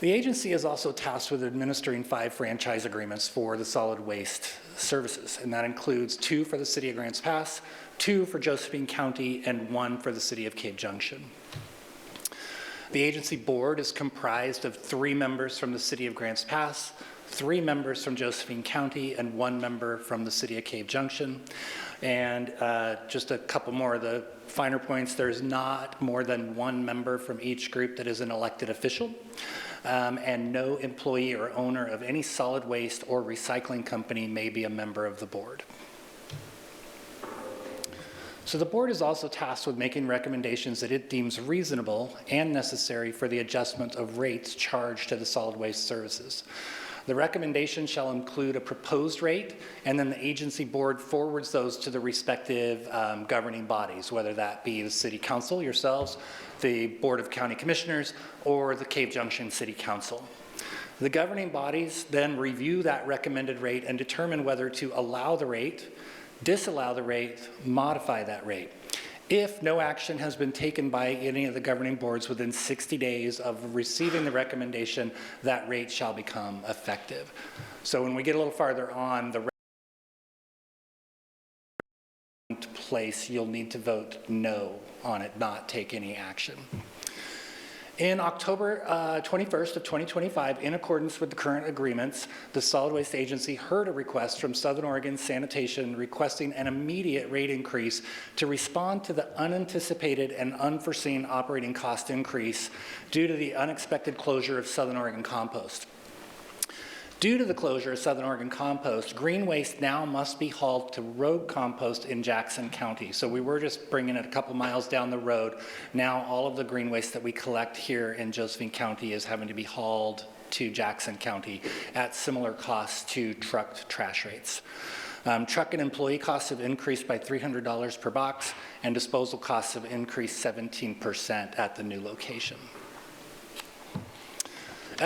The agency is also tasked with administering 5 franchise agreements for the solid waste services, and that includes 2 for the City of Grants Pass, 2 for Josephine County, and 1 for the City of Cape Junction. The agency board is comprised of 3 members from the City of Grants Pass, 3 members from Josephine County and 1 member from the city of Cave Junction. And just a couple more of the finer points, there's not more than 1 member from each group that is an elected official, and no employee or owner of any solid waste or recycling company may be a member of the board. So the board is also tasked with making recommendations that it deems reasonable and necessary for the adjustment of rates charged to the solid waste services. The recommendation shall include a proposed rate, and then the agency board forwards those to the respective governing bodies, whether that be the city council, yourselves, the board of county commissioners, or the Cave Junction City Council. The governing bodies then review that recommended rate and determine whether to allow the rate, disallow the rate, modify that rate. If no action has been taken by any of the governing boards within 60 days of receiving the recommendation, that rate shall become effective. So when we get a little farther on, the place, you'll need to vote no on it, not take any action. In October 21st of 2025, in accordance with the current agreements, the Solid Waste Agency heard a request from Southern Oregon Sanitation requesting an immediate rate increase to respond to the unanticipated and unforeseen operating cost increase due to the unexpected closure of Southern Oregon Compost. Due to the closure of Southern Oregon Compost, green waste now must be hauled to road compost in Jackson County. So we were just bringing it a couple miles down the road. Now all of the green waste that we collect here in Josephine County is having to be hauled to Jackson County at similar costs to trucked trash rates. Truck and employee costs have increased by $300 per box, and disposal costs have increased 17% at the new location.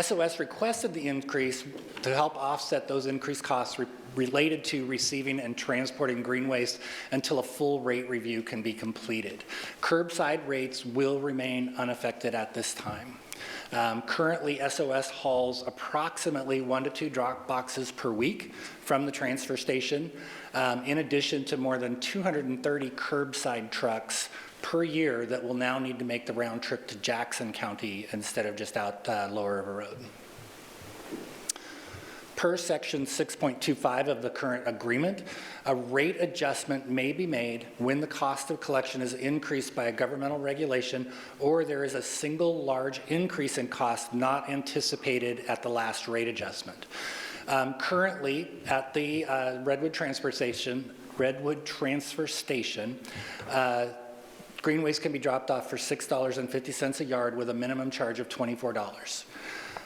SOS requested the increase to help offset those increased costs related to receiving and transporting green waste until a full rate review can be completed. Curbside rates will remain unaffected at this time. Currently, SOS hauls approximately 1 to 2 drop boxes per week from the transfer station, in addition to more than 230 curbside trucks per year that will now need to make the round trip to Jackson County instead of just out Lower River Road. Per section 6.25 of the current agreement, a rate adjustment may be made when the cost of collection is increased by a governmental regulation or there is a single large increase in cost not anticipated at the last rate adjustment. Currently, at the Redwood Transfer Station, green waste can be dropped off for $6.50 a yard with a minimum charge of $24.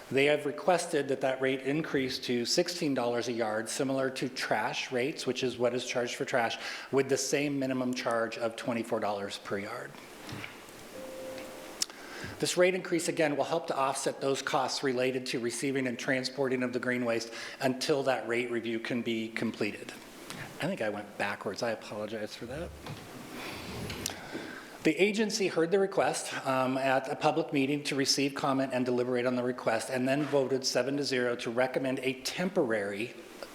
They have requested that that rate increase to $16 a yard, similar to trash rates, which is what is charged for trash, with the same minimum charge of $24 per yard. This rate increase, again, will help to offset those costs related to receiving and transporting of the green waste until that rate review can be completed. I think I went backwards. I apologize for that. The agency heard the request at a public meeting to receive comment and deliberate on the request, and then voted 7-0 to recommend a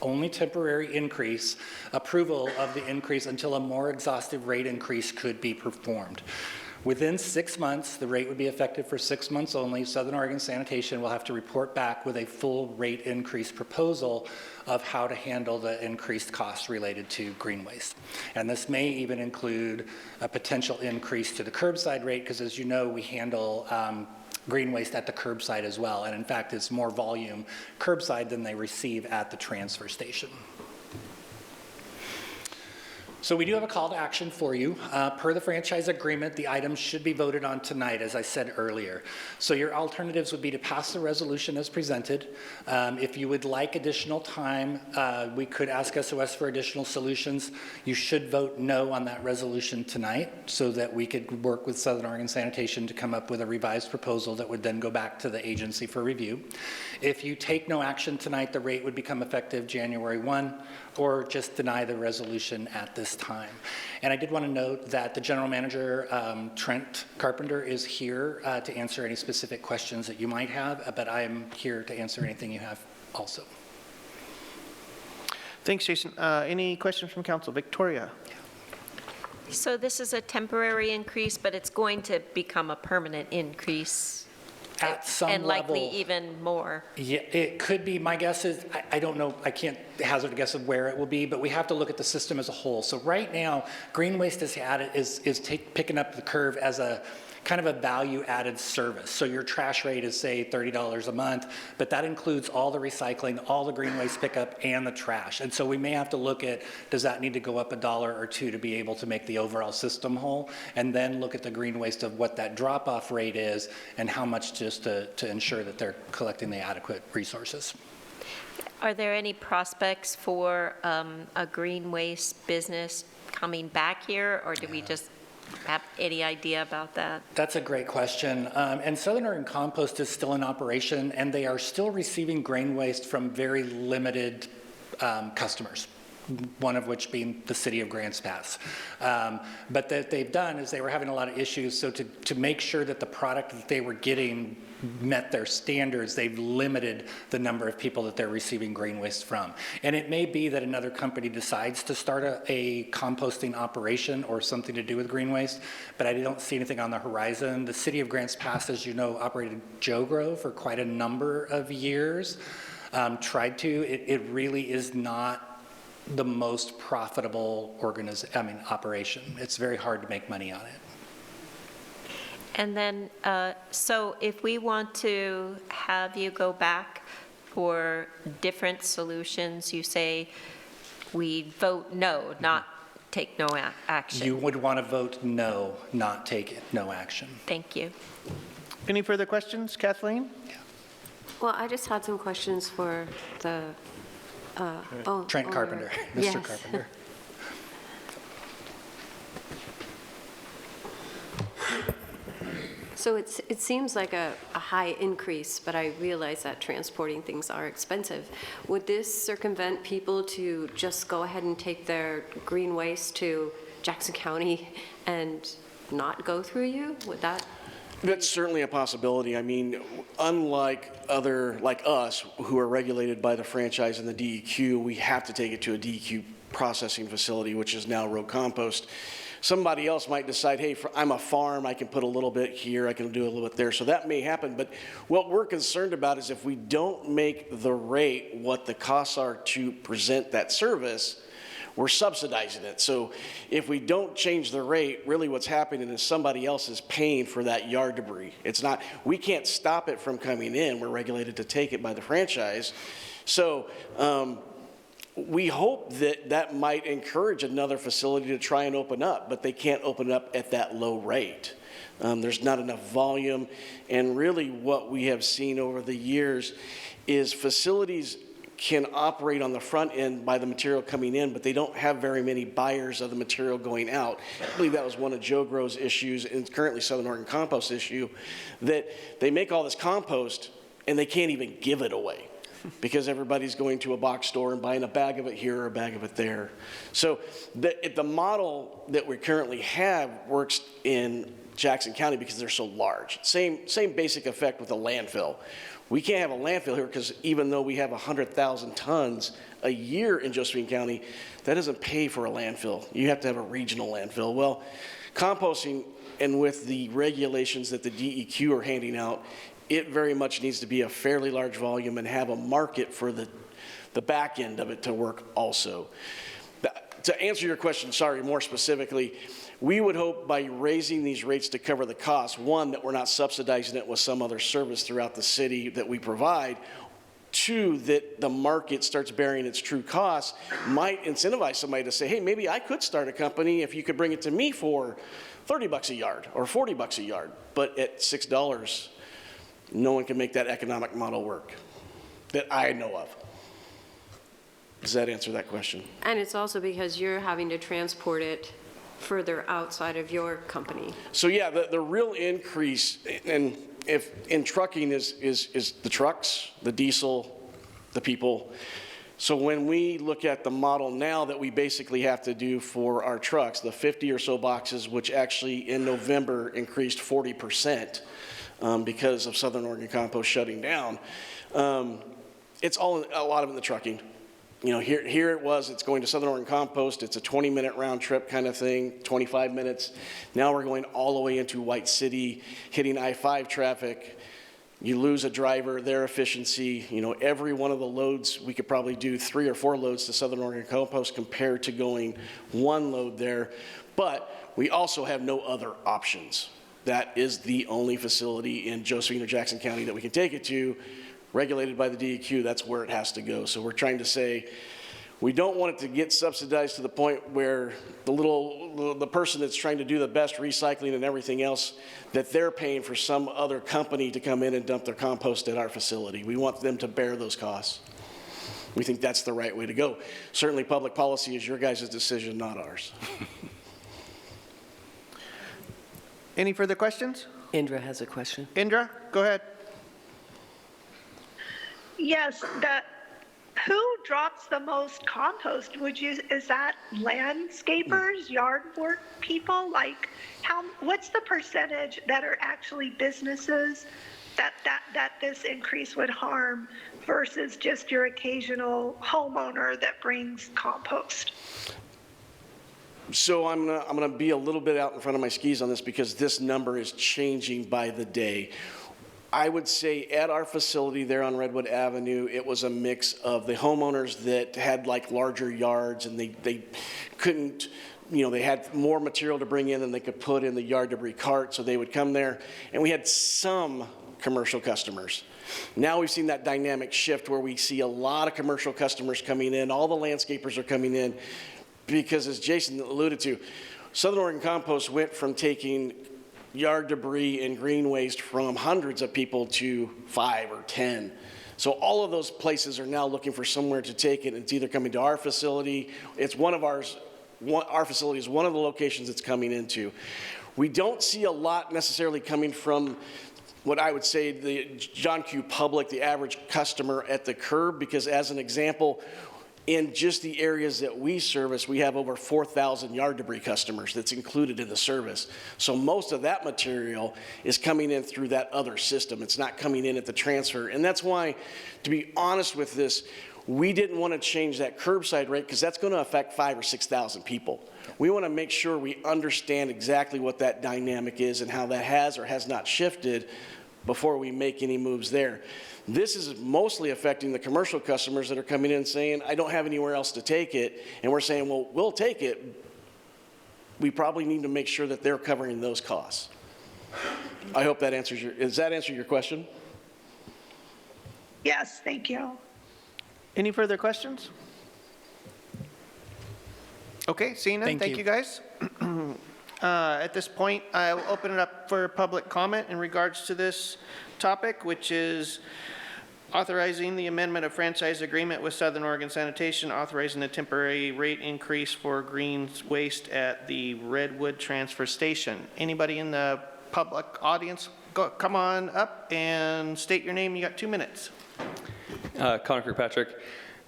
only temporary increase, approval of the increase until a more exhaustive rate increase could be performed. Within 6 months, the rate would be effective for 6 months only. Southern Oregon Sanitation will have to report back with a full rate increase proposal of how to handle the increased costs related to green waste. And this may even include a potential increase to the curbside rate, because as you know, we handle green waste at the curbside as well. And in fact, it's more volume curbside than they receive at the transfer station. So we do have a call to action for you. Per the franchise agreement, the items should be voted on tonight, as I said earlier. So your alternatives would be to pass the resolution as presented. If you would like additional time, we could ask SOS for additional solutions. You should vote no on that resolution tonight so that we could work with Southern Oregon Sanitation to come up with a revised proposal that would then go back to the agency for review. If you take no action tonight, the rate would become effective January 1, or just deny the resolution at this time. And I did want to note that the General Manager, Trent Carpenter, is here to answer any specific questions that you might have, but I'm here to answer anything you have also. Thanks, Jason. Any questions from Council? Victoria? So this is a temporary increase, but it's going to become a permanent increase At some And likely level- even more. Yeah, it could be. My guess is, I don't know, I can't hazard a guess of where it will be, but we have to look at the system as a whole. So right now, green waste is picking up the curve as a kind of a value-added service. So your trash rate is, say, $30 a month, but that includes all the recycling, all the green waste pickup, and the trash. And so we may have to look at, does that need to go up $1 or $2 to be able to make the overall system whole? And then look at the green waste of what that drop-off rate is and how much just to ensure that they're collecting the adequate resources. Are there any prospects for a green waste business coming back here, or do we just have any idea about that? That's a great question. And Southern Oregon Compost is still in operation, and they are still receiving grain waste from very limited customers, one of which being the city of Grants Pass. But that they've done is they were having a lot of issues, so to make sure that the product that they were getting met their standards, they've limited the number of people that they're receiving grain waste from. And it may be that another company decides to start a composting operation or something to do with green waste, but I don't see anything on the horizon. The city of Grants Pass, as you know, operated Joe Grow for quite a number of years. Tried to. It really is not the most profitable operation. It's very hard to make money on it. And then, so if we want to have you go back for different solutions, you say we vote no, not take no action. You would want to vote no, not take no action. Thank you. Any further questions, Kathleen? Well, I just had some questions for the Trent owner. Carpenter, Mr. Yes. Carpenter. So it seems like a high increase, but I realize that transporting things are expensive. Would this circumvent people to just go ahead and take their green waste to Jackson County and not go through you? Would that? That's certainly a possibility. I mean, unlike like us, who are regulated by the franchise and the DEQ, we have to take it to a DEQ processing facility, which is now road compost. Somebody else might decide, hey, I'm a farm, I can put a little bit here, I can do a little bit there. So that may happen, but what we're concerned about is if we don't make the rate what the costs are to present that service, we're subsidizing it. So if we don't change the rate, really what's happening is somebody else is paying for that yard debris. It's not, we can't stop it from coming in. We're regulated to take it by the franchise. So we hope that that might encourage another facility to try and open up, but they can't open up at that low rate. There's not enough volume. And really what we have seen over the years is facilities can operate on the front end by the material coming in, but they don't have very many buyers of the material going out. I believe that was one of Joe Grow's issues, and currently Southern Oregon Compost issue, that they make all this compost and they can't even give it away because everybody's going to a box store and buying a bag of it here or a bag of it there. So the model that we currently have works in Jackson County because they're so large. Same basic effect with a landfill. We can't have a landfill here because even though we have 100,000 tons a year in Josephine County, that doesn't pay for a landfill. You have to have a regional landfill. Well, composting, and with the regulations that the DEQ are handing out, it very much needs to be a fairly large volume and have a market for the back end of it to work also. To answer your question, sorry, more specifically, we would hope by raising these rates to cover the cost, one, that we're not subsidizing it with some other service throughout the city that we provide. Two, that the market starts bearing its true costs, might incentivize somebody to say, hey, maybe I could start a company if you could bring it to me for $30 a yard or $40 a yard. But at $6, no one can make that economic model work that I know of. Does that answer that question? And it's also because you're having to transport it further outside of your company. So yeah, the real increase in trucking is the trucks, the diesel, the people. So when we look at the model now that we basically have to do for our trucks, the 50 or so boxes, which actually in November increased 40% because of Southern Oregon Compost shutting down, it's a lot of it in the trucking. You know, here it's going to Southern Oregon Compost. It's a 20-minute round trip kind of thing, 25 minutes. Now we're going all the way into White City, hitting I-5 traffic, You lose a driver, their efficiency, you know, every one of the loads, we could probably do 3 or 4 loads to Southern Oregon Compost compared to going 1 load there. But we also have no other options. That is the only facility in Josephine or Jackson County that we can take it to, regulated by the DEQ. That's where it has to go. So we're trying to say, we don't want it to get subsidized to the point where the person that's trying to do the best recycling and everything else, that they're paying for some other company to come in and dump their compost at our facility. We want them to bear those costs. We think that's the right way to go. Certainly public policy is your guys' decision, not ours. Any further questions? Indra has a question. Indra, go ahead. Yes, who drops the most compost? Is that landscapers, yard work people? Like, what's the percentage that are actually businesses that this increase would harm versus just your occasional homeowner that brings compost? So I'm gonna be a little bit out in front of my skis on this because this number is changing by the day. I would say at our facility there on Redwood Avenue, it was a mix of the homeowners that had like larger yards and they couldn't, you know, they had more material to bring in than they could put in the yard debris cart, so they would come there. And we had some commercial customers. Now we've seen that dynamic shift where we see a lot of commercial customers coming in, all the landscapers are coming in, because as Jason alluded to, Southern Oregon Compost went from taking yard debris and green waste from hundreds of people to 5 or 10. So all of those places are now looking for somewhere to take it. It's either coming to our facility, it's one of ours, our facility is one of the locations it's coming into. We don't see a lot necessarily coming from what I would say the John Q. public, the average customer at the curb, because as an example, in just the areas that we service, we have over 4,000 yard debris customers that's included in the service. So most of that material is coming in through that other system. It's not coming in at the transfer. And that's why, to be honest with this, we didn't want to change that curbside rate because that's going to affect 5,000 or 6,000 people. We want to make sure we understand exactly what that dynamic is and how that has or has not shifted before we make any moves there. This is mostly affecting the commercial customers that are coming in saying, I don't have anywhere else to take it. And we're saying, well, we'll take it. We probably need to make sure that they're covering those costs. I hope that answers does that answer your question? Yes, thank you. Any further questions? Okay, seeing none, thank you guys. At this point, I will open it up for public comment in regards to this topic, which is authorizing the amendment of franchise agreement with Southern Oregon Sanitation, authorizing a temporary rate increase for green waste at the Redwood Transfer Station. Anybody in the public audience, come on up and state your name. You got 2 minutes. Connor Kirkpatrick.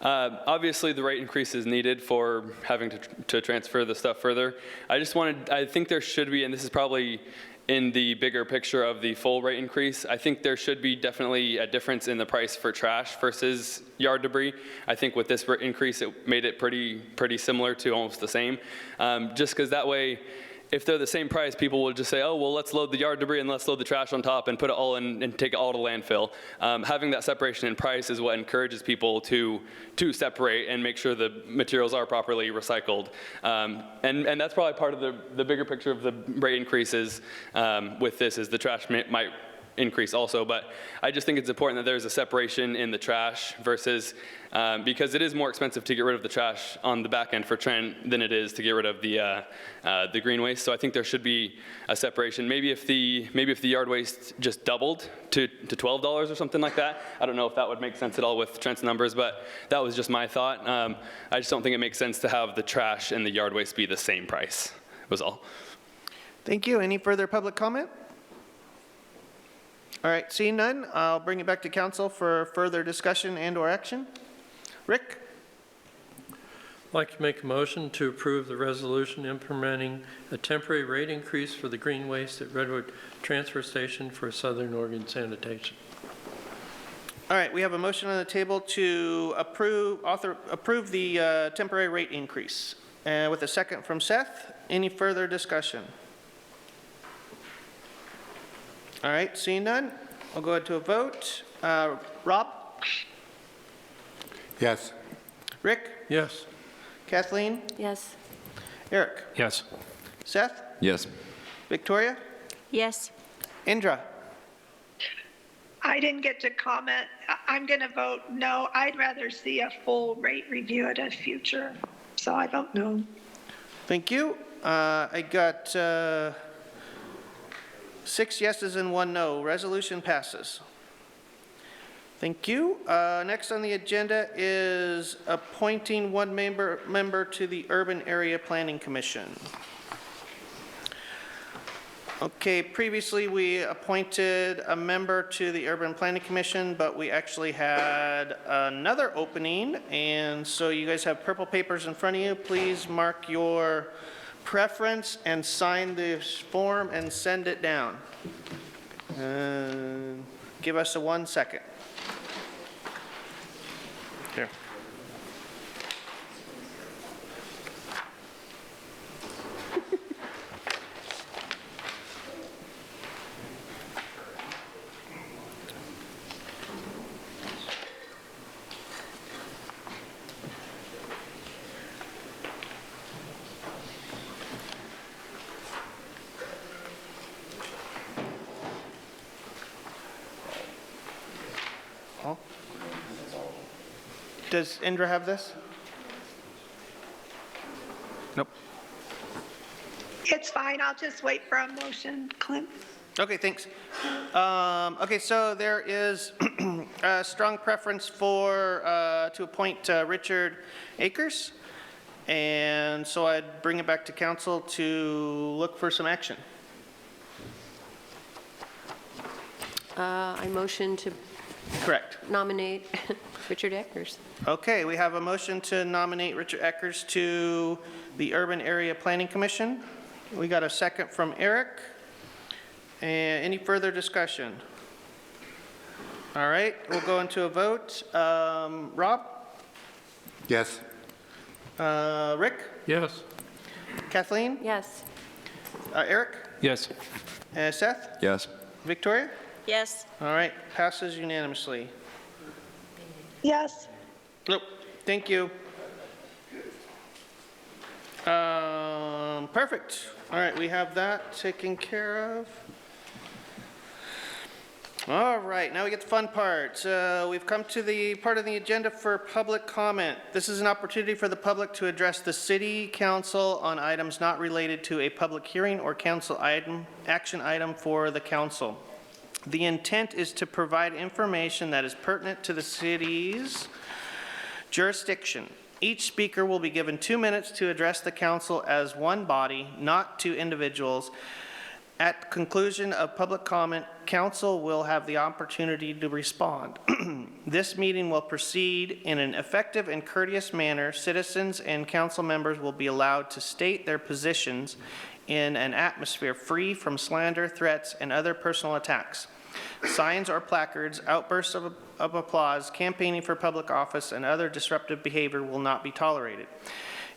Obviously, the rate increase is needed for having to transfer the stuff further. I think there should be, and this is probably in the bigger picture of the full rate increase, I think there should be definitely a difference in the price for trash versus yard debris. I think with this rate increase, it made it pretty similar to almost the same. Just because that way, if they're the same price, people will just say, oh, well, let's load the yard debris and let's load the trash on top and put it all in and take it all to landfill. Having that separation in price is what encourages people to separate and make sure the materials are properly recycled. And that's probably part of the bigger picture of the rate increases with this is the trash might increase also, but I just think it's important that there's a separation in the trash versus, because it is more expensive to get rid of the trash on the back end for Trent than it is to get rid of the green waste. So I think there should be a separation. Maybe if the yard waste just doubled to $12 or something like that. I don't know if that would make sense at all with Trent's numbers, but that was just my thought. I just don't think it makes sense to have the trash and the yard waste be the same price, was all. Thank you. Any further public comment? All right, seeing none, I'll bring it back to council for further discussion and or action. Rick? I'd like to make a motion to approve the resolution implementing a temporary rate increase for the green waste at Redwood Transfer Station for Southern Oregon Sanitation. All right, we have a motion on the table to approve the temporary rate increase. With a second from Seth. Any further discussion? All right, seeing none, we'll go into a vote. Rob? Yes. Rick? Yes. Kathleen? Yes. Eric? Yes. Seth? Yes. Victoria? Yes. Indra? I didn't get to comment. I'm going to vote no. I'd rather see a full rate review at a future. So I don't know. Thank you. I got 6 yeses and 1 no. Resolution passes. Thank you. Next on the agenda is appointing one member to the Urban Area Planning Commission. Okay, previously we appointed a member to the Urban Planning Commission, but we actually had another opening, and so you guys have purple papers in front of you. Please mark your preference and sign this form and send it down. Give us 1 second. Here. Does Indra have this? Nope. It's fine. I'll just wait for a motion, Clint. Okay, thanks. Okay, so there is a strong preference for to appoint Richard Akers, and so I'd bring it back to council to look for some action. I motion to Correct. nominate Richard Eckers. Okay, we have a motion to nominate Richard Eckers to the Urban Area Planning Commission. We got a second from Eric. And any further discussion? All right, we'll go into a vote. Rob? Yes. Rick? Yes. Kathleen? Yes. Eric? Yes. Seth? Yes. Victoria? Yes. All right, passes unanimously. Yes. Nope, thank you. Perfect. All right, we have that taken care of. All right, now we get the fun part. We've come to the part of the agenda for public comment. This is an opportunity for the public to address the city council on items not related to a public hearing or council item, action item for the council. The intent is to provide information that is pertinent to the city's jurisdiction. Each speaker will be given 2 minutes to address the council as one body, not two individuals. At conclusion of public comment, council will have the opportunity to respond. This meeting will proceed in an effective and courteous manner. Citizens and council members will be allowed to state their positions in an atmosphere free from slander, threats, and other personal attacks. Signs or placards, outbursts of applause, campaigning for public office, and other disruptive behavior will not be tolerated.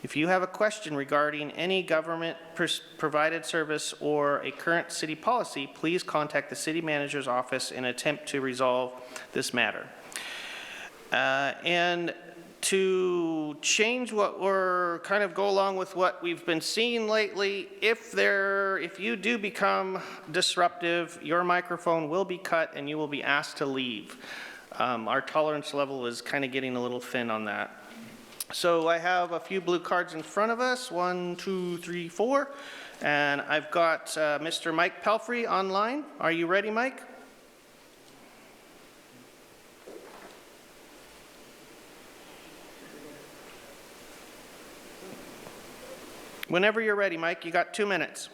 If you have a question regarding any government-provided service or a current city policy, please contact the city manager's office and attempt to resolve this matter. And to change what we're kind of go along with what we've been seeing lately, if you do become disruptive, your microphone will be cut and you will be asked to leave. Our tolerance level is kind of getting a little thin on that. So I have a few blue cards in front of us, 1, 2, 3, 4, and I've got Mr. Mike Pelfrey online. Are you ready, Mike? Whenever you're ready, Mike, you got 2 minutes.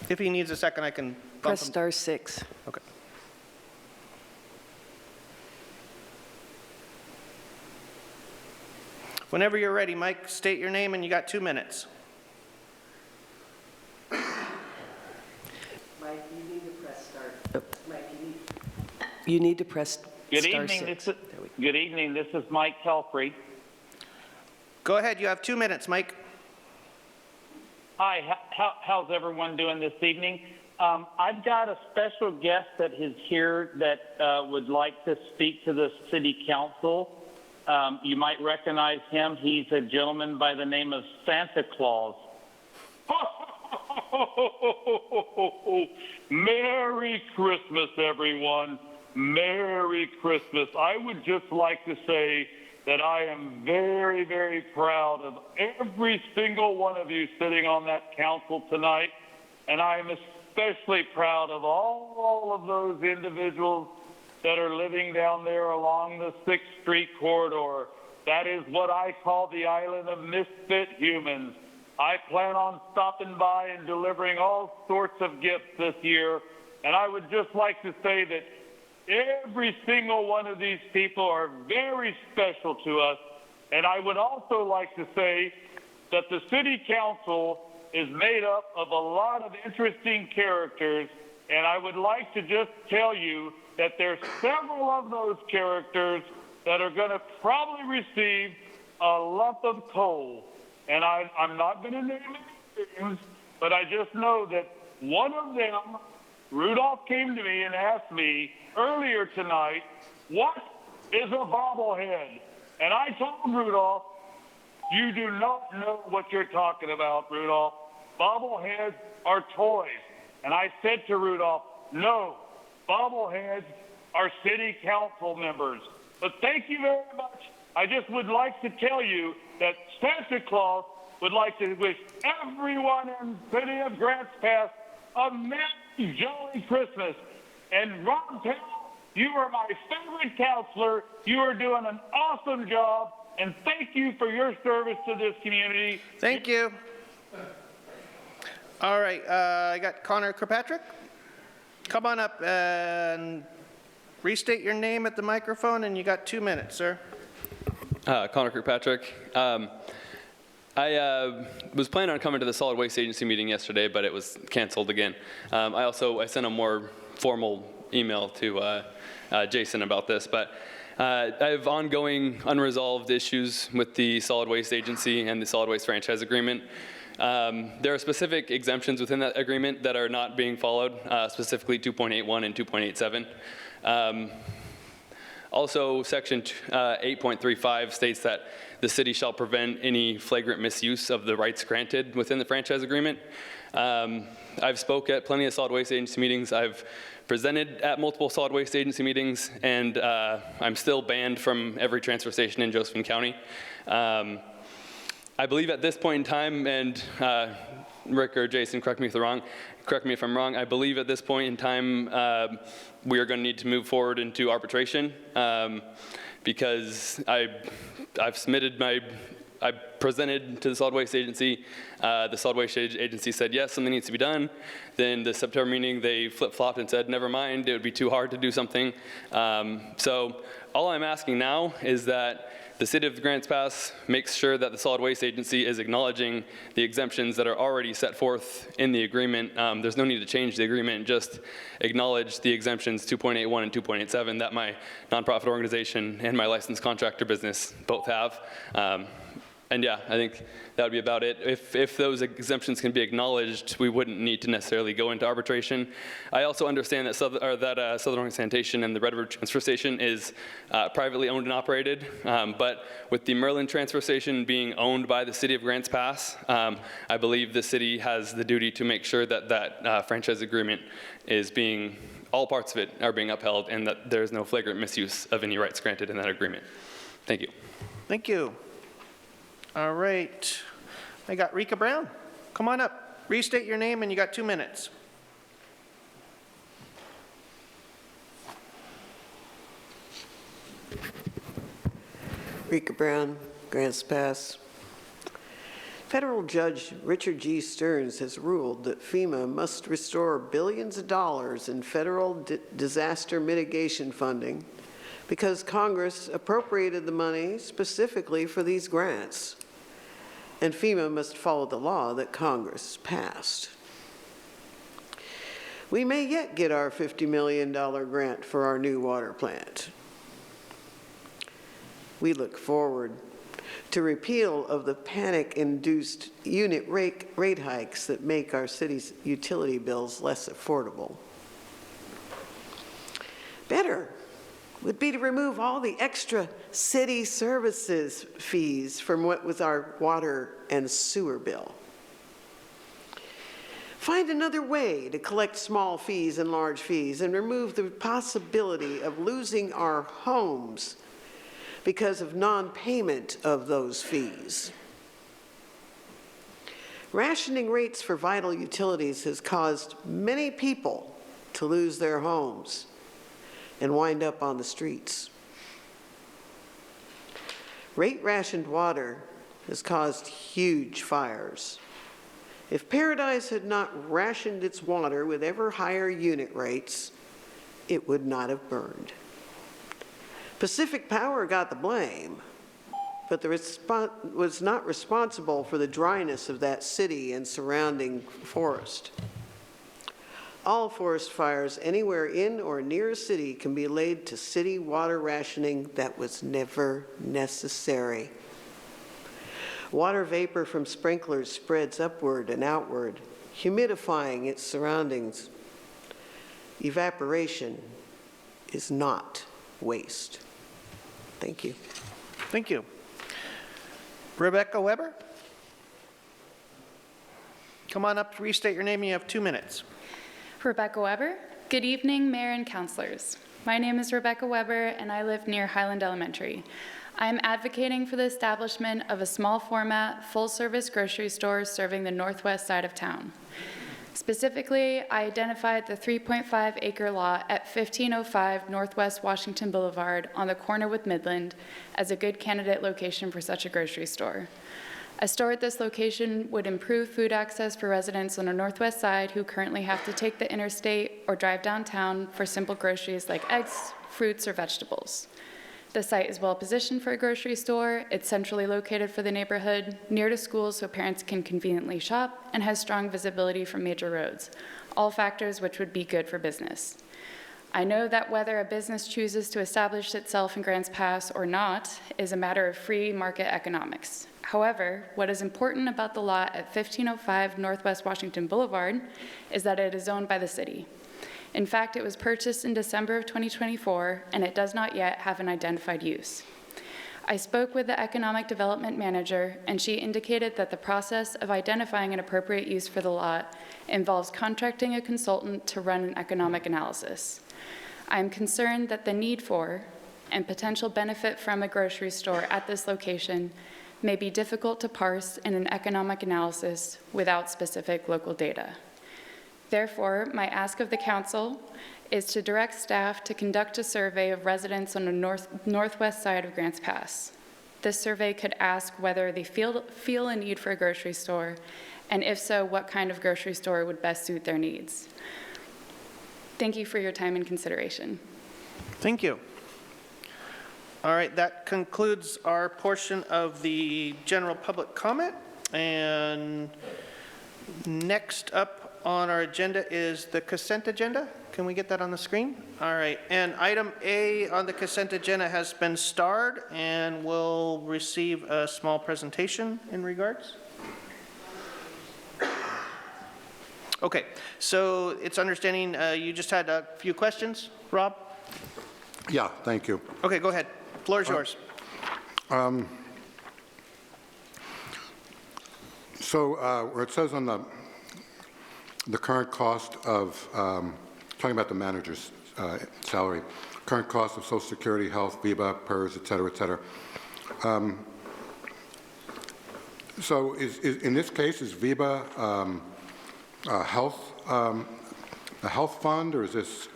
If he needs a second, I can bump Press him. star 6. Okay. Whenever you're ready, Mike, state your name and you got 2 minutes. Mike, you need to press start. Oh, Mike, you need to press Good star evening. 6. Good evening. This is Mike Pelfrey. Go ahead, you have 2 minutes, Mike. Hi, how's everyone doing this evening? I've got a special guest that is here that would like to speak to the City Council. You might recognize him. He's a gentleman by the name of Santa Claus. Merry Christmas, everyone. Merry Christmas. I would just like to say that I am very, very proud of every single one of you sitting on that council tonight, and I am especially proud of all of those individuals that are living down there along the 6th Street corridor. That is what I call the island of misfit humans. I plan on stopping by and delivering all sorts of gifts this year, and I would just like to say that every single one of these people are very special to us, and I would also like to say that the City Council is made up of a lot of interesting characters, and I would like to just tell you that there's several of those characters that are going to probably receive a lump of coal. And I'm not going to name any names, but I just know that one of them, Rudolph, came to me and asked me earlier tonight, what is a bobblehead? And I told Rudolph, you do not know what you're talking about, Rudolph. Bobbleheads are toys. And I said to Rudolph, no, bobbleheads are city council members. But thank you very much. I just would like to tell you that Santa Claus would like to wish everyone in the city of Grants Pass a merry, jolly Christmas. And Ron Pell, you are my favorite counselor. You are doing an awesome job, and thank you for your service to this community. Thank you. All right, I got Connor Kirkpatrick. Come on up and restate your name at the microphone, and you got 2 minutes, sir. Connor Kirkpatrick. I was planning on coming to the Solid Waste Agency meeting yesterday, but it was canceled again. I sent a more formal email to Jason about this, but I have ongoing unresolved issues with the Solid Waste Agency and the Solid Waste Franchise Agreement. There are specific exemptions within that agreement that are not being followed, specifically 2.81 and 2.87. Also, Section 8.35 states that the city shall prevent any flagrant misuse of the rights granted within the franchise agreement. I've spoke at plenty of solid waste agency meetings. I've presented at multiple solid waste agency meetings, and I'm still banned from every transfer station in Josephine County. I believe at this point in time, and Rick or Jason, correct me if I'm wrong, I believe at this point in time we are going to need to move forward into arbitration because I presented to the Solid Waste Agency. The Solid Waste Agency said, yes, something needs to be done. Then the September meeting, they flip-flopped and said, never mind, it would be too hard to do something. So all I'm asking now is that the City of Grants Pass makes sure that the Solid Waste Agency is acknowledging the exemptions that are already set forth in the agreement. There's no need to change the agreement, just acknowledge the exemptions 2.81 and 2.87 that my nonprofit organization and my licensed contractor business both have. And yeah, I think that would be about it. If those exemptions can be acknowledged, we wouldn't need to necessarily go into arbitration. I also understand that Southern Oregon Sanitation and the Redwood Transfer Station is privately owned and operated, but with the Midland Transfer Station being owned by the City of Grants Pass, I believe the city has the duty to make sure that that franchise agreement is all parts of it are being upheld, and that there's no flagrant misuse of any rights granted in that agreement. Thank you. Thank you. All right, I got Rika Brown. Come on up, restate your name, and you got 2 minutes. Rika Brown, Grants Pass. Federal Judge Richard G. Stearns has ruled that FEMA must restore billions of dollars in federal disaster mitigation funding because Congress appropriated the money specifically for these grants, and FEMA must follow the law that Congress passed. We may yet get our $50 million grant for our new water plant. We look forward to repeal of the panic-induced unit rate hikes that make our city's utility bills less affordable. Better would be to remove all the extra city services fees from what was our water and sewer bill. Find another way to collect small fees and large fees and remove the possibility of losing our homes because of non-payment of those fees. Rationing rates for vital utilities has caused many people to lose their homes and wind up on the streets. Rate-rationed water has caused huge fires. If Paradise had not rationed its water with ever higher unit rates, it would not have burned. Pacific Power got the blame, but the response was not responsible for the dryness of that city and surrounding forest. All forest fires anywhere in or near a city can be laid to city water rationing that was never necessary. Water vapor from sprinklers spreads upward and outward, humidifying its surroundings. Evaporation is not waste. Thank you. Thank you. Rebecca Weber? Come on up to restate your name. You have 2 minutes. Rebecca Weber. Good evening, Mayor and Councilors. My name is Rebecca Weber, and I live near Highland Elementary. I am advocating for the establishment of a small format, full-service grocery store serving the northwest side of town. Specifically, I identified the 3.5-acre lot at 1505 Northwest Washington Boulevard on the corner with Midland as a good candidate location for such a grocery store. A store at this location would improve food access for residents on the northwest side who currently have to take the interstate or drive downtown for simple groceries like eggs, fruits, or vegetables. The site is well positioned for a grocery store, it's centrally located for the neighborhood, near to schools so parents can conveniently shop, and has strong visibility from major roads, all factors which would be good for business. I know that whether a business chooses to establish itself in Grants Pass or not is a matter of free market economics. However, what is important about the lot at 1505 Northwest Washington Boulevard is that it is owned by the city. In fact, it was purchased in December of 2024, and it does not yet have an identified use. I spoke with the Economic Development Manager, and she indicated that the process of identifying an appropriate use for the lot involves contracting a consultant to run an economic analysis. I am concerned that the need for and potential benefit from a grocery store at this location may be difficult to parse in an economic analysis without specific local data. Therefore, my ask of the council is to direct staff to conduct a survey of residents on the northwest side of Grants Pass. This survey could ask whether they feel a need for a grocery store, and if so, what kind of grocery store would best suit their needs. Thank you for your time and consideration. Thank you. All right, that concludes our portion of the general public comment. And next up on our agenda is the consent agenda. Can we get that on the screen? All right, and item A on the consent agenda has been starred and will receive a small presentation in regards. Okay, so it's understanding you just had a few questions, Rob? Yeah, thank you. Okay, go ahead. Floor is yours. So where it says on the current cost of, talking about the manager's salary, current cost of Social Security, health, VIBA, PERS, et cetera, et cetera. So in this case, is VIBA a health fund, or is this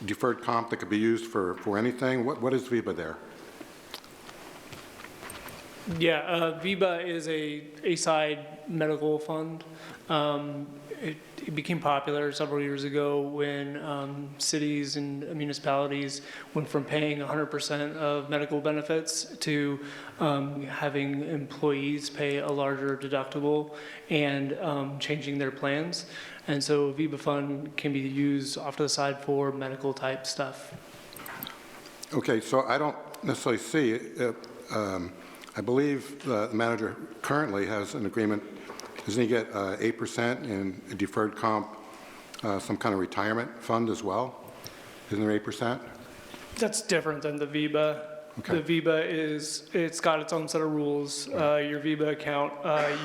deferred comp that could be used for anything? What is VIBA there? Yeah, VIBA is a side medical fund. It became popular several years ago when cities and municipalities went from paying 100% of medical benefits to having employees pay a larger deductible and changing their plans. And so VIBA fund can be used off to the side for medical type stuff. Okay, so I don't necessarily see I believe the manager currently has an agreement. Doesn't he get 8% in a deferred comp, some kind of retirement fund as well? Isn't there 8%? That's different than the VEBA. Okay. The VEBA it's got its own set of rules. Your VEBA account,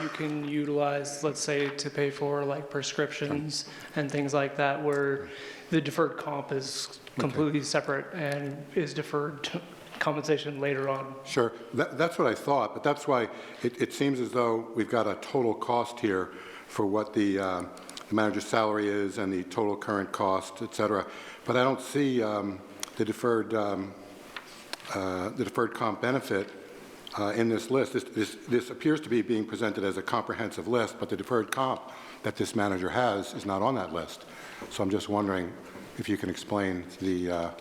you can utilize, let's say, to pay for like prescriptions and things like that, where the deferred comp is completely separate and is deferred to compensation later on. Sure, that's what I thought, but that's why it seems as though we've got a total cost here for what the manager's salary is and the total current cost, et cetera. But I don't see the deferred comp benefit in this list. This appears to be being presented as a comprehensive list, but the deferred comp that this manager has is not on that list. So I'm just wondering if you can explain the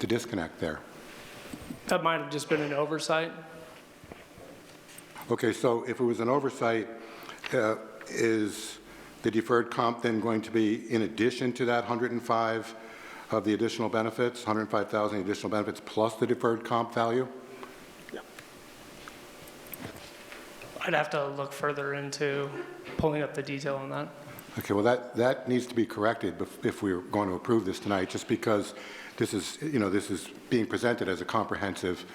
disconnect there. That might have just been an oversight. Okay, so if it was an oversight, is the deferred comp then going to be in addition to that 105 of the additional benefits, 105,000 additional benefits plus the deferred comp value? I'd have to look further into pulling up the detail on that. Okay, well that needs to be corrected if we're going to approve this tonight, just because this is, this is being presented as a comprehensive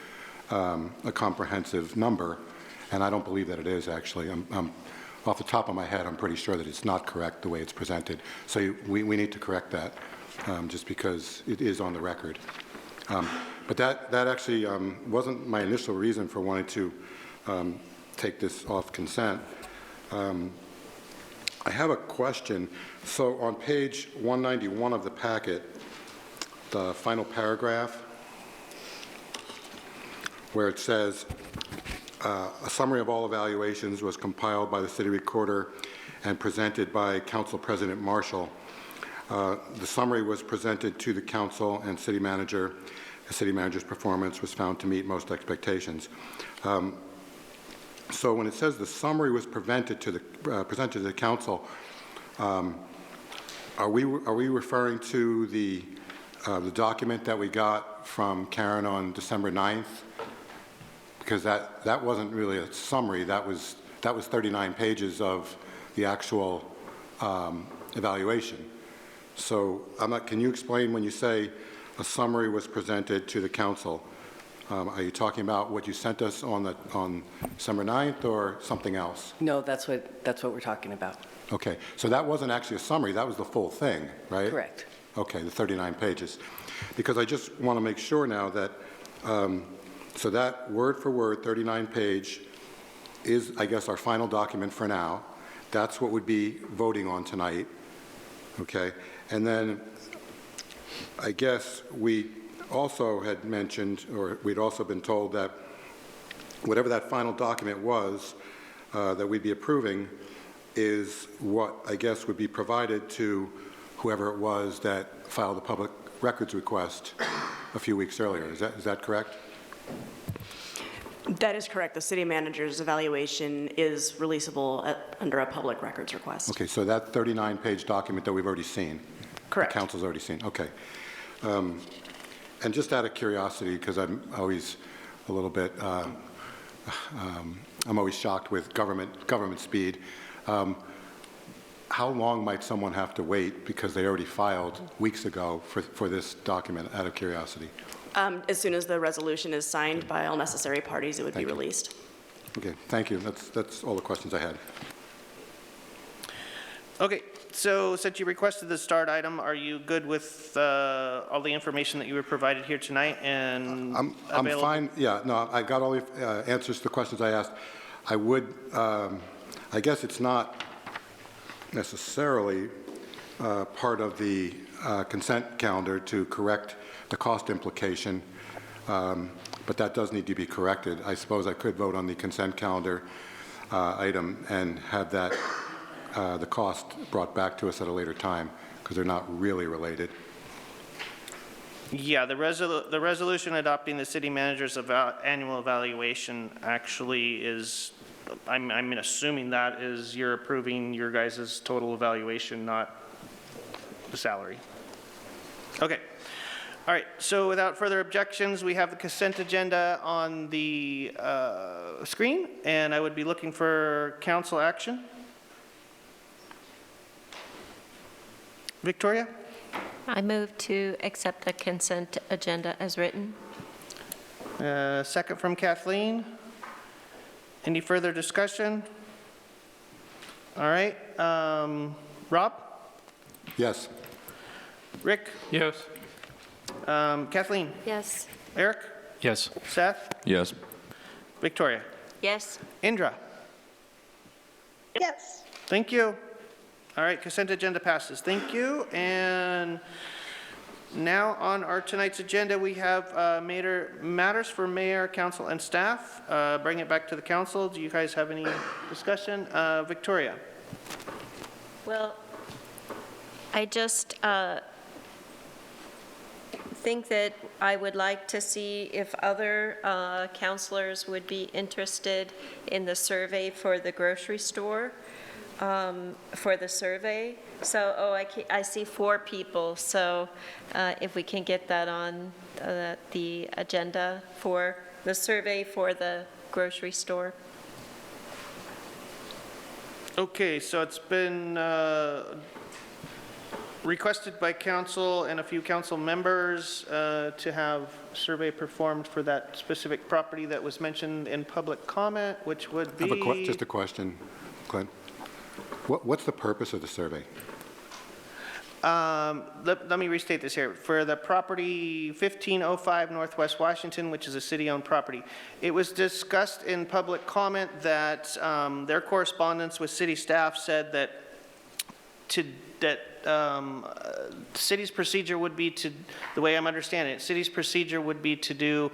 number, and I don't believe that it is actually. I'm off the top of my head, I'm pretty sure that it's not correct the way it's presented. So we need to correct that, just because it is on the record. But that actually wasn't my initial reason for wanting to take this off consent. I have a question. So on page 191 of the packet, the final paragraph, where it says, a summary of all evaluations was compiled by the city recorder and presented by Council President Marshall. The summary was presented to the council and city manager. The city manager's performance was found to meet most expectations. So when it says the summary was presented to the council, are we referring to the document that we got from Karen on December 9th? Because that wasn't really a summary. That was 39 pages of the actual evaluation. So can you explain when you say a summary was presented to the council? Are you talking about what you sent us on December 9th or something else? No, that's what we're talking about. Okay, so that wasn't actually a summary, that was the full thing, right? Correct. Okay, the 39 pages. Because I just want to make sure now that, so that word for word, 39 page is, I guess, our final document for now. That's what we'd be voting on tonight, okay? And then I guess we also had mentioned, or we'd also been told that whatever that final document was that we'd be approving is what I guess would be provided to whoever it was that filed the public records request a few weeks earlier. Is that correct? That is correct. The city manager's evaluation is releasable under a public records request. Okay, so that 39-page document that we've already seen. Correct. The council's already seen. Okay. And just out of curiosity, because I'm always a little bit, I'm always shocked with government speed. How long might someone have to wait because they already filed weeks ago for this document, out of curiosity? As soon as the resolution is signed by all necessary parties, it would be released. Okay, thank you. That's all the questions I had. Okay, so since you requested the start item, are you good with all the information that you were provided here tonight and I'm fine. Yeah, no, I got all the answers to the questions I asked. I would, I guess it's not necessarily part of the consent calendar to correct the cost implication, but that does need to be corrected. I suppose I could vote on the consent calendar item and have that the cost brought back to us at a later time, because they're not really related. Yeah, the resolution adopting the city manager's annual evaluation actually is, I'm assuming that is you're approving your guys' total evaluation, not the salary. Okay. All right, so without further objections, we have the consent agenda on the screen, and I would be looking for council action. Victoria? I move to accept the consent agenda as written. Second from Kathleen. Any further discussion? All right, Rob? Yes. Rick? Yes. Kathleen? Yes. Eric? Yes. Seth? Yes. Victoria? Yes. Indra? Yes. Thank you. All right, consent agenda passes. Thank you. And now on our tonight's agenda, we have matters for mayor, council, and staff. Bring it back to the council. Do you guys have any discussion? Victoria? Well, I just think that I would like to see if other councilors would be interested in the survey for the grocery store, for the survey. So, I see 4 people, so if we can get that on the agenda for the survey for the grocery store. Okay, so it's been requested by council and a few council members to have survey performed for that specific property that was mentioned in public comment, which would be... I have just a question, Clint. What's the purpose of the survey? Let me restate this here. For the property 1505 Northwest Washington, which is a city-owned property, it was discussed in public comment that their correspondence with city staff said that city's procedure would be to, the way I'm understanding it, city's procedure would be to do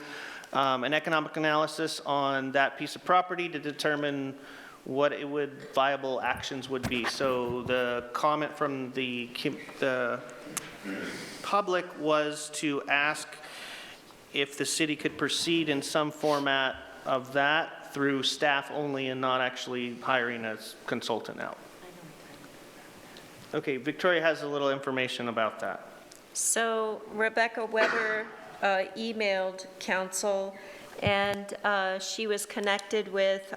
an economic analysis on that piece of property to determine what viable actions would be. So the comment from the public was to ask if the city could proceed in some format of that through staff only and not actually hiring a consultant out. Okay, Victoria has a little information about that. So Rebecca Weber emailed council, and she was connected with,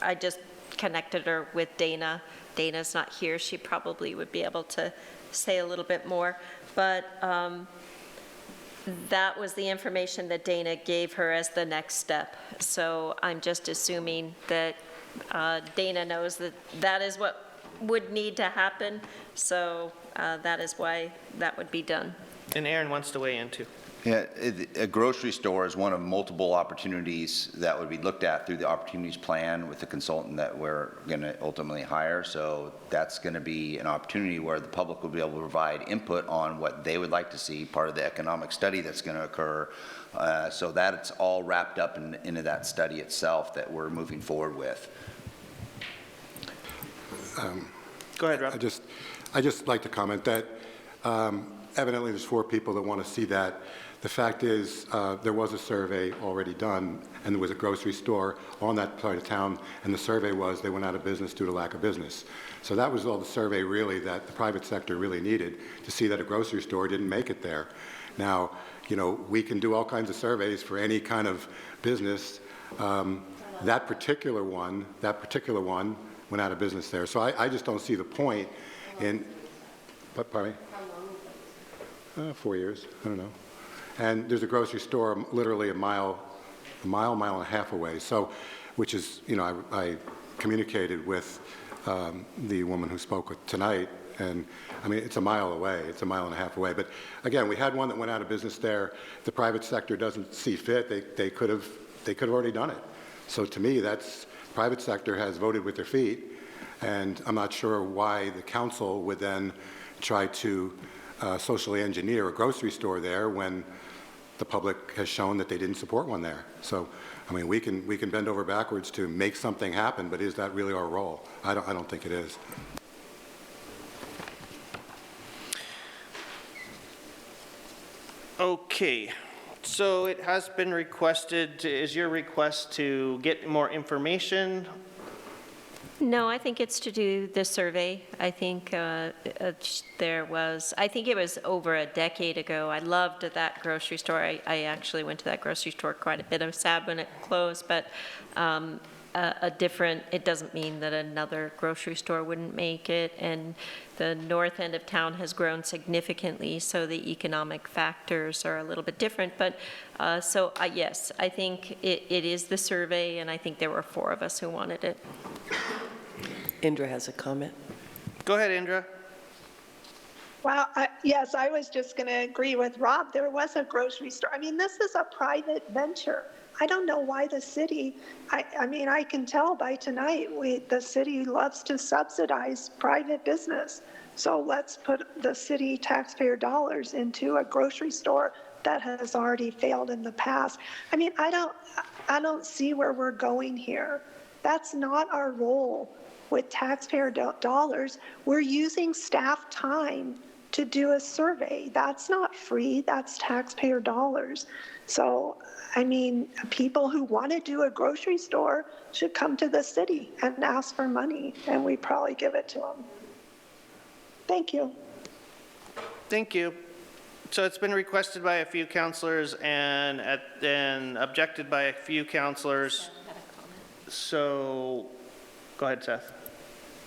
I just connected her with Dana. Dana's not here. She probably would be able to say a little bit more. But that was the information that Dana gave her as the next step. So I'm just assuming that Dana knows that that is what would need to happen. So that is why that would be done. And Aaron wants to weigh in too. Yeah, a grocery store is one of multiple opportunities that would be looked at through the opportunities plan with the consultant that we're going to ultimately hire. So that's going to be an opportunity where the public will be able to provide input on what they would like to see, part of the economic study that's going to occur. So that's all wrapped up into that study itself that we're moving forward with. Go ahead, Rob. I just like to comment that evidently there's 4 people that want to see that. The fact is, there was a survey already done, and there was a grocery store on that part of town, and the survey was they went out of business due to lack of business. So that was all the survey really that the private sector really needed to see that a grocery store didn't make it there. Now, you know, we can do all kinds of surveys for any kind of business. That particular one went out of business there. So I just don't see the point in, pardon me? How long? 4 years, I don't know. And there's a grocery store literally a mile and a half away. So, which is, you know, I communicated with the woman who spoke tonight, and I mean, it's a mile away, it's a mile and a half away. But again, we had one that went out of business there. The private sector doesn't see fit. They could have already done it. So to me, that's, private sector has voted with their feet, and I'm not sure why the council would then try to socially engineer a grocery store there when the public has shown that they didn't support one there. So, I mean, we can bend over backwards to make something happen, but is that really our role? I don't think it is. Okay, so it has been requested, is your request to get more information No, I think it's to do the survey. I think I think it was over a decade ago. I loved that grocery store. I actually went to that grocery store quite a bit. I was sad when it closed, but it doesn't mean that another grocery store wouldn't make it. And the north end of town has grown significantly, so the economic factors are a little bit different. But yes, I think it is the survey, and I think there were 4 of us who wanted it. Indra has a comment. Go ahead, Indra. Well, yes, I was just going to agree with Rob. There was a grocery store. I mean, this is a private venture. I don't know why the city, I mean, I can tell by tonight, the city loves to subsidize private business. So let's put the city taxpayer dollars into a grocery store that has already failed in the past. I mean, I don't see where we're going here. That's not our role with taxpayer dollars. We're using staff time to do a survey. That's not free, that's taxpayer dollars. So, I mean, people who want to do a grocery store should come to the city and ask for money, and we probably give it to them. Thank you. Thank you. So it's been requested by a few councilors and objected by a few councilors. So, go ahead, Seth.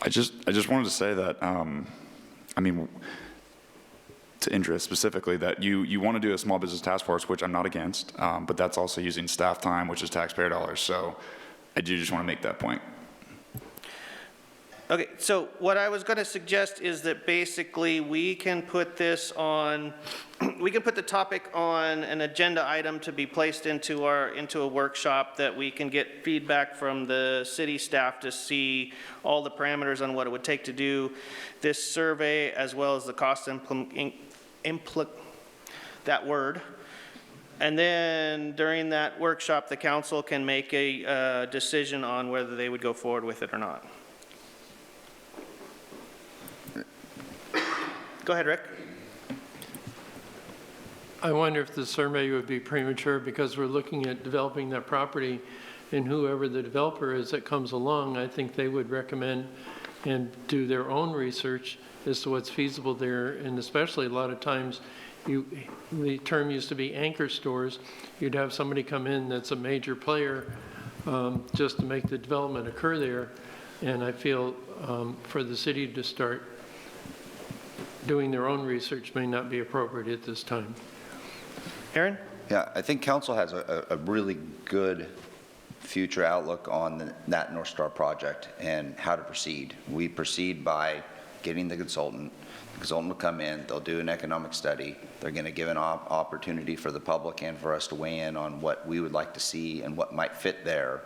I just wanted to say that, I mean, to Indra specifically, that you want to do a small business task force, which I'm not against, but that's also using staff time, which is taxpayer dollars. So I do just want to make that point. Okay, so what I was going to suggest is that basically we can put this on, we can put the topic on an agenda item to be placed into a workshop that we can get feedback from the city staff to see all the parameters on what it would take to do this survey, as well as the cost that word. And then during that workshop, the council can make a decision on whether they would go forward with it or not. Go ahead, Rick. I wonder if the survey would be premature because we're looking at developing that property, and whoever the developer is that comes along, I think they would recommend and do their own research as to what's feasible there. And especially a lot of times, the term used to be anchor stores. You'd have somebody come in that's a major player just to make the development occur there. And I feel for the city to start doing their own research may not be appropriate at this time. Aaron? Yeah, I think council has a really good future outlook on that North Star project and how to proceed. We proceed by getting the consultant. The consultant will come in, they'll do an economic study. They're going to give an opportunity for the public and for us to weigh in on what we would like to see and what might fit there.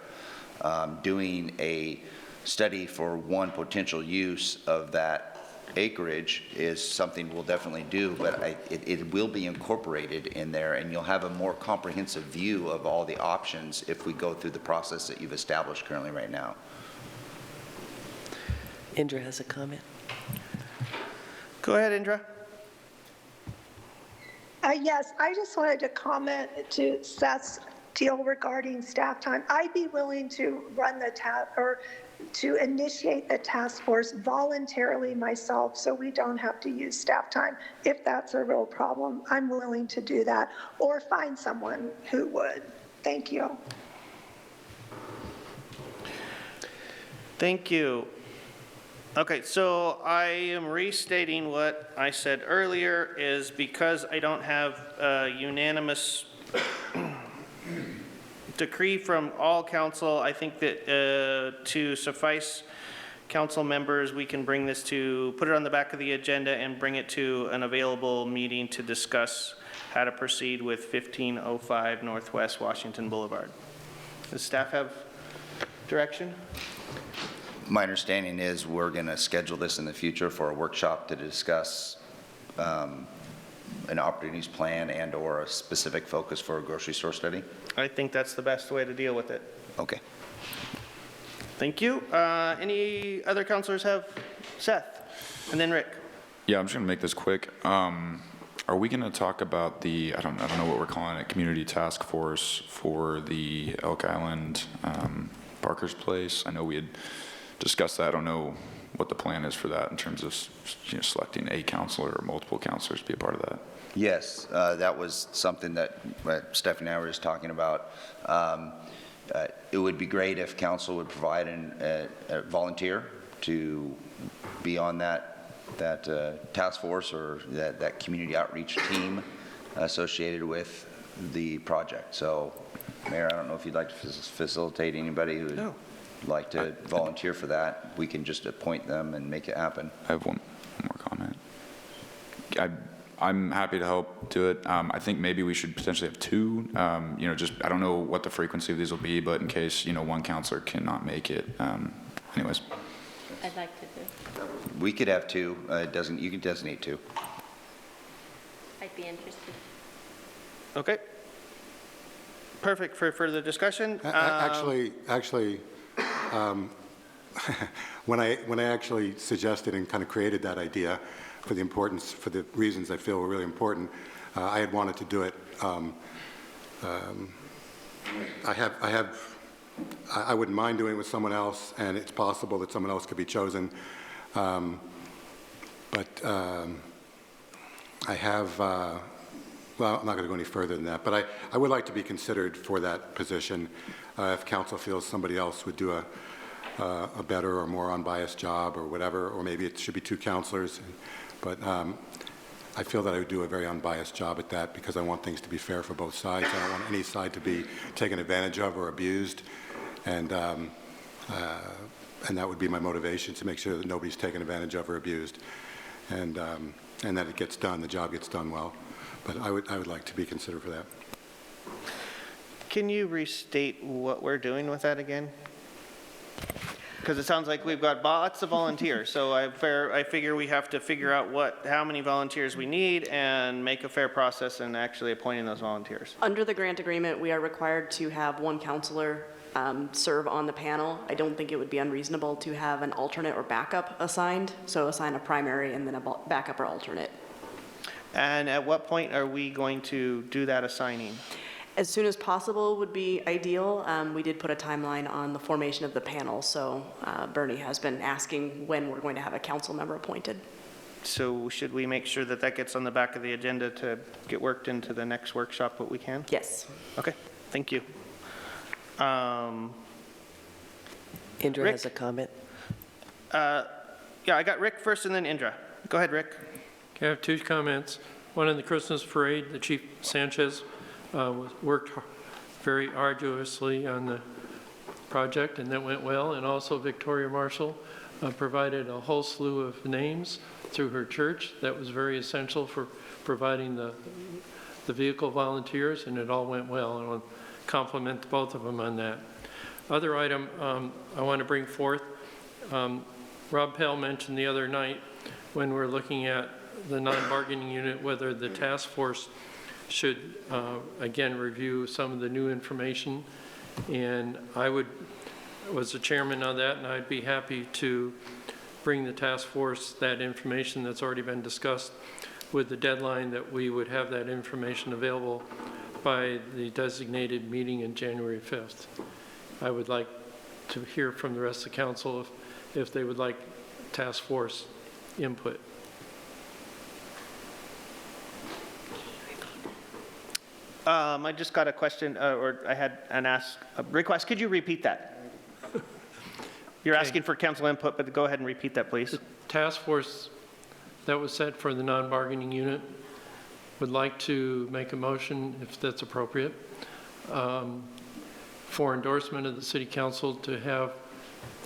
Doing a study for one potential use of that acreage is something we'll definitely do, but it will be incorporated in there, and you'll have a more comprehensive view of all the options if we go through the process that you've established currently right now. Indra has a comment. Go ahead, Indra. Yes, I just wanted to comment to Seth's deal regarding staff time. I'd be willing to run the to initiate the task force voluntarily myself so we don't have to use staff time. If that's a real problem, I'm willing to do that, or find someone who would. Thank you. Thank you. Okay, so I am restating what I said earlier is because I don't have a unanimous decree from all council, I think that to suffice council members, we can bring this to, put it on the back of the agenda and bring it to an available meeting to discuss how to proceed with 1505 Northwest Washington Boulevard. Does staff have direction? My understanding is we're going to schedule this in the future for a workshop to discuss an opportunities plan and or a specific focus for a grocery store study. I think that's the best way to deal with it. Okay. Thank you. Any other councilors have? Seth, and then Rick. Yeah, I'm just going to make this quick. Are we going to talk about the, I don't know what we're calling it, community task force for the Elk Island Parker's Place? I know we had discuss that. I don't know what the plan is for that in terms of selecting a counselor or multiple counselors to be a part of that. Yes, that was something that Stephanie and I were just talking about. It would be great if council would provide a volunteer to be on that task force or that community outreach team associated with the project. So, Mayor, I don't know if you'd like to facilitate anybody who would like to volunteer for that. We can just appoint them and make it happen. I have one more comment. I'm happy to help do it. I think maybe we should potentially have two. Just I don't know what the frequency of these will be, but in case one counselor cannot make it. Anyways. I'd like to do. We could have two. You can designate two. I'd be interested. Okay. Perfect for further discussion. Actually, when I actually suggested and kind of created that idea for the reasons I feel were really important, I had wanted to do it. I wouldn't mind doing it with someone else, and it's possible that someone else could be chosen. But I have, well, I'm not going to go any further than that, but I would like to be considered for that position if council feels somebody else would do a better or more unbiased job or whatever, or maybe it should be two counselors. But I feel that I would do a very unbiased job at that because I want things to be fair for both sides. I don't want any side to be taken advantage of or abused. And that would be my motivation, to make sure that nobody's taken advantage of or abused. And that it gets done, the job gets done well. But I would like to be considered for that. Can you restate what we're doing with that again? Because it sounds like we've got lots of volunteers, so I figure we have to figure out how many volunteers we need and make a fair process in actually appointing those volunteers. Under the grant agreement, we are required to have one counselor serve on the panel. I don't think it would be unreasonable to have an alternate or backup assigned, so assign a primary and then a backup or alternate. And at what point are we going to do that assigning? As soon as possible would be ideal. We did put a timeline on the formation of the panel, so Bernie has been asking when we're going to have a council member appointed. So should we make sure that gets on the back of the agenda to get worked into the next workshop what we can? Yes. Okay, thank you. Indra Rick? has a comment. Yeah, I got Rick first and then Indra. Go ahead, Rick. Okay, I have two comments. One in the Christmas parade, the Chief Sanchez worked very arduously on the project, and that went well. And also Victoria Marshall provided a whole slew of names through her church. That was very essential for providing the vehicle volunteers, and it all went well. I want to compliment both of them on that. Other item I want to bring forth, Rob Pell mentioned the other night when we're looking at the non-bargaining unit, whether the task force should, again, review some of the new information. And I was the chairman on that, and I'd be happy to bring the task force that information that's already been discussed with the deadline that we would have that information available by the designated meeting in January 5th. I would like to hear from the rest of the council if they would like task force input. I just got a question, or I had a request. Could you repeat that? You're asking for council input, but go ahead and repeat that, please. The task force that was set for the non-bargaining unit would like to make a motion, if that's appropriate, for endorsement of the city council to have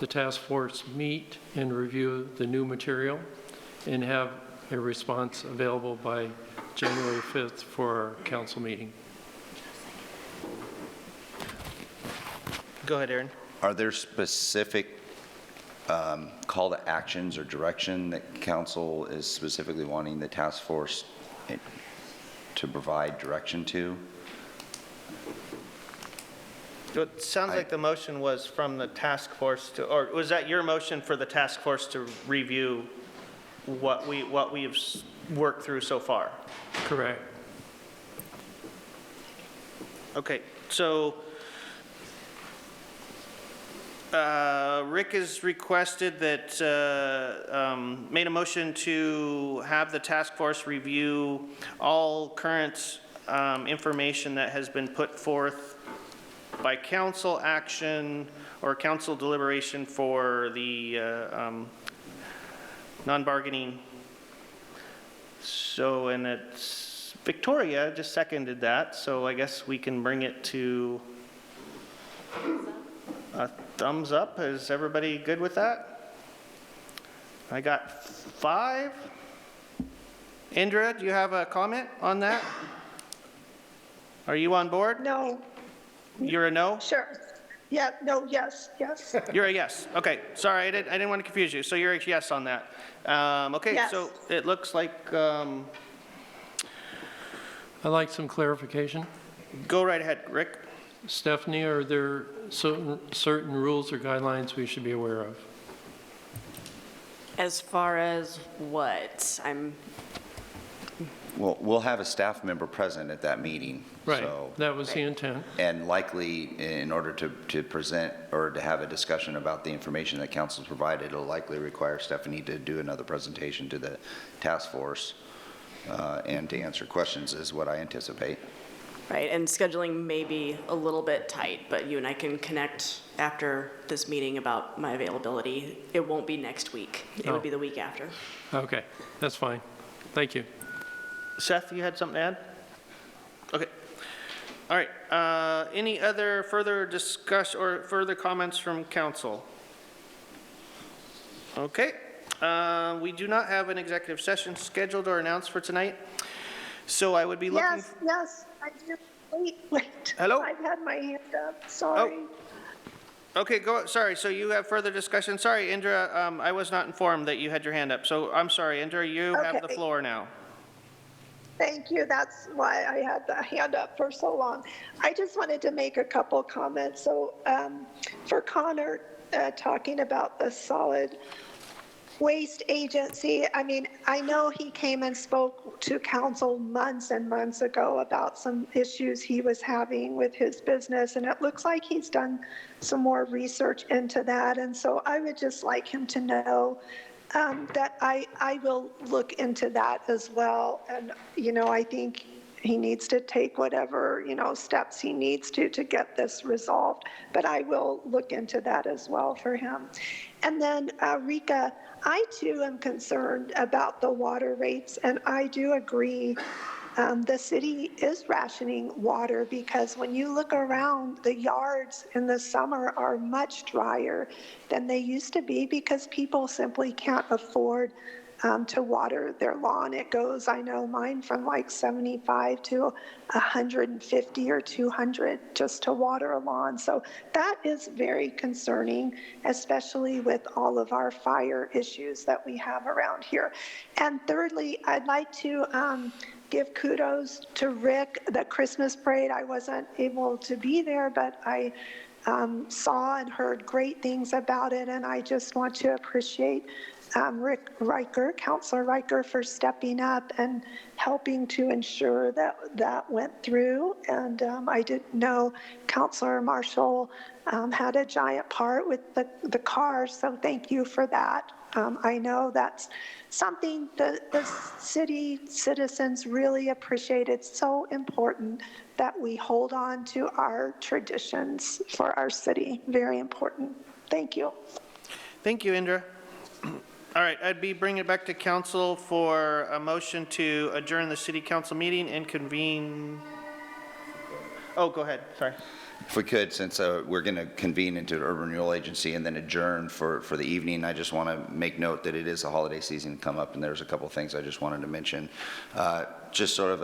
the task force meet and review the new material and have a response available by January 5th for our council meeting. Go ahead, Aaron. Are there specific call to actions or direction that council is specifically wanting the task force to provide direction to? It sounds like the motion was from the task force to, or was that your motion for the task force to review what we've worked through so far? Correct. Okay, so Rick has requested that, made a motion to have the task force review all current information that has been put forth by council action or council deliberation for the non-bargaining. So, and it's, Victoria just seconded that, so I guess we can bring it to a thumbs up. Is everybody good with that? I got 5. Indra, do you have a comment on that? Are you on board? No. You're a no? Sure. Yeah, no, yes. You're a yes. Okay, sorry, I didn't want to confuse you. So you're a yes on that. Okay, Yes. so it looks like, I'd like some clarification. go right ahead, Rick. Stephanie, are there certain rules or guidelines we should be aware of? As far as what? Well, we'll have a staff member present at that meeting. Right, so- that was the intent. And likely, in order to present or to have a discussion about the information that council's provided, it'll likely require Stephanie to do another presentation to the task force and to answer questions is what I anticipate. Right, and scheduling may be a little bit tight, but you and I can connect after this meeting about my availability. It won't be next week. It would be the week after. Okay, that's fine. Thank you. Seth, you had something to add? Okay. All right. Any other further discussion or further comments from council? Okay. We do not have an executive session scheduled or announced for tonight. So I would be looking. Yes, I do. Wait. Hello? I've had my hand up, sorry. Okay, go, sorry, so you have further discussion? Sorry, Indra, I was not informed that you had your hand up. So I'm sorry, Indra, you have the Okay. floor now. Thank you. That's why I had the hand up for so long. I just wanted to make a couple comments. So for Connor, talking about the solid waste agency, I mean, I know he came and spoke to council months and months ago about some issues he was having with his business, and it looks like he's done some more research into that. And so I would just like him to know that I will look into that as well. And, I think he needs to take whatever, steps he needs to get this resolved. But I will look into that as well for him. And then, Rika, I too am concerned about the water rates, and I do agree the city is rationing water because when you look around, the yards in the summer are much drier than they used to be because people simply can't afford to water their lawn. It goes, I know mine, from like 75 to 150 or 200 just to water a lawn. So that is very concerning, especially with all of our fire issues that we have around here. And thirdly, I'd like to give kudos to Rick. The Christmas parade, I wasn't able to be there, but I saw and heard great things about it, and I just want to appreciate Rick Riker, Councilor Riker, for stepping up and helping to ensure that that went through. And I didn't know Councilor Marshall had a giant part with the cars, so thank you for that. I know that's something the city citizens really appreciate. It's so important that we hold on to our traditions for our city. Very important. Thank you. Thank you, Indra. All right, I'd be bringing it back to council for a motion to adjourn the city council meeting and convene. Oh, go ahead, sorry. If we could, since we're going to convene into the Urban Renewal Agency and then adjourn for the evening, I just want to make note that it is a holiday season come up, and there's a couple of things I just wanted to mention. Just sort of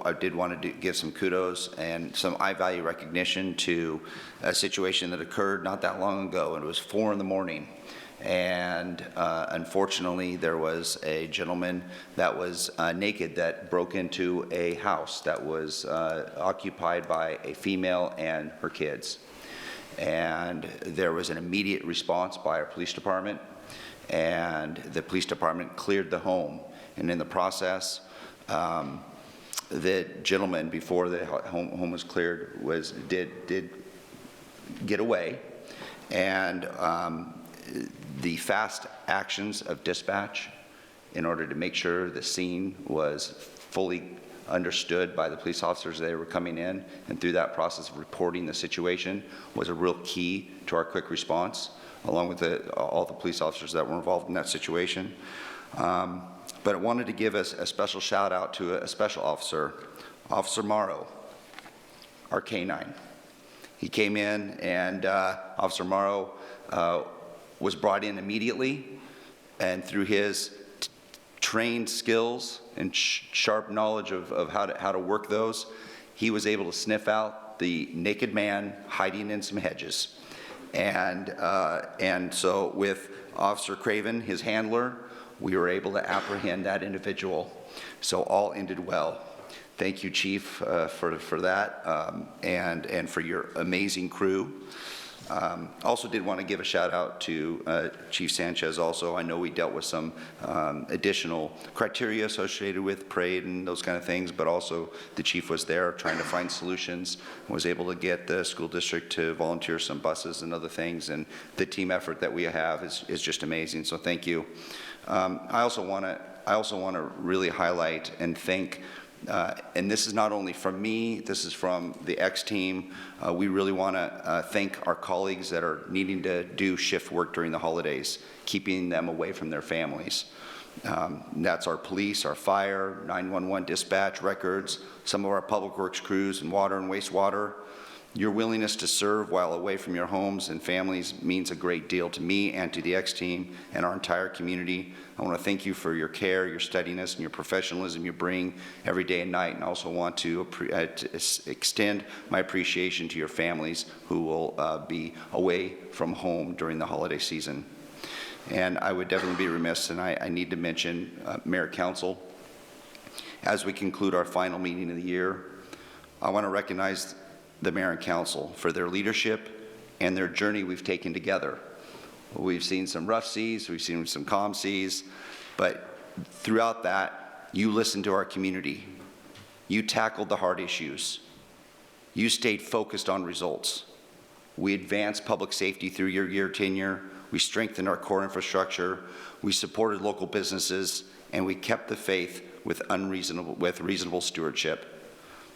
I did want to give some kudos and some I value recognition to a situation that occurred not that long ago, and it was 4 a.m. And unfortunately, there was a gentleman that was naked that broke into a house that was occupied by a female and her kids. And there was an immediate response by our police department, and the police department cleared the home. And in the process, the gentleman, before the home was cleared, did get away. And the fast actions of dispatch in order to make sure the scene was fully understood by the police officers they were coming in, and through that process of reporting the situation was a real key to our quick response, along with all the police officers that were involved in that situation. But I wanted to give us a special shout out to a special officer, Officer Morrow, our K-9. He came in, and Officer Morrow was brought in immediately, and through his trained skills and sharp knowledge of how to work those, he was able to sniff out the naked man hiding in some hedges. And so with Officer Craven, his handler, we were able to apprehend that individual. So all ended well. Thank you, Chief, for that, and for your amazing crew. Also did want to give a shout out to Chief Sanchez also. I know we dealt with some additional criteria associated with parade and those kind of things, but also the chief was there trying to find solutions, and was able to get the school district to volunteer some buses and other things, and the team effort that we have is just amazing, so thank you. I also want to really highlight and thank, and this is not only from me, this is from the X team. We really want to thank our colleagues that are needing to do shift work during the holidays, keeping them away from their families. That's our police, our fire, 911 dispatch records, some of our public works crews and water and wastewater. Your willingness to serve while away from your homes and families means a great deal to me and to the X team and our entire community. I want to thank you for your care, your steadiness, and your professionalism you bring every day and night. And I also want to extend my appreciation to your families who will be away from home during the holiday season. And I would definitely be remiss, and I need to mention Mayor Council. As we conclude our final meeting of the year, I want to recognize the Mayor and Council for their leadership and their journey we've taken together. We've seen some rough seas, we've seen some calm seas, but throughout that, you listened to our community. You tackled the hard issues. You stayed focused on results. We advanced public safety through your year tenure. We strengthened our core infrastructure. We supported local businesses, and we kept the faith with reasonable stewardship.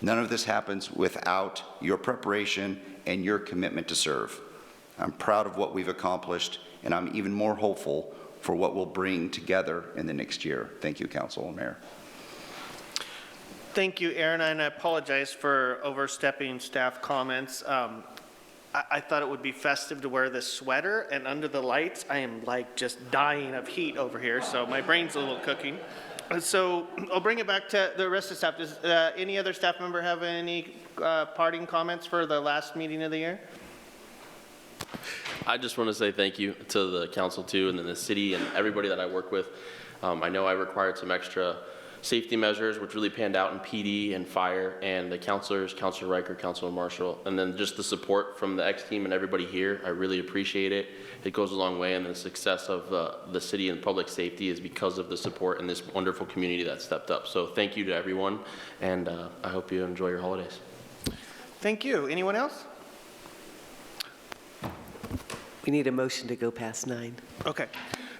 None of this happens without your preparation and your commitment to serve. I'm proud of what we've accomplished, and I'm even more hopeful for what we'll bring together in the next year. Thank you, Council and Mayor. Thank you, Aaron, and I apologize for overstepping staff comments. I thought it would be festive to wear this sweater, and under the lights, I am like just dying of heat over here, so my brain's a little cooking. So I'll bring it back to the rest of the staff. Does any other staff member have any parting comments for the last meeting of the year? I just want to say thank you to the council too, and then the city and everybody that I work with. I know I required some extra safety measures, which really panned out in PD and fire, and the counselors, Councilor Riker, Councilor Marshall, and then just the support from the X team and everybody here. I really appreciate it. It goes a long way, and the success of the city and public safety is because of the support and this wonderful community that stepped up. So thank you to everyone, and I hope you enjoy your holidays. Thank you. Anyone else? We need a motion to go past 9. Okay.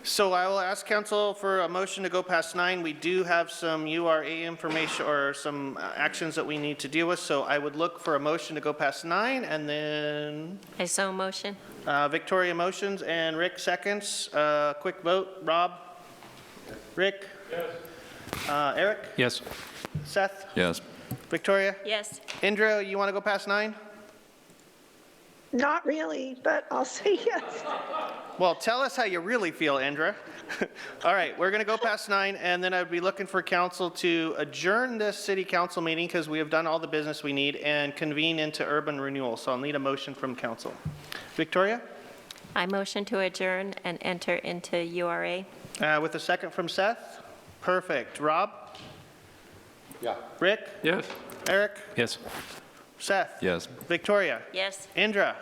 So I will ask council for a motion to go past 9. We do have some URA information or some actions that we need to deal with. So I would look for a motion to go past 9, and then I so motion. Victoria motions and Rick seconds. Quick vote. Rob? Rick? Yes. Eric? Yes. Seth? Yes. Victoria? Yes. Indra, you want to go past 9? Not really, but I'll say yes. Well, tell us how you really feel, Indra. All right, we're going to go past 9, and then I'd be looking for council to adjourn this city council meeting because we have done all the business we need and convene into urban renewal. So I'll need a motion from council. Victoria? I motion to adjourn and enter into URA. With a second from Seth? Perfect. Rob? Yeah. Rick? Yes. Eric? Yes. Seth? Yes. Victoria? Yes. Indra?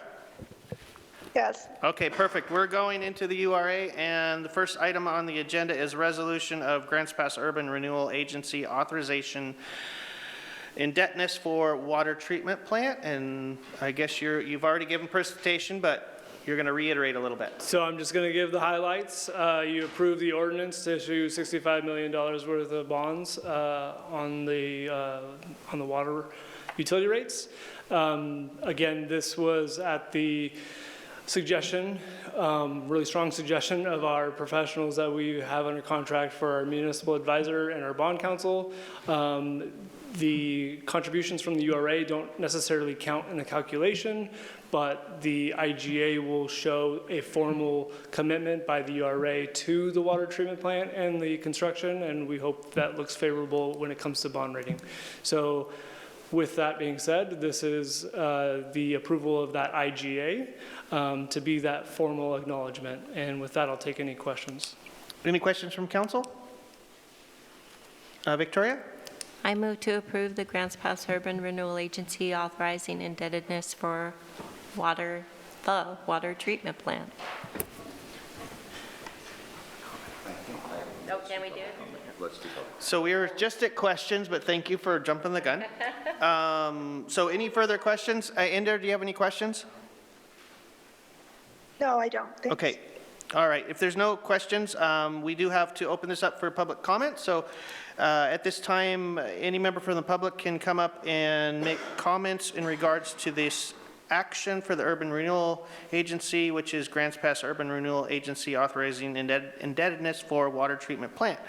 Yes. Okay, perfect. We're going into the URA, and the first item on the agenda is resolution of Grants Pass Urban Renewal Agency authorization indebtedness for water treatment plant. And I guess you've already given presentation, but you're going to reiterate a little bit. So I'm just going to give the highlights. You approved the ordinance to issue $65 million worth of bonds on the water utility rates. Again, this was at the suggestion, really strong suggestion of our professionals that we have under contract for our municipal advisor and our bond counsel. The contributions from the URA don't necessarily count in the calculation, but the IGA will show a formal commitment by the URA to the water treatment plant and the construction, and we hope that looks favorable when it comes to bond rating. So with that being said, this is the approval of that IGA to be that formal acknowledgement. And with that, I'll take any questions. Any questions from council? Victoria? I move to approve the Grants Pass Urban Renewal Agency authorizing indebtedness for the water treatment plant. Oh, can we do it? So we were just at questions, but thank you for jumping the gun. So any further questions? Inder, do you have any questions? No, I don't. Thanks. Okay. All right. If there's no questions, we do have to open this up for public comment. So at this time, any member from the public can come up and make comments in regards to this action for the Urban Renewal Agency, which is Grants Pass Urban Renewal Agency authorizing indebtedness for water treatment plant.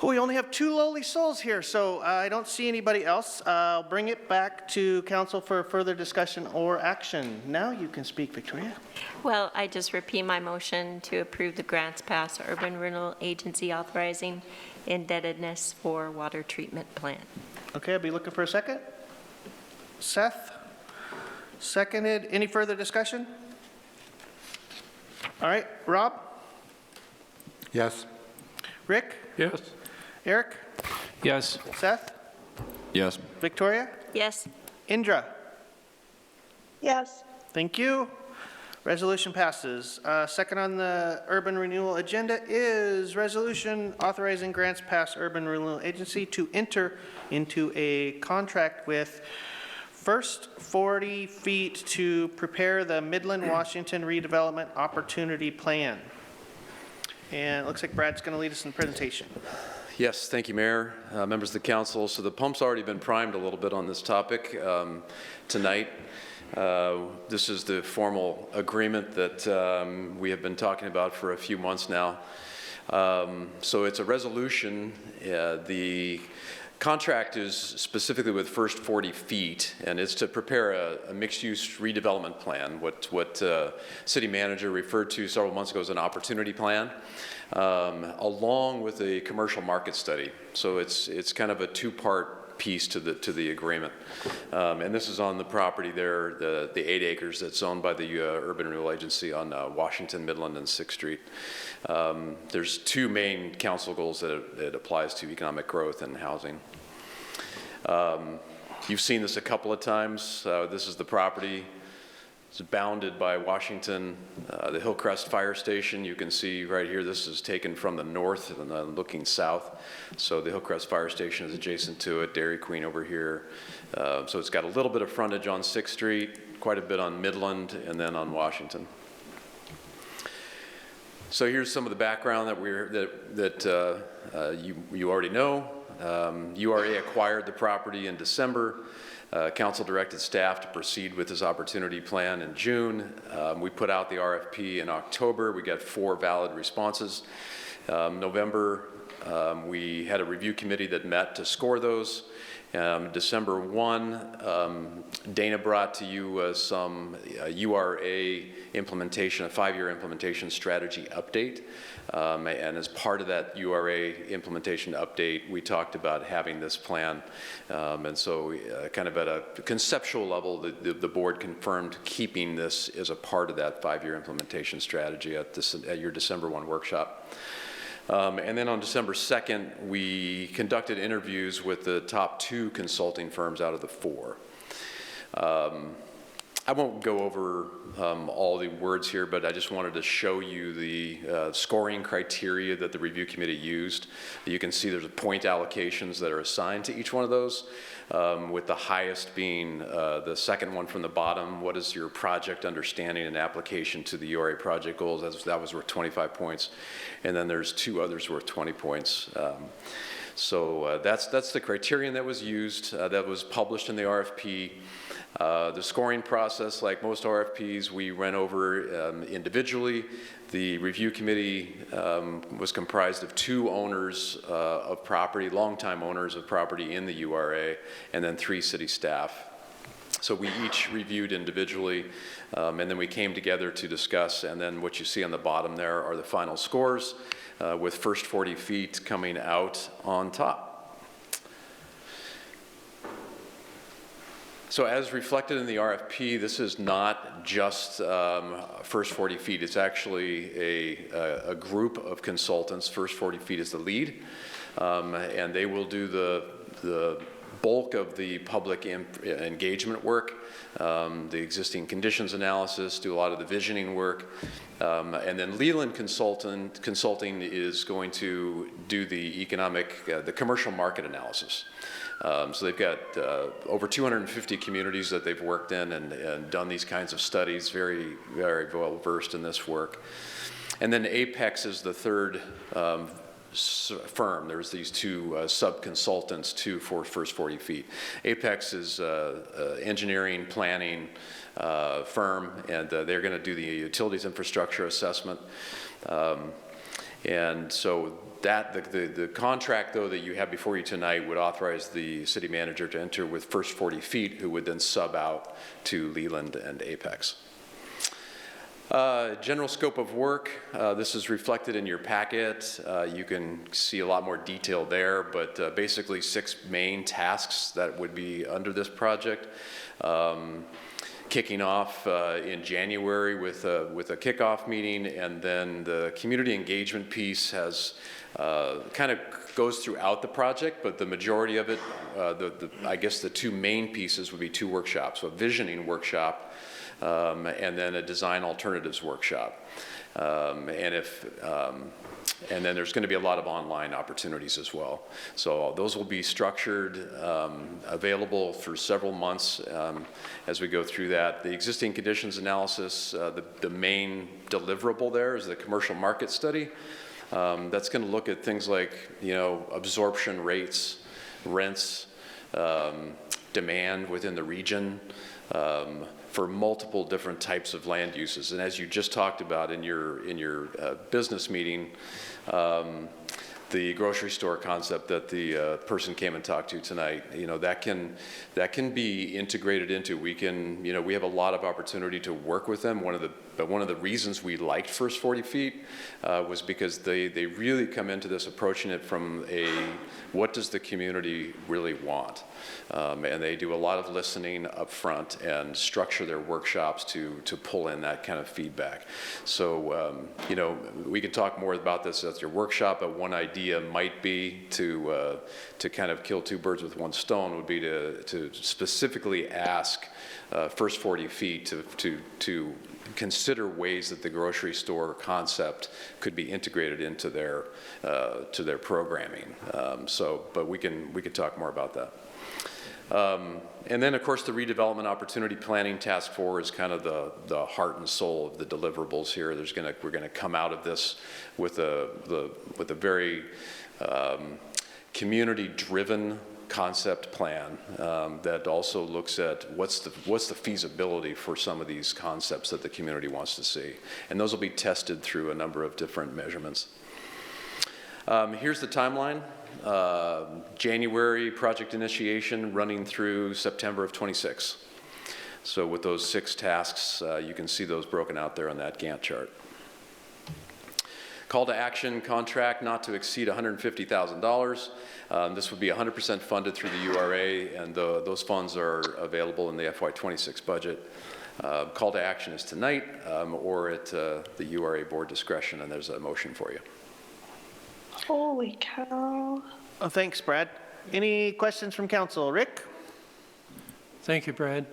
We only have two lowly souls here, so I don't see anybody else. I'll bring it back to council for further discussion or action. Now you can speak, Victoria. Well, I just repeat my motion to approve the Grants Pass Urban Renewal Agency authorizing indebtedness for water treatment plant. Okay, I'll be looking for a second. Seth? Seconded. Any further discussion? All right, Rob? Yes. Rick? Yes. Eric? Yes. Seth? Yes. Victoria? Yes. Indra? Yes. Thank you. Resolution passes. Second on the urban renewal agenda is resolution authorizing Grants Pass Urban Renewal Agency to enter into a contract with First 40 Feet to prepare the Midland-Washington Redevelopment Opportunity Plan. And it looks like Brad's going to lead us in the presentation. Yes, thank you, Mayor, members of the council. So the pump's already been primed a little bit on this topic tonight. This is the formal agreement that we have been talking about for a few months now. So it's a resolution. The contract is specifically with First 40 Feet, and it's to prepare a mixed-use redevelopment plan, what city manager referred to several months ago as an opportunity plan, along with a commercial market study. So it's kind of a two-part piece to the agreement. And this is on the property there, the 8 acres that's owned by the Urban Renewal Agency on Washington, Midland, and 6th Street. There's two main council goals that it applies to: economic growth and housing. You've seen this a couple of times. This is the property. It's bounded by Washington, the Hillcrest Fire Station. You can see right here, this is taken from the north and looking south. So the Hillcrest Fire Station is adjacent to it, Dairy Queen over here. So it's got a little bit of frontage on 6th Street, quite a bit on Midland, and then on Washington. So here's some of the background that you already know. URA acquired the property in December. Council directed staff to proceed with this opportunity plan in June. We put out the RFP in October. We got 4 valid responses. November, we had a review committee that met to score those. December 1, Dana brought to you some URA implementation, a 5-year implementation strategy update. And as part of that URA implementation update, we talked about having this plan. And so kind of at a conceptual level, the board confirmed keeping this as a part of that 5-year implementation strategy at your December 1 workshop. And then on December 2nd, we conducted interviews with the top 2 consulting firms out of the 4. I won't go over all the words here, but I just wanted to show you the scoring criteria that the review committee used. You can see there's point allocations that are assigned to each one of those, with the highest being the second one from the bottom. What is your project understanding and application to the URA project goals? That was worth 25 points. And then there's 2 others worth 20 points. So that's the criterion that was used, that was published in the RFP. The scoring process, like most RFPs, we ran over individually. The review committee was comprised of 2 owners of property, longtime owners of property in the URA, and then 3 city staff. So we each reviewed individually, and then we came together to discuss, and then what you see on the bottom there are the final scores, with first 40 feet coming out on top. So as reflected in the RFP, this is not just first 40 feet. It's actually a group of consultants. First 40 feet is the lead, and they will do the bulk of the public engagement work, the existing conditions analysis, do a lot of the visioning work, and then Leland Consulting is going to do the the commercial market analysis. So they've got over 250 communities that they've worked in and done these kinds of studies, very, very well versed in this work. And then Apex is the third firm. There's these 2 sub-consultants too for first 40 feet. Apex is engineering, planning firm, and they're going to do the utilities infrastructure assessment. And so the contract, though, that you have before you tonight would authorize the city manager to enter with first 40 feet, who would then sub out to Leland and Apex. General scope of work, this is reflected in your packet. You can see a lot more detail there, but basically 6 main tasks that would be under this project. Kicking off in January with a kickoff meeting, and then the community engagement piece has kind of goes throughout the project, but the majority of it, I guess the 2 main pieces would be 2 workshops, a visioning workshop and then a design alternatives workshop. And then there's going to be a lot of online opportunities as well. So those will be structured, available for several months as we go through that. The existing conditions analysis, the main deliverable there is the commercial market study. That's going to look at things like, absorption rates, rents, demand within the region, for multiple different types of land uses. And as you just talked about in your business meeting, the grocery store concept that the person came and talked to tonight, that can be integrated into. We have a lot of opportunity to work with them. One of the reasons we liked First 40 Feet was because they really come into this approaching it from what does the community really want? And they do a lot of listening up front and structure their workshops to pull in that kind of feedback. So, we can talk more about this at your workshop, but one idea might be to kind of kill 2 birds with 1 stone would be to specifically ask First 40 Feet to consider ways that the grocery store concept could be integrated into their programming. But we can talk more about that. And then, of course, the redevelopment opportunity planning task force is kind of the heart and soul of the deliverables here. We're going to come out of this with a very community-driven concept plan that also looks at what's the feasibility for some of these concepts that the community wants to see. And those will be tested through a number of different measurements. Here's the timeline. January project initiation running through September of 26. So with those 6 tasks, you can see those broken out there on that Gantt chart. Call to action contract not to exceed $150,000. This would be 100% funded through the URA, and those funds are available in the FY26 budget. Call to action is tonight or at the URA board discretion, and there's a motion for you. Holy cow. Oh, thanks, Brad. Any questions from council? Rick? Thank you, Brad.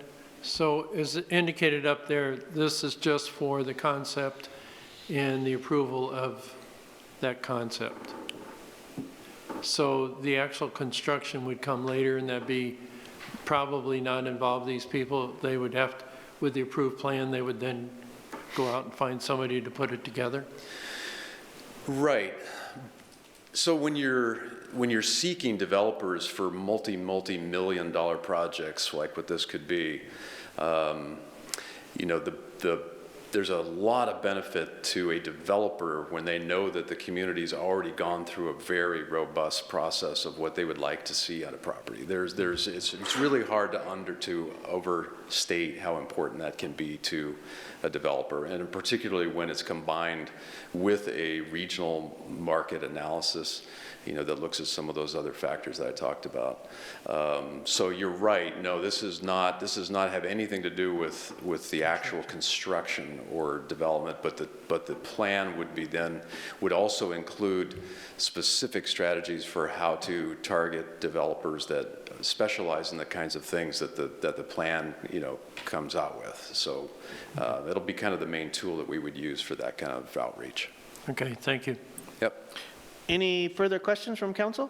So as indicated up there, this is just for the concept and the approval of that concept. So the actual construction would come later, and that'd be probably not involve these people. They would have to, with the approved plan, they would then go out and find somebody to put it together. Right. So when you're seeking developers for multi-million-dollar projects like what this could be, you know, there's a lot of benefit to a developer when they know that the community's already gone through a very robust process of what they would like to see on a property. It's really hard to overstate how important that can be to a developer, and particularly when it's combined with a regional market analysis, you know, that looks at some of those other factors that I talked about. So you're right. No, this does not have anything to do with the actual construction or development, but the plan would also include specific strategies for how to target developers that specialize in the kinds of things that the plan, you know, comes out with. So it'll be kind of the main tool that we would use for that kind of outreach. Okay, thank you. Yep. Any further questions from council?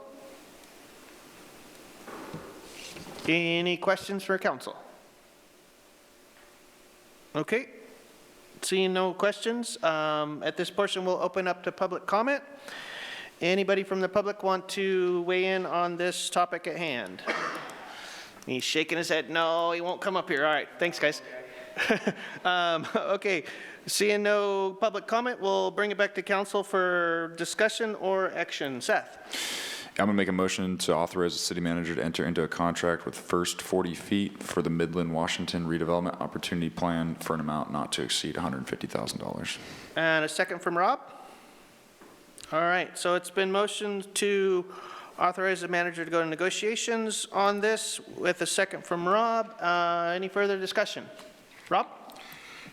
Any questions for council? Okay, seeing no questions, at this portion we'll open up to public comment. Anybody from the public want to weigh in on this topic at hand? He's shaking his head, no, he won't come up here. All right, thanks guys. Okay, seeing no public comment, we'll bring it back to council for discussion or action. Seth? I'm going to make a motion to authorize the city manager to enter into a contract with First 40 Feet for the Midland-Washington Redevelopment Opportunity Plan for an amount not to exceed $150,000. And a second from Rob? All right, so it's been motioned to authorize the manager to go to negotiations on this with a second from Rob. Any further discussion? Rob?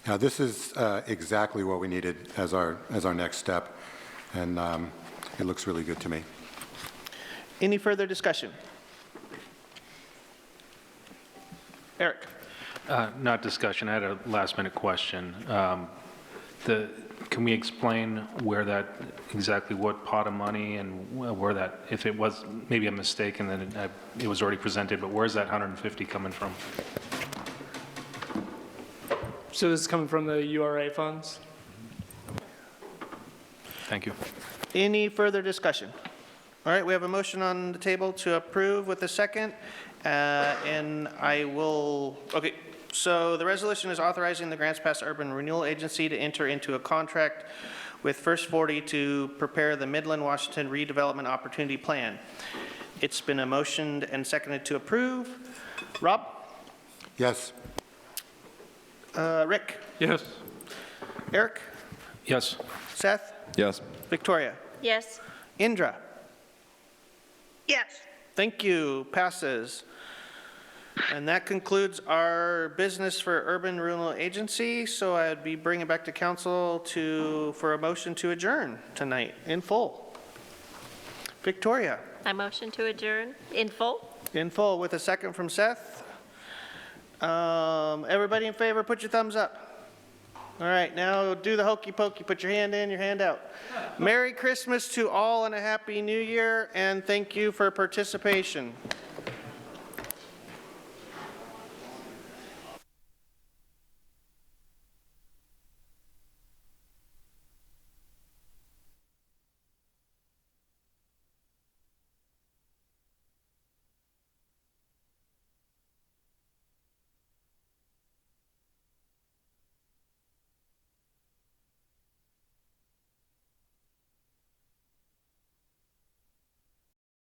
Now, this is exactly what we needed as our next step, and it looks really good to me. Any further discussion? Eric? Not discussion, I had a last minute question. Can we explain where that, exactly what pot of money and where that, if it was maybe a mistake and then it was already presented, but where's that 150 coming from? So this is coming from the URA funds? Thank you. Any further discussion? All right, we have a motion on the table to approve with a second, and I will, okay, so the resolution is authorizing the Grants Pass Urban Renewal Agency to enter into a contract with First 40 to prepare the Midland-Washington Redevelopment Opportunity Plan. It's been a motioned and seconded to approve. Rob? Yes. Rick? Yes. Eric? Yes. Seth? Yes. Victoria? Yes. Indra? Yes. Thank you. Passes. And that concludes our business for Urban Renewal Agency. So I'd be bringing back to council for a motion to adjourn tonight in full. Victoria? I motion to adjourn in full. In full with a second from Seth. Everybody in favor, put your thumbs up. All right, now do the hokey pokey. Put your hand in, your hand out. Merry Christmas to all and a Happy New Year, and thank you for participation.